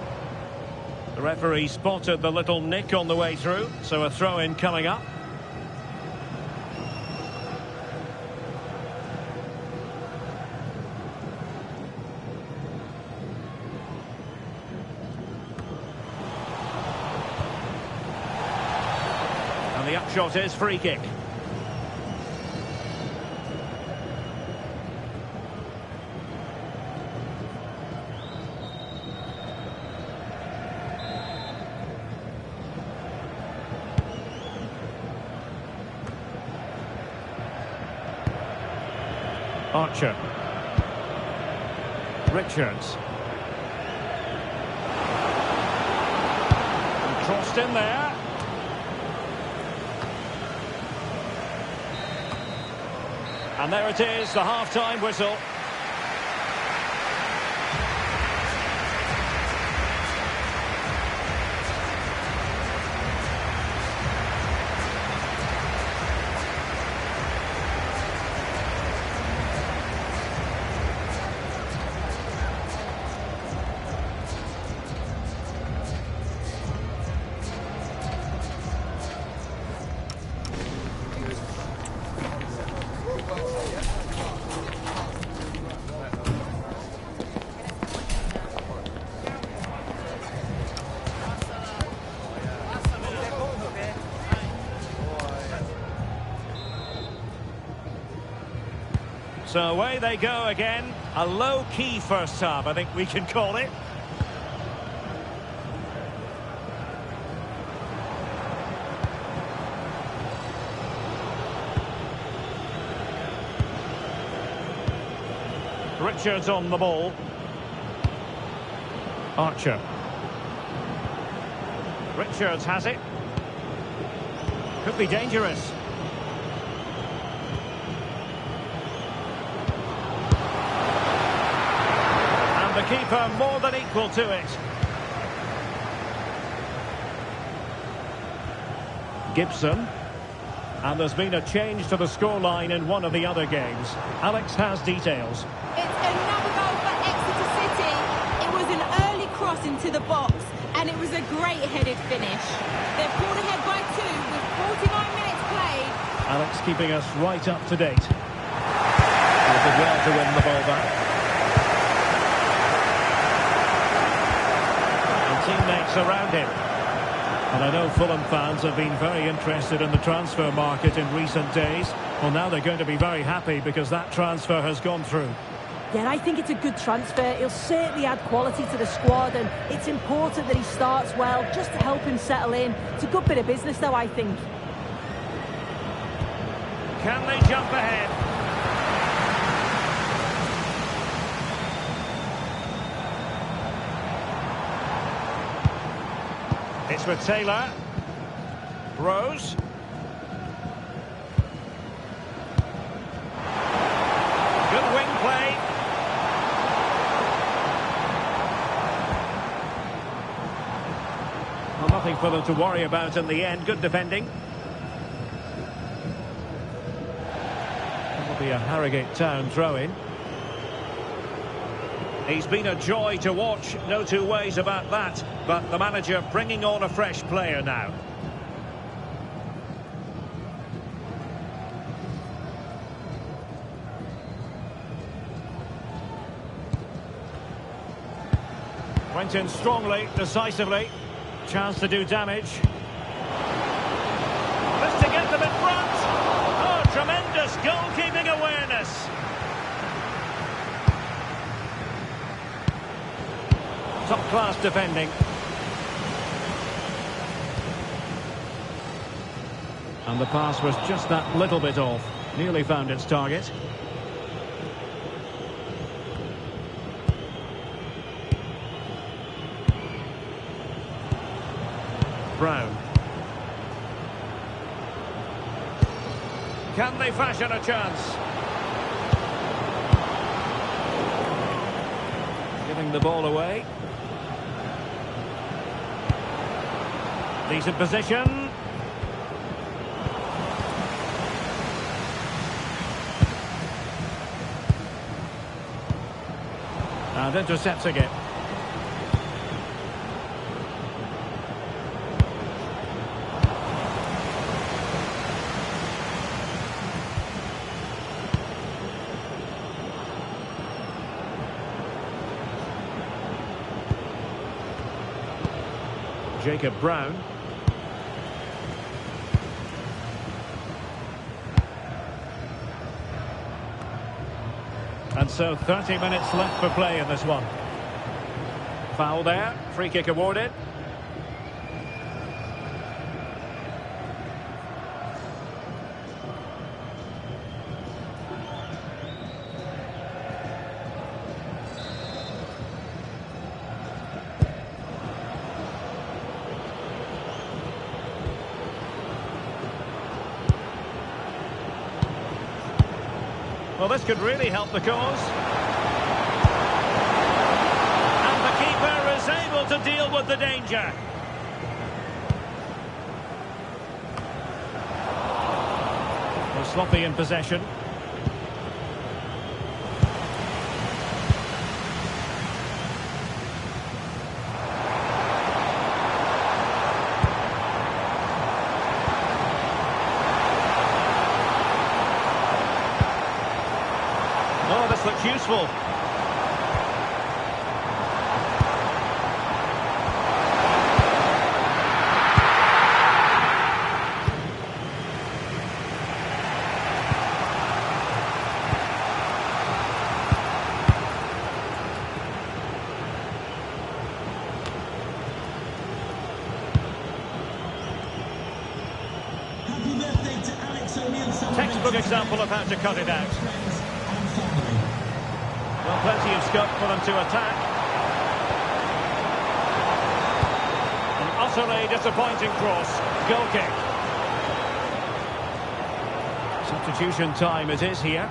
The referee spotted the little nick on the way through, so a throw-in coming up. And the upshot is free kick. Archer. Richards. And crossed in there. And there it is, the half-time whistle. So away they go again. A low-key first half, I think we can call it. Richards on the ball. Archer. Richards has it. Could be dangerous. And the keeper more than equal to it. Gibson. And there's been a change to the scoreline in one of the other games. Alex has details. It's another goal for Exeter City. It was an early cross into the box, and it was a great headed finish. They're pulled ahead by 2 with 49 minutes played. Alex keeping us right up to date. He did well to win the ball back. And teammates around him. And I know Fulham fans have been very interested in the transfer market in recent days. Well, now they're going to be very happy because that transfer has gone through. Yeah, I think it's a good transfer. He'll certainly add quality to the squad, and it's important that he starts well just to help him settle in. It's a good bit of business, though, I think. Can they jump ahead? It's with Taylor. Rose. Good wing play. Well, nothing for them to worry about in the end. Good defending. That'll be a Harrogate Town throw-in. He's been a joy to watch, no two ways about that. But the manager bringing on a fresh player now. Went in strongly, decisively. Chance to do damage. This to get them in front. Oh, tremendous goalkeeping awareness. Top-class defending. And the pass was just that little bit off. Nearly found its target. Brown. Can they fashion a chance? Giving the ball away. Decent position. And intercepting it. Jacob Brown. And so 30 minutes left for play in this one. Foul there, free kick awarded. Well, this could really help the cause. And the keeper is able to deal with the danger. Well, sloppy in possession. Oh, this looks useful. Textbook example of how to cut it out. Friends and family. Well, plenty of scope for them to attack. An utterly disappointing cross. Goal kick. Substitution time it is here.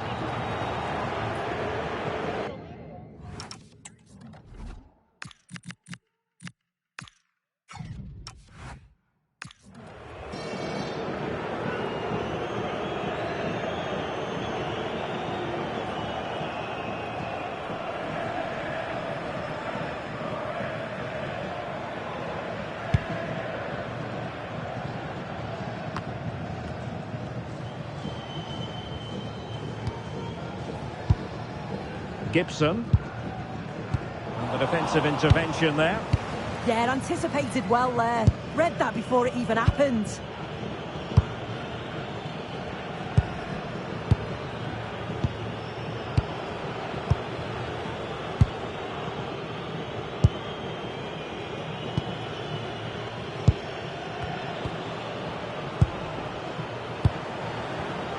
Gibson. And the defensive intervention there. Yeah, anticipated well there. Read that before it even happened.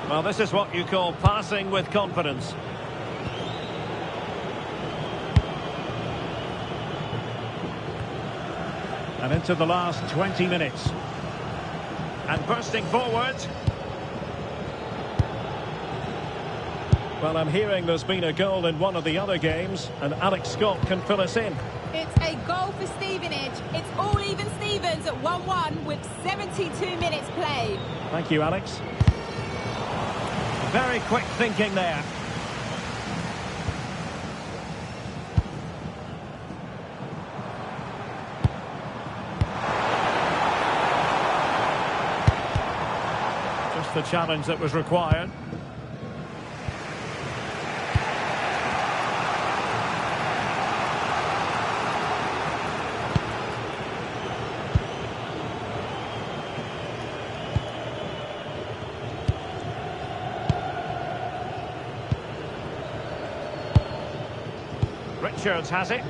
Well, this is what you call passing with confidence. And into the last 20 minutes. And bursting forward. Well, I'm hearing there's been a goal in one of the other games, and Alex Scott can fill us in. It's a goal for Stevenage. It's all even Stevens at 1-1 with 72 minutes played. Thank you, Alex. Very quick thinking there. Just the challenge that was required. Richards has it.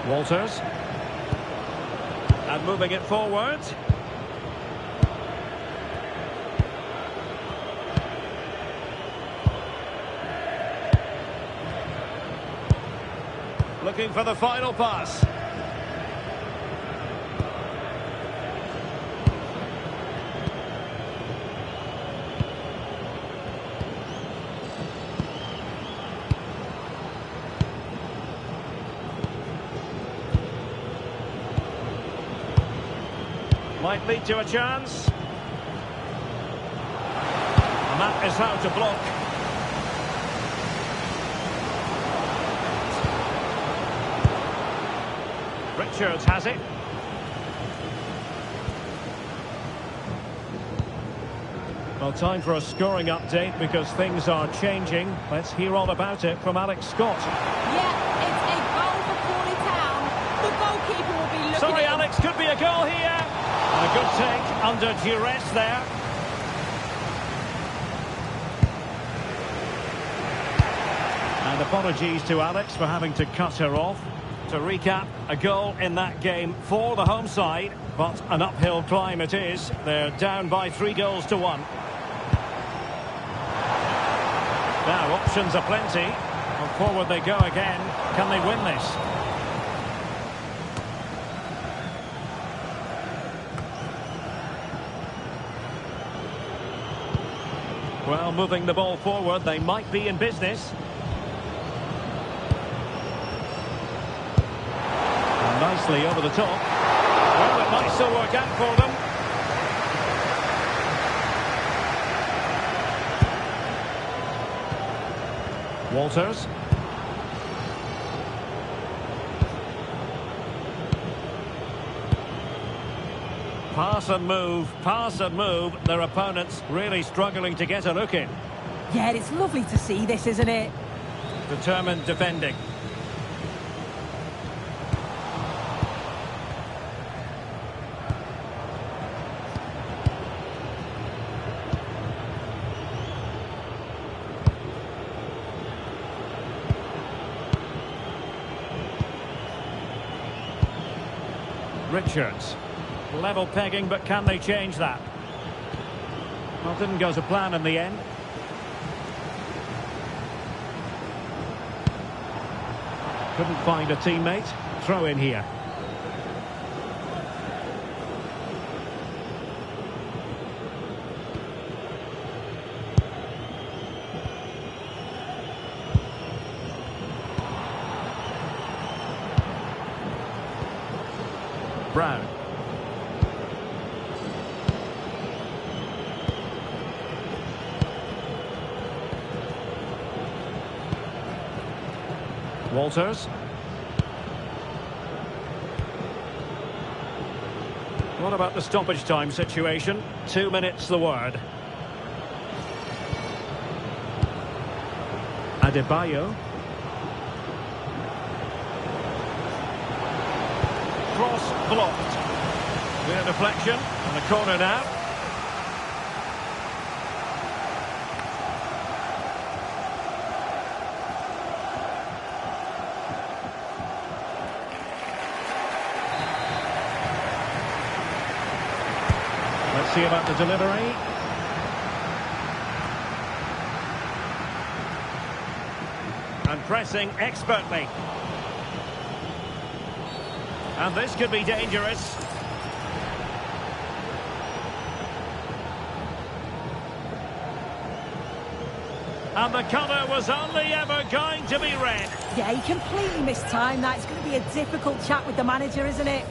Walters. And moving it forward. Looking for the final pass. Might lead to a chance. And that is how to block. Richards has it. Well, time for a scoring update because things are changing. Let's hear all about it from Alex Scott. Yeah, it's a goal for Crawley Town. The goalkeeper will be looking Sorry, at... Alex, could be a goal here. A good take under duress there. And apologies to Alex for having to cut her off. To recap, a goal in that game for the home side, but an uphill climb it is. They're down by 3-1. Now, options are plenty. And forward they go again. Can they win this? Well, moving the ball forward, they might be in business. And nicely over the top. Well, it might still work out for them. Walters. Pass and move. Their opponents really struggling to get a look in. Yeah, it's lovely to see this, isn't it? Determined defending. Richards. Level pegging, but can they change that? Well, didn't go to plan in the end. Couldn't find a teammate. Throw in here. Brown. Walters. What about the stoppage time situation? 2 minutes the word. Adebayo. Cross blocked. Clear deflection and the corner now. Let's see about the delivery. And pressing expertly. And this could be dangerous. And the colour was only ever going to be red. Yeah, he completely missed time. That's going to be a difficult chat with the manager, isn't it?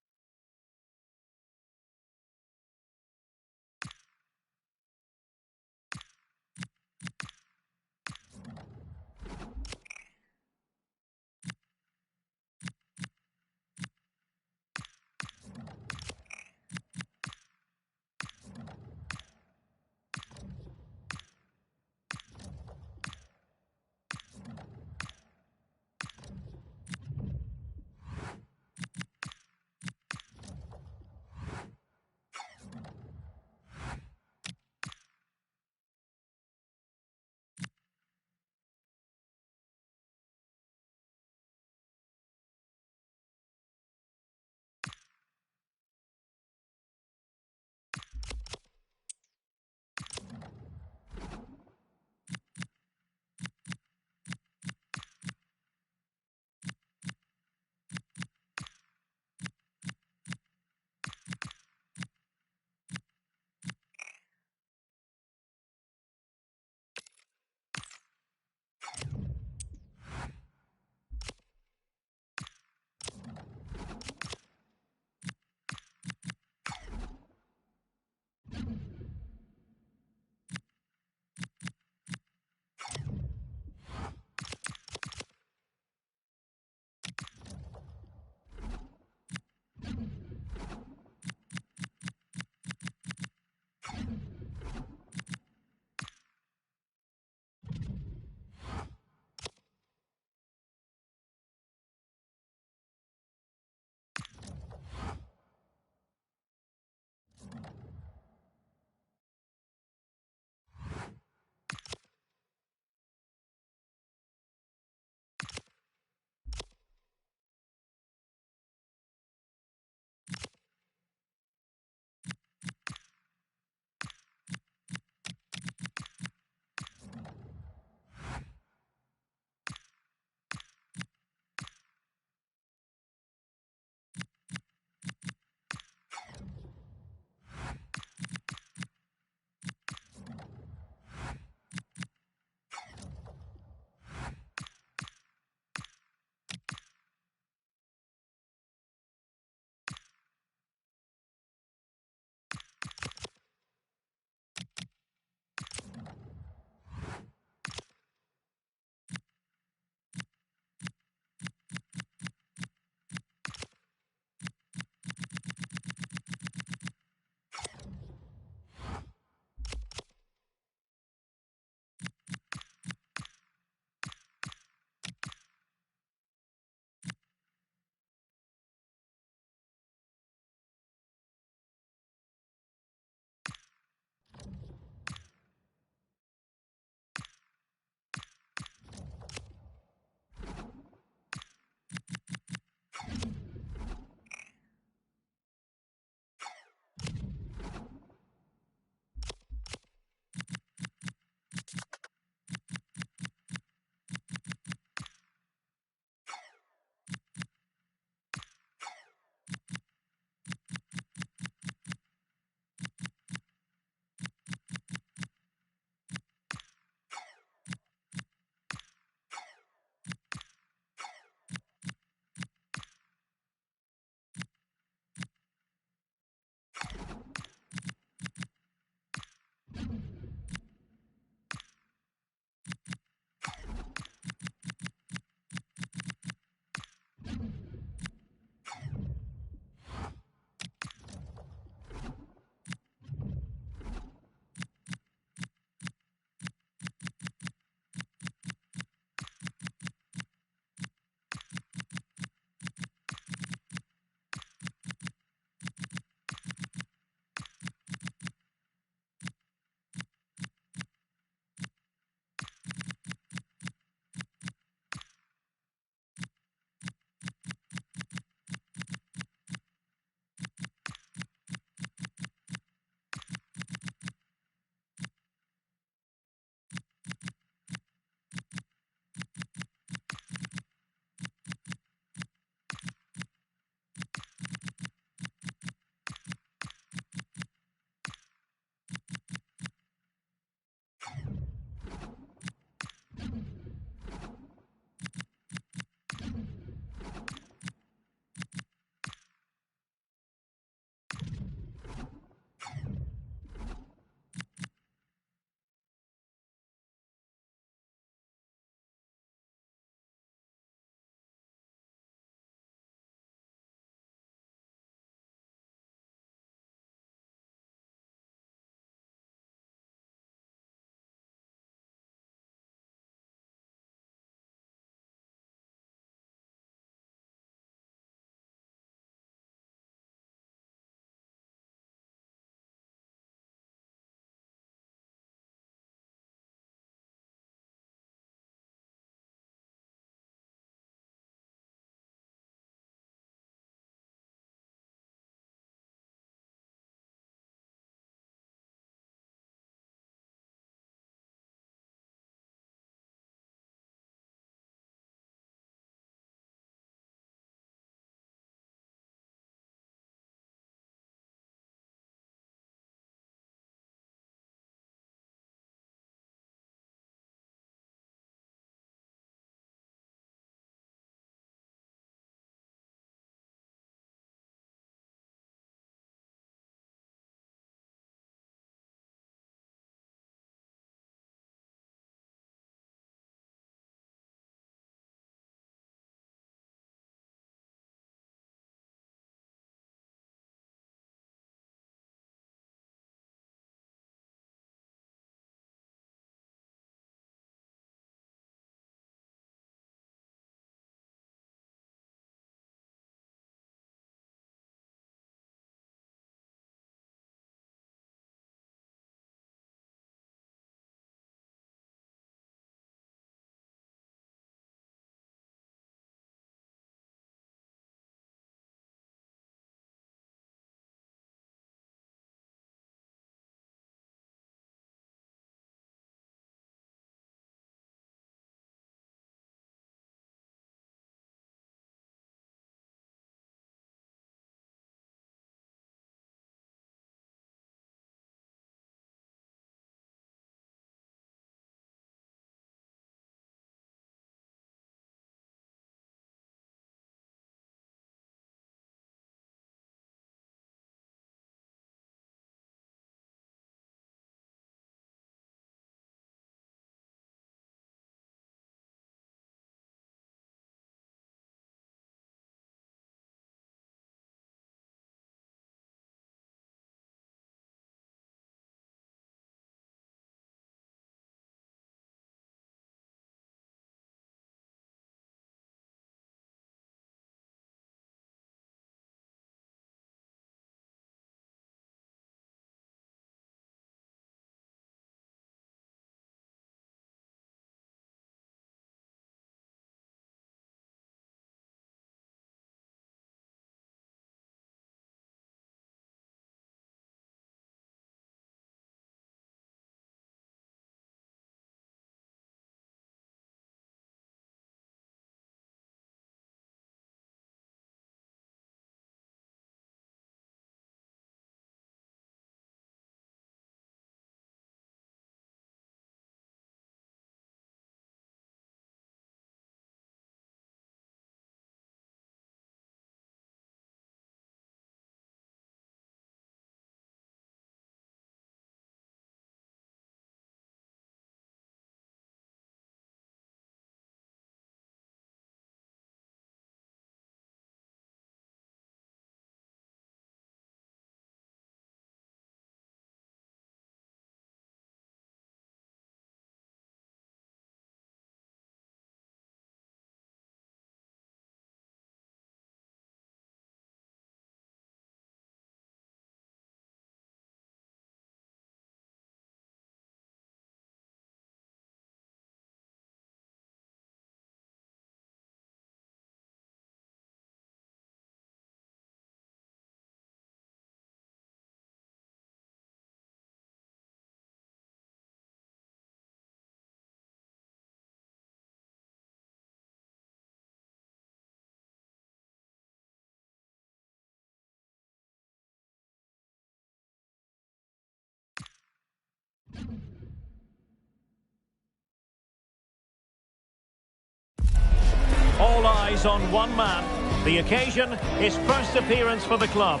eyes on one man. The occasion, his first appearance for the club.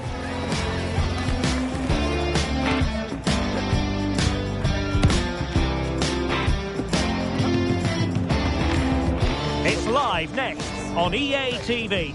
It's live next on EA TV.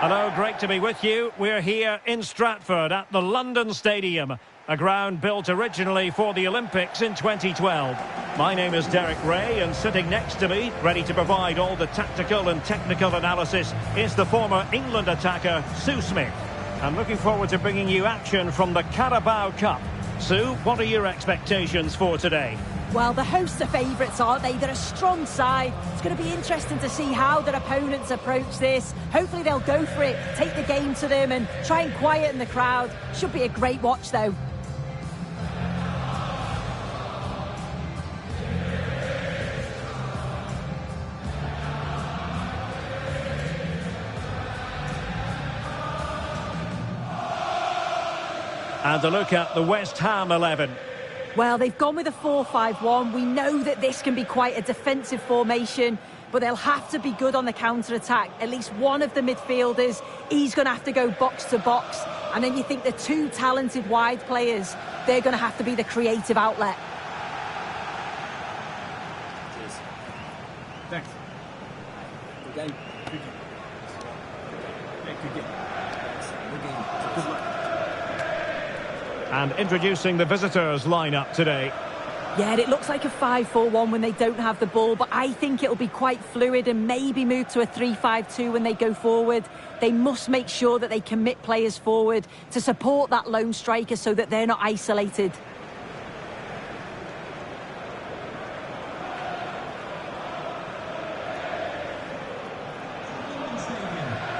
Hello, great to be with you. We're here in Stratford at the London Stadium, a ground built originally for the Olympics in 2012. My name is Derek Ray, and sitting next to me, ready to provide all the tactical and technical analysis, is the former England attacker, Sue Smith. I'm looking forward to bringing you action from the Carabao Cup. Sue, what are your expectations for today? Well, the hosts are favourites, aren't they? They're a strong side. It's going to be interesting to see how their opponents approach this. Hopefully they'll go for it, take the game to them and try and quieten the crowd. Should be a great watch, though. And a look at the West Ham 11. Well, they've gone with a 4-5-1. We know that this can be quite a defensive formation, but they'll have to be good on the counter-attack. At least one of the midfielders, he's going to have to go box to box. And then you think the two talented wide players, they're going to have to be the creative outlet. Cheers. Thanks. Good game. Good game. Yeah, good game. Thanks. Good game. Good luck. And introducing the visitors lineup today. Yeah, it looks like a 5-4-1 when they don't have the ball, but I think it'll be quite fluid and maybe move to a 3-5-2 when they go forward. They must make sure that they commit players forward to support that lone striker so that they're not isolated.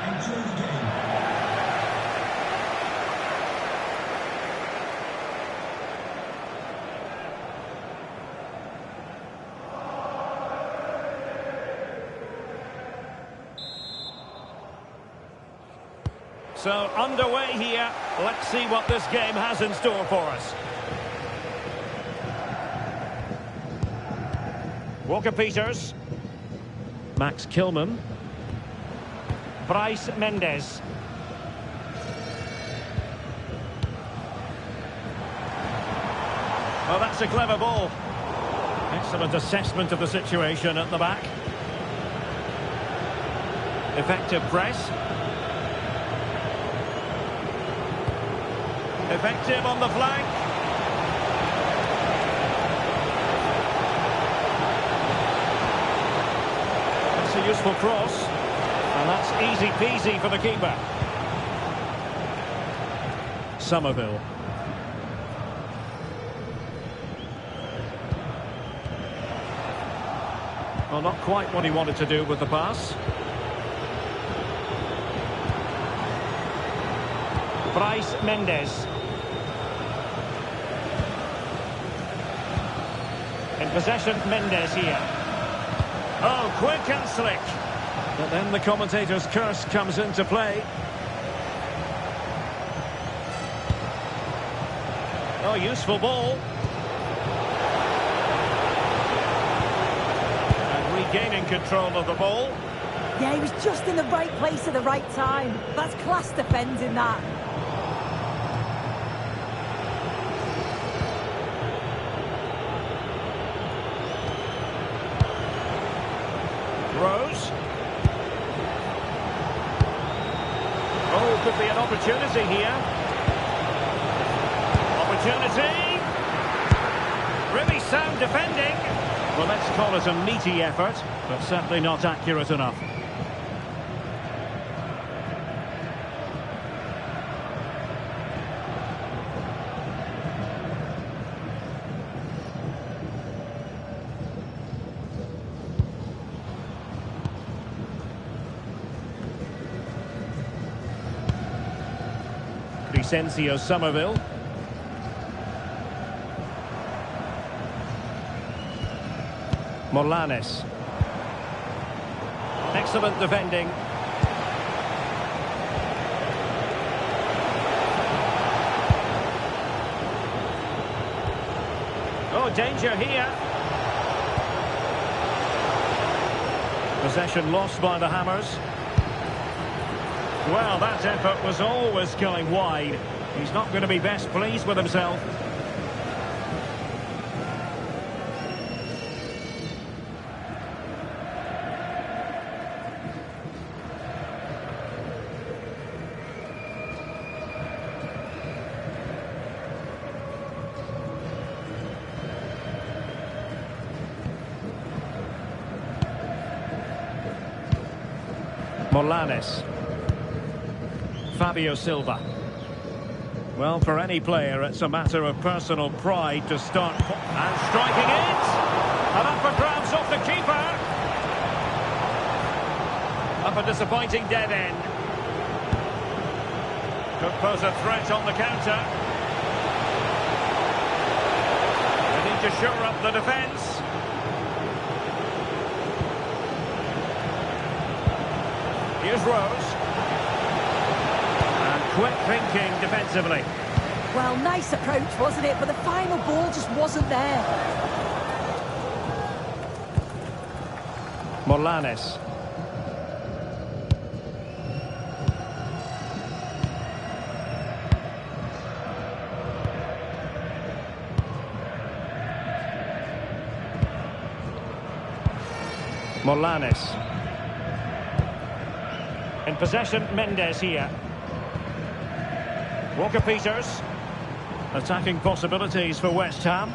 Enjoy the game. So underway here. Let's see what this game has in store for us. Walker-Peters. Max Kilman. Bryce Mendes. Well, that's a clever ball. Excellent assessment of the situation at the back. Effective press. Effective on the flank. That's a useful cross. And that's easy peasy for the keeper. Somerville. Well, not quite what he wanted to do with the pass. Bryce Mendes. In possession, Mendes here. Oh, quick and slick. But then the commentator's curse comes into play. Oh, useful ball. And regaining control of the ball. Yeah, he was just in the right place at the right time. That's class defending, that. Rose. Oh, could be an opportunity here. Opportunity. Really sound defending. Well, let's call it a meaty effort, but certainly not accurate enough. Crescencio Somerville. Morlanes. Excellent defending. Oh, danger here. Possession lost by the Hammers. Well, that effort was always going wide. He's not going to be best pleased with himself. Molanes. Fabio Silva. Well, for any player, it's a matter of personal pride to start. And striking it! And up for grabs off the keeper! Up a disappointing dead end. Could pose a threat on the counter. They need to shore up the defence. Here's Rose. And quick thinking defensively. Well, nice approach, wasn't it? But the final ball just wasn't there. Molanes. Molanes. In possession, Mendes here. Walker-Peters. Attacking possibilities for West Ham.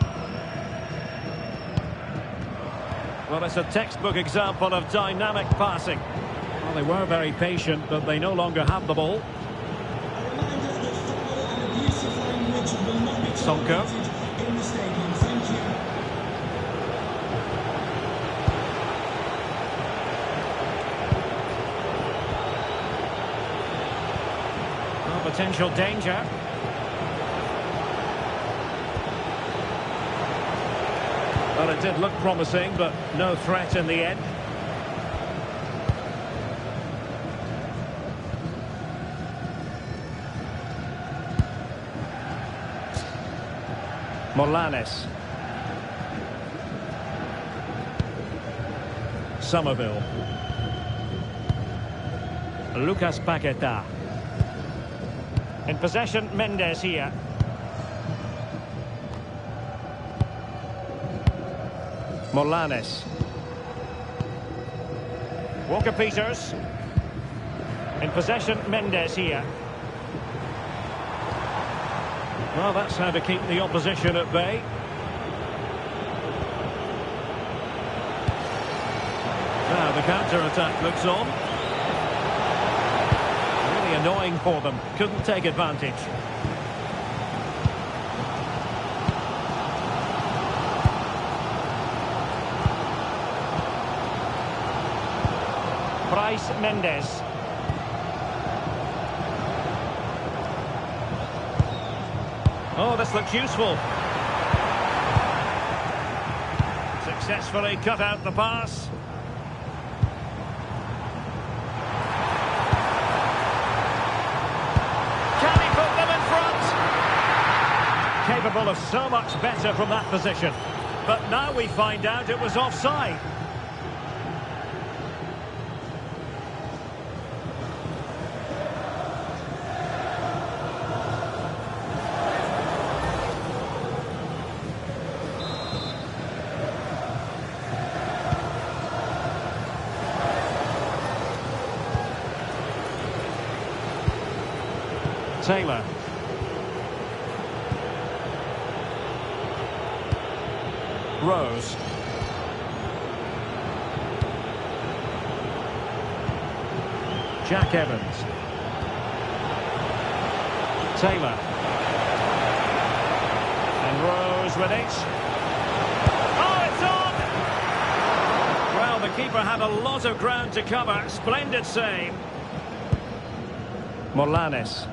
Well, it's a textbook example of dynamic passing. Well, they were very patient, but they no longer have the ball. A reminder that foul and abusive language will not be Sonko. tolerated in the stadium. Thank you. Potential danger. Well, it did look promising, but no threat in the end. Molanes. Somerville. Lucas Paqueta. In possession, Mendes here. Molanes. Walker-Peters. In possession, Mendes here. Well, that's how to keep the opposition at bay. Now the counter-attack looks on. Really annoying for them. Couldn't take advantage. Bryce Mendes. Oh, this looks useful. Successfully cut out the pass. Can he put them in front? Capable of so much better from that position. But now we find out it was offside. Taylor. Rose. Jack Evans. Taylor. And Rose with it. Oh, it's on! Well, the keeper had a lot of ground to cover. Splendid save. Molanes.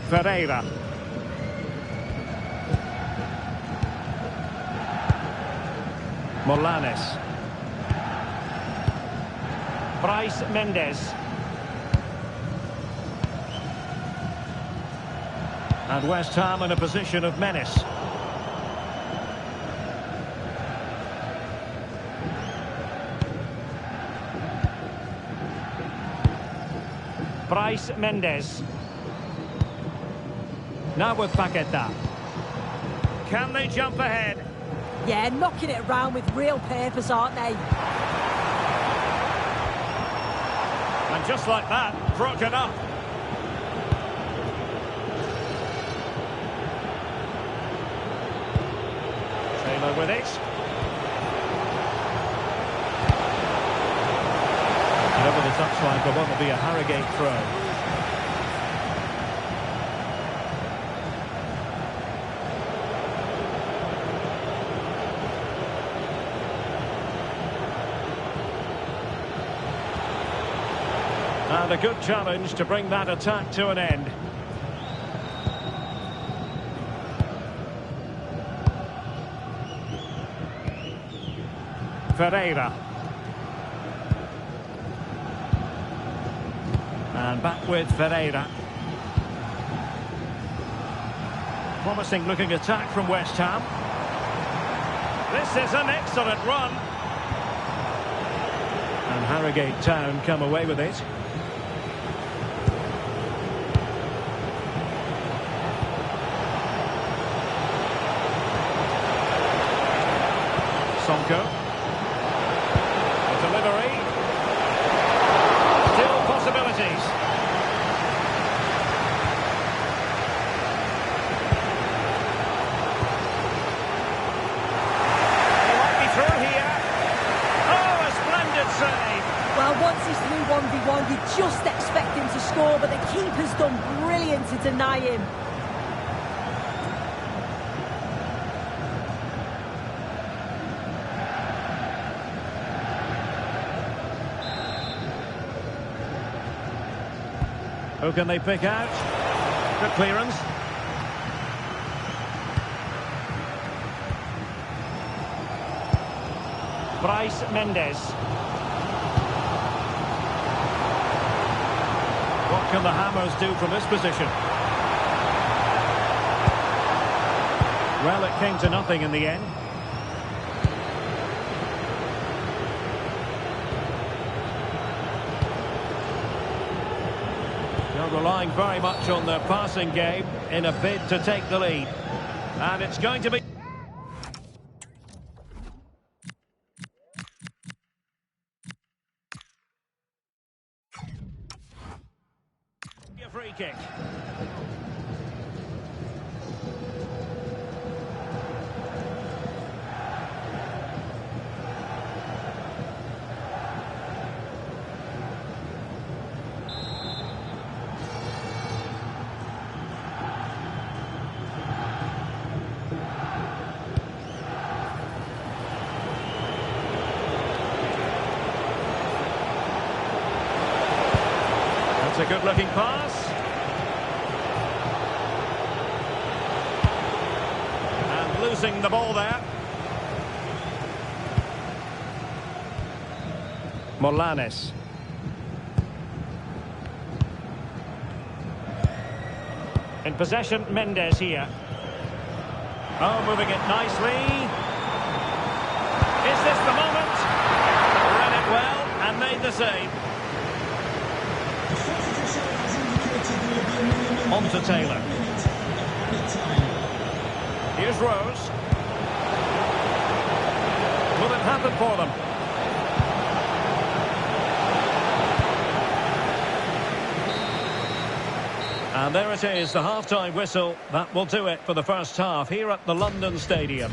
Ferreira. Molanes. Bryce Mendes. And West Ham in a position of menace. Bryce Mendes. Now with Paqueta. Can they jump ahead? Yeah, knocking it around with real purpose, aren't they? And just like that, broken up. Taylor with it. And over the touchline for what will be a Harrogate throw. And a good challenge to bring that attack to an end. Ferreira. And back with Ferreira. Promising looking attack from West Ham. This is an excellent run. And Harrogate Town come away with it. Sonko. The delivery. Still possibilities. He might be through here. Oh, a splendid save. Well, once he's through 1v1, you just expect him to score, but the keeper's done brilliant to deny him. Who can they pick out? Good clearance. Bryce Mendes. What can the Hammers do from this position? Well, it came to nothing in the end. Relying very much on their passing game in a bid to take the lead. And it's going to be a free kick. That's a good-looking pass. And losing the ball there. Molanes. In possession, Mendes here. Oh, moving it nicely. Is this the moment? Ran it well and made the save. On to Taylor. Here's Rose. Will it happen for them? And there it is, the half-time whistle. That will do it for the first half here at the London Stadium.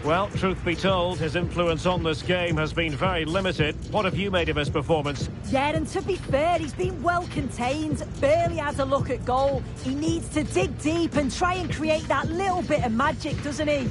Well, truth be told, his influence on this game has been very limited. What have you made of his performance? Yeah, and to be fair, he's been well contained, barely had a look at goal. He needs to dig deep and try and create that little bit of magic, doesn't he?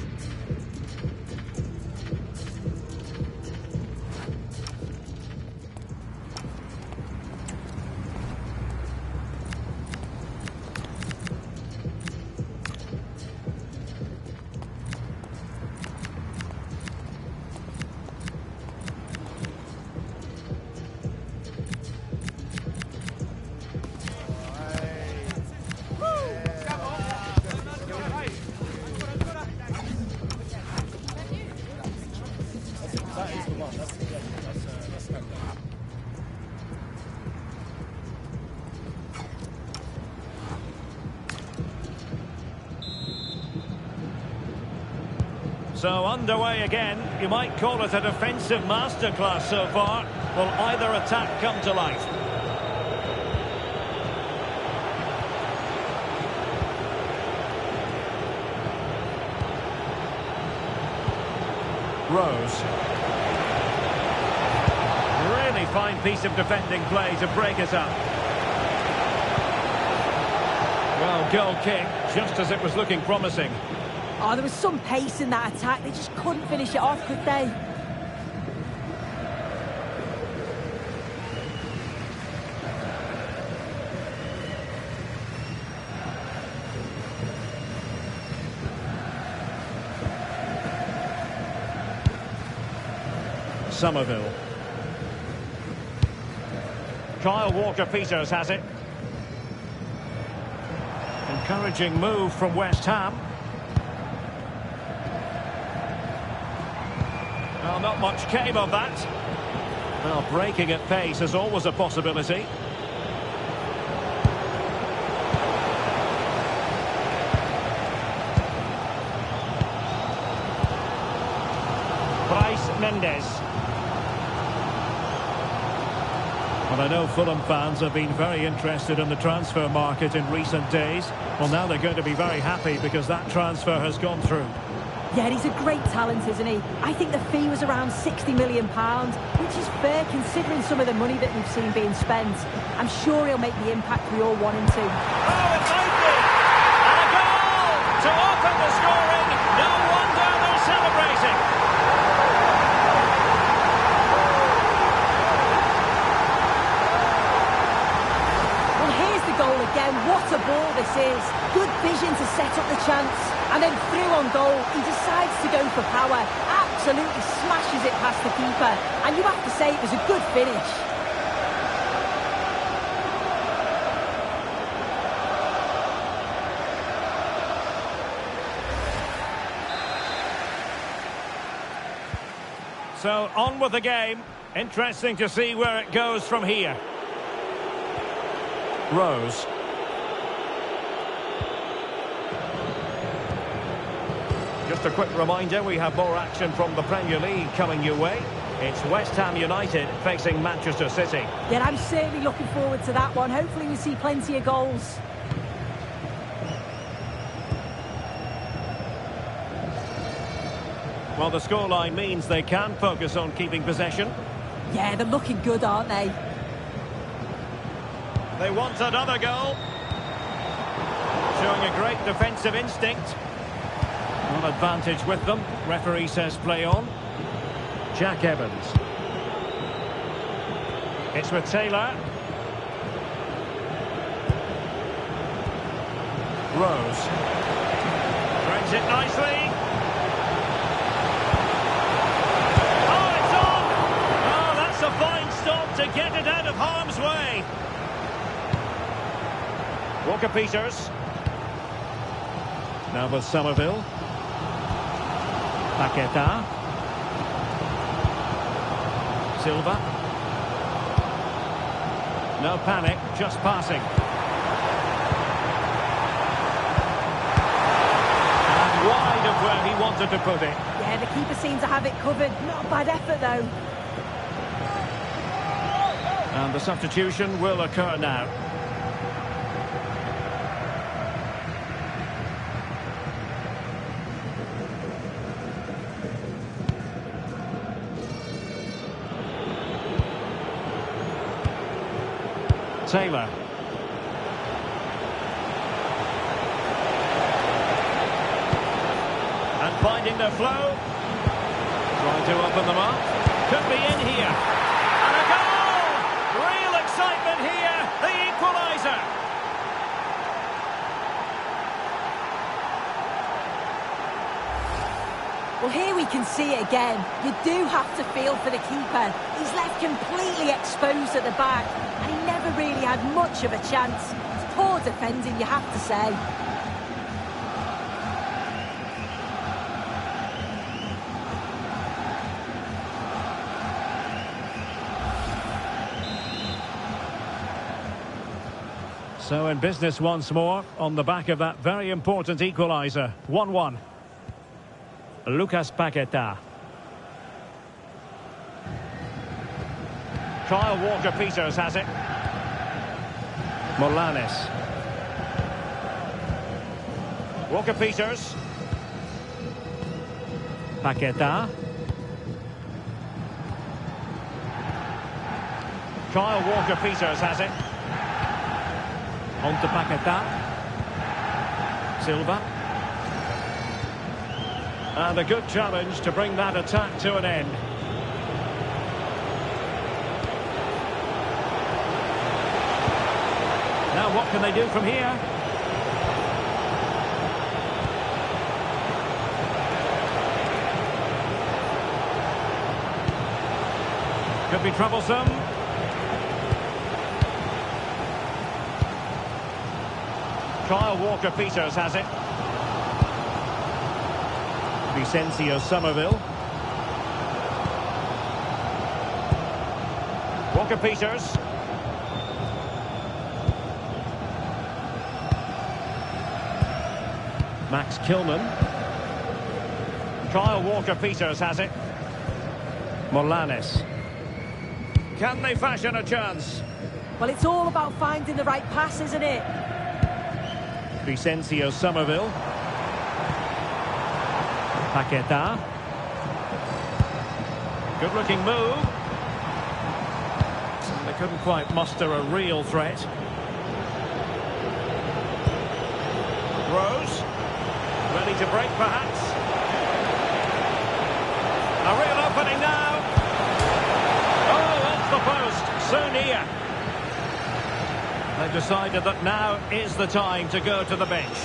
So underway again. You might call it a defensive masterclass so far. Will either attack come to light? ROUGE. Really fine piece of defending play to break it up. Well, goal kick, just as it was looking promising. Oh, there was some pace in that attack. They just couldn't finish it off, could they? Somerville. Kyle Walker-Peters has it. Encouraging move from West Ham. Well, not much came of that. Well, breaking at pace is always a possibility. Bryce Mendes. Well, I know Fulham fans have been very interested in the transfer market in recent days. Well, now they're going to be very happy because that transfer has gone through. Yeah, he's a great talent, isn't he? I think the fee was around £60 million, which is fair considering some of the money that we've seen being spent. I'm sure he'll make the impact we all want him to. Oh, it might be! And a goal to open the scoring. No wonder they're celebrating. Well, here's the goal again. What a ball this is. Good vision to set up the chance. And then through on goal, he decides to go for power. Absolutely smashes it past the keeper. And you have to say it was a good finish. So, on with the game. Interesting to see where it goes from here. ROUGE. Just a quick reminder, we have more action from the Premier League coming your way. It's West Ham United facing Manchester City. Yeah, I'm certainly looking forward to that one. Hopefully we see plenty of goals. Well, the scoreline means they can focus on keeping possession. Yeah, they're looking good, aren't they? They want another goal. Showing a great defensive instinct. One advantage with them. Referee says play on. Jack Evans. It's with Taylor. ROUGE. Brings it nicely. Oh, it's on! Oh, that's a fine stop to get it out of harm's way. Walker-Peters. Now with Somerville. Paqueta. Silva. No panic, just passing. And wide of where he wanted to put it. Yeah, the keeper seemed to have it covered. Not a bad effort, though. And the substitution will occur now. Taylor. And finding the flow. Trying to open them up. Could be in here. And a goal! Real excitement here. The equaliser. Well, here we can see it again. You do have to feel for the keeper. He's left completely exposed at the back, and he never really had much of a chance. It's poor defending, you have to say. So in business once more, on the back of that very important equaliser. 1-1. Lucas Paqueta. Kyle Walker-Peters has it. Molanes. Walker-Peters. Paqueta. Kyle Walker-Peters has it. On to Paqueta. Silva. And a good challenge to bring that attack to an end. Now what can they do from here? Could be troublesome. Kyle Walker-Peters has it. Vicencio Somerville. Walker-Peters. Max Kilman. Kyle Walker-Peters has it. Molanes. Can they fashion a chance? Well, it's all about finding the right pass, isn't it? Vicencio Somerville. Paqueta. Good looking move. They couldn't quite muster a real threat. Rose. Ready to break perhaps. A real opening now. Oh, off the post. So near. They've decided that now is the time to go to the bench.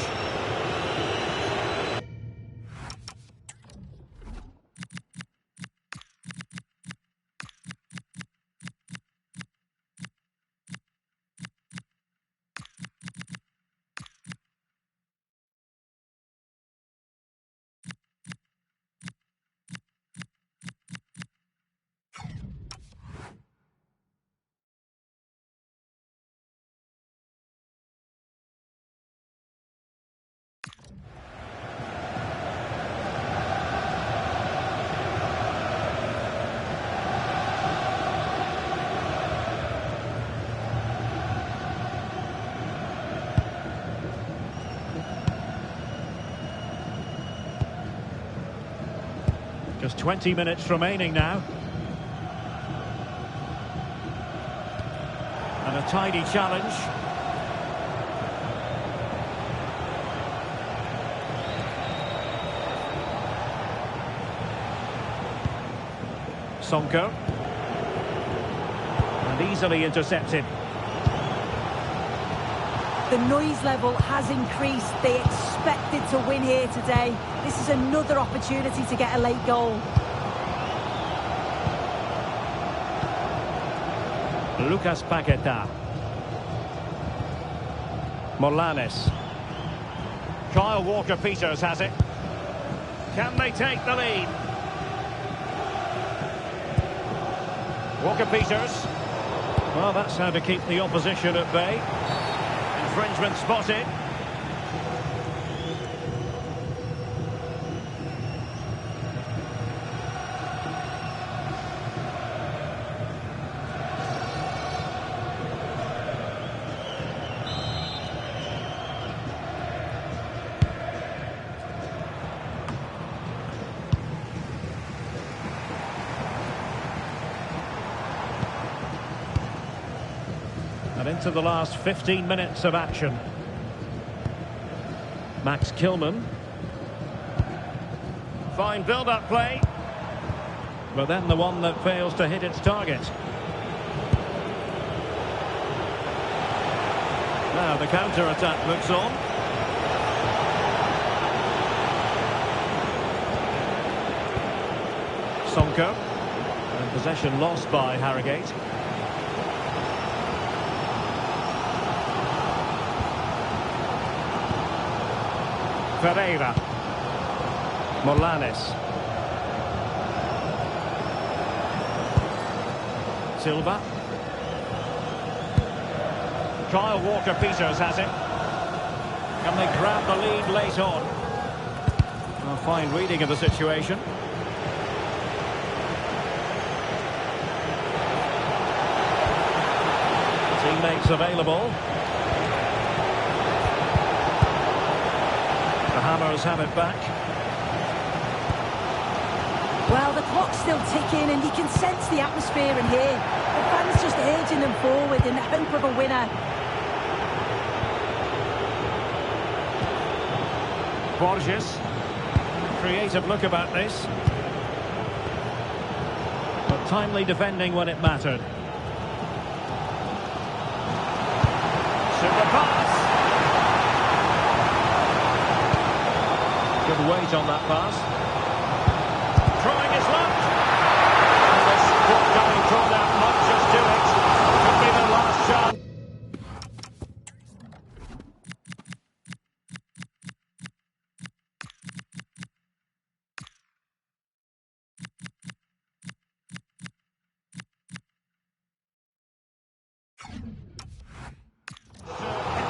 Just 20 minutes remaining now. And a tidy challenge. Sonko. And easily intercepted. The noise level has increased. They expected to win here today. This is another opportunity to get a late goal. Lucas Paqueta. Molanes. Kyle Walker-Peters has it. Can they take the lead? Walker-Peters. Well, that's how to keep the opposition at bay. Infringement spotted. And into the last 15 minutes of action. Max Kilman. Fine build-up play. But then the one that fails to hit its target. Now the counter-attack looks on. Sonko. And possession lost by Harrogate. Ferreira. Molanes. Silva. Kyle Walker-Peters has it. Can they grab the lead late on? A fine reading of the situation. Teammates available. The Hammers have it back. Well, the clock's still ticking and you can sense the atmosphere in here. The fans just urging them forward in the hope of a winner. Borges. Creative look about this. But timely defending when it mattered. Super pass. Good weight on that pass. Throwing his luck. And this ball going thrown out, might just do it. Could be the last chance.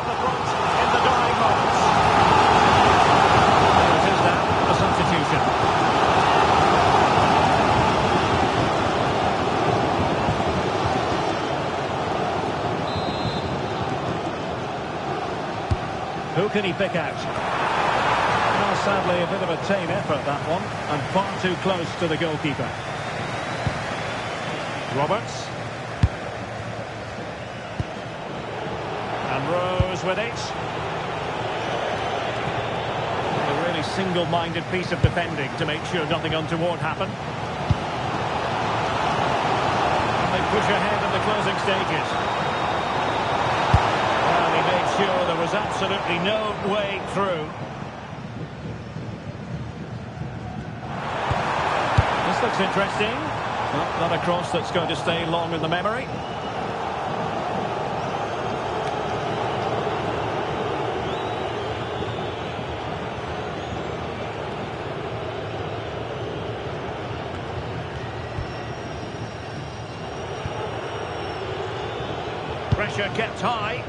The front in the dying moments. There it is now, a substitution. Who can he pick out? Well, sadly, a bit of a tame effort, that one, and far too close to the goalkeeper. Roberts. And Rose with it. A really single-minded piece of defending to make sure nothing untoward happened. And they push ahead in the closing stages. Sure, there was absolutely no way through. This looks interesting. Well, not a cross that's going to stay long in the memory. Pressure kept high.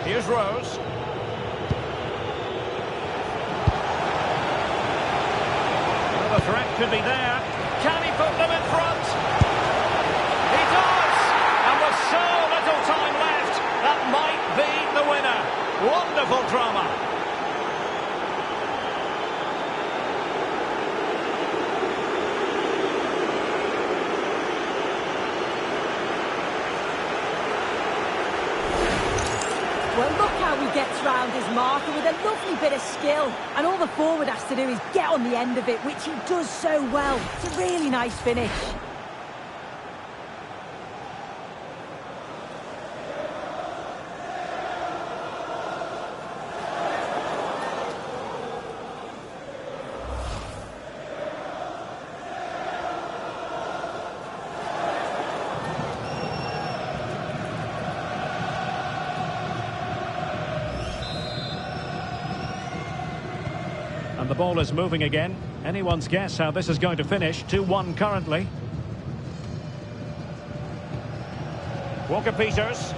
Here's Rose. Well, the threat could be there. Can he put them in front? He does! And with so little time left, that might be the winner. Wonderful drama. Well, look how he gets round his marker with a lovely bit of skill. And all the forward has to do is get on the end of it, which he does so well. It's a really nice finish. And the ball is moving again. Anyone's guess how this is going to finish. 2-1 currently. Walker-Peters.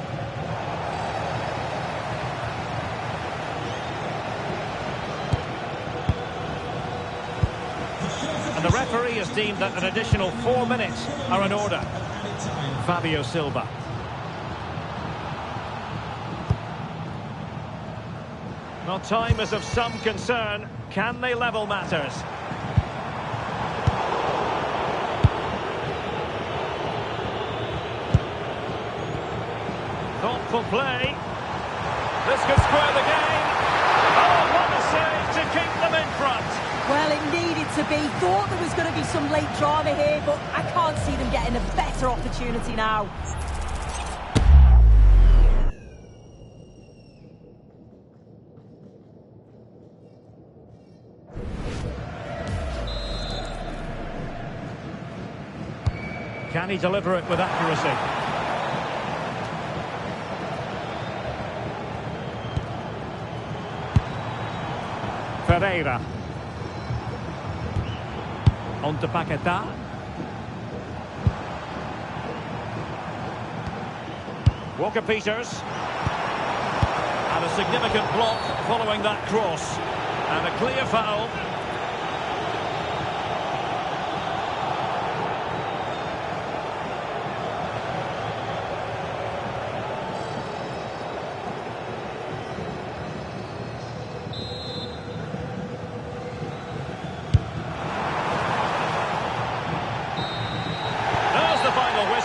And the referee has deemed that an additional 4 minutes are in order. Fabio Silva. Well, time is of some concern. Can they level matters? Thoughtful play. This could square the game. Oh, what a save to keep them in front. Well, it needed to be. Thought there was going to be some late drama here, but I can't see them getting a better opportunity now. Can he deliver it with accuracy? Ferreira. On to Paquetá. Walker-Peters. And significant block following that cross. And a clear foul.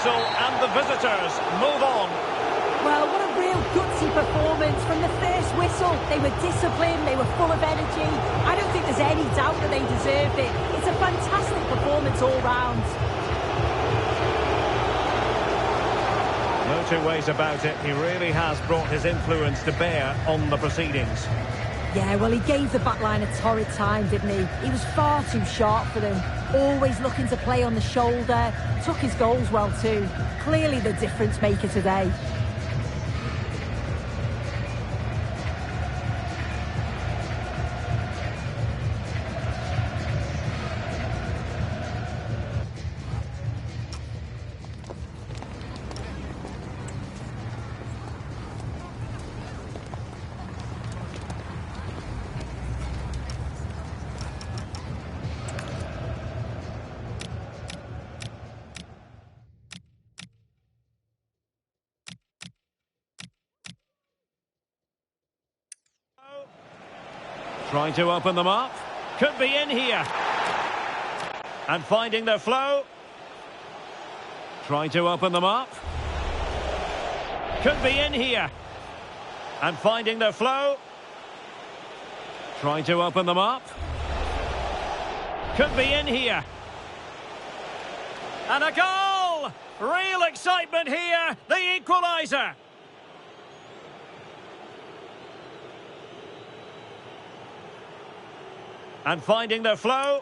And the visitors move on. Well, what a real gutsy performance from the first whistle. They were disciplined, they were full of energy. I don't think there's any doubt that they deserved it. It's a fantastic performance all round. No two ways about it. He really has brought his influence to bear on the proceedings. Yeah, well, he gave the back line a torrid time, didn't he? He was far too sharp for them. Always looking to play on the shoulder. Took his goals well too. Clearly the difference maker today. Trying to open them up. Could be in here. And finding their flow. Trying to open them up. Could be in here. And finding their flow. Trying to open them up. Could be in here. And a goal! Real excitement here. The equaliser. And finding their flow.